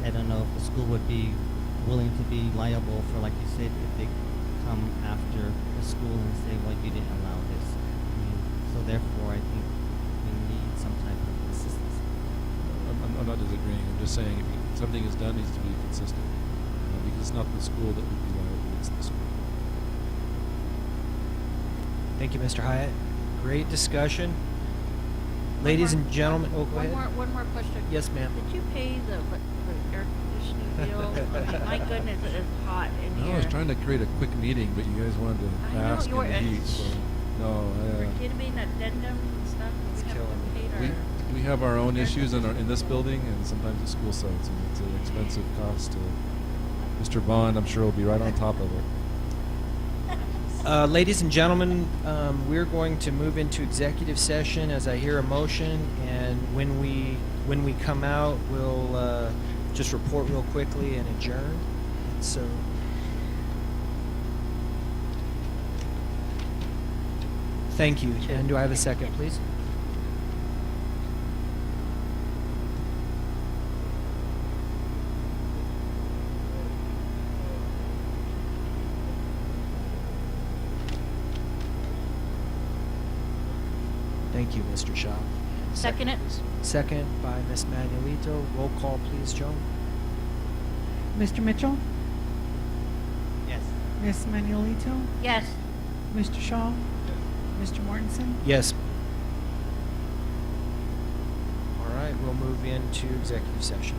I don't know if the school would be willing to be liable for, like you said, if they come after the school and say, well, you didn't allow this. I mean, so therefore, I think we need some type of consistency. I'm not disagreeing. I'm just saying if something is done, it needs to be consistent. Because it's not the school that would be liable, it's the school. Thank you, Mr. Hyatt. Great discussion. Ladies and gentlemen, go ahead. One more question. Yes, ma'am. Did you pay the air conditioning bill? I mean, my goodness, it is hot in No, here. I was trying to create a quick meeting, but you guys wanted to I know, bask in you're the heat. So, no, We're getting addendums and stuff. We have to pay our. we have our own issues in this building and sometimes at school sites, and it's an expensive cost. Mr. Bond, I'm sure, will be right on top of it. Ladies and gentlemen, we're going to move into executive session as I hear a motion, and when we come out, we'll just report real quickly and adjourn. So. Thank you. And do I have a second, please? Thank you, Mr. Shaw. Second it. Please. Second by Ms. Manuelito. Roll call, please, Joan. Mr. Mitchell? Yes. Ms. Manuelito? Yes. Mr. Shaw? Mr. Mortensen? Yes. All right, we'll move into executive session.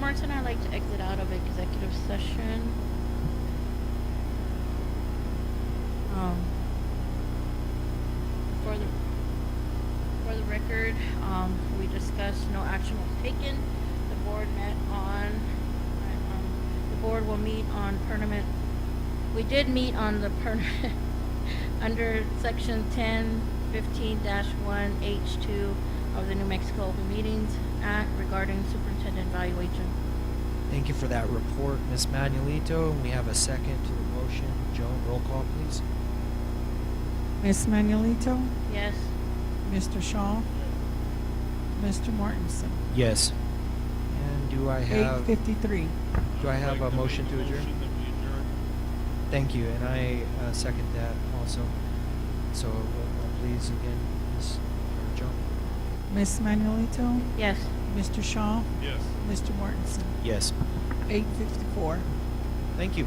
Martin, I'd like to exit out of executive session. For the record, we discussed no action was taken. The board met on, the board will meet on permanent, we did meet on the permanent, under section 1015-1H2 of the New Mexico Open Meetings Act regarding superintendent evaluation. Thank you for that report, Ms. Manuelito. We have a second to the motion. Joan, roll call, please. Ms. Manuelito, Yes. Mr. Shaw, Mr. Mortensen. Yes. And do I have 8:53. do I have a Like to motion make to a adjourn? motion that we adjourn. Thank you, and I second that also. So roll call, please, again, Ms. Joan. Ms. Manuelito, Yes. Mr. Shaw, Yes. Mr. Mortensen. Yes. 8:54. Thank you.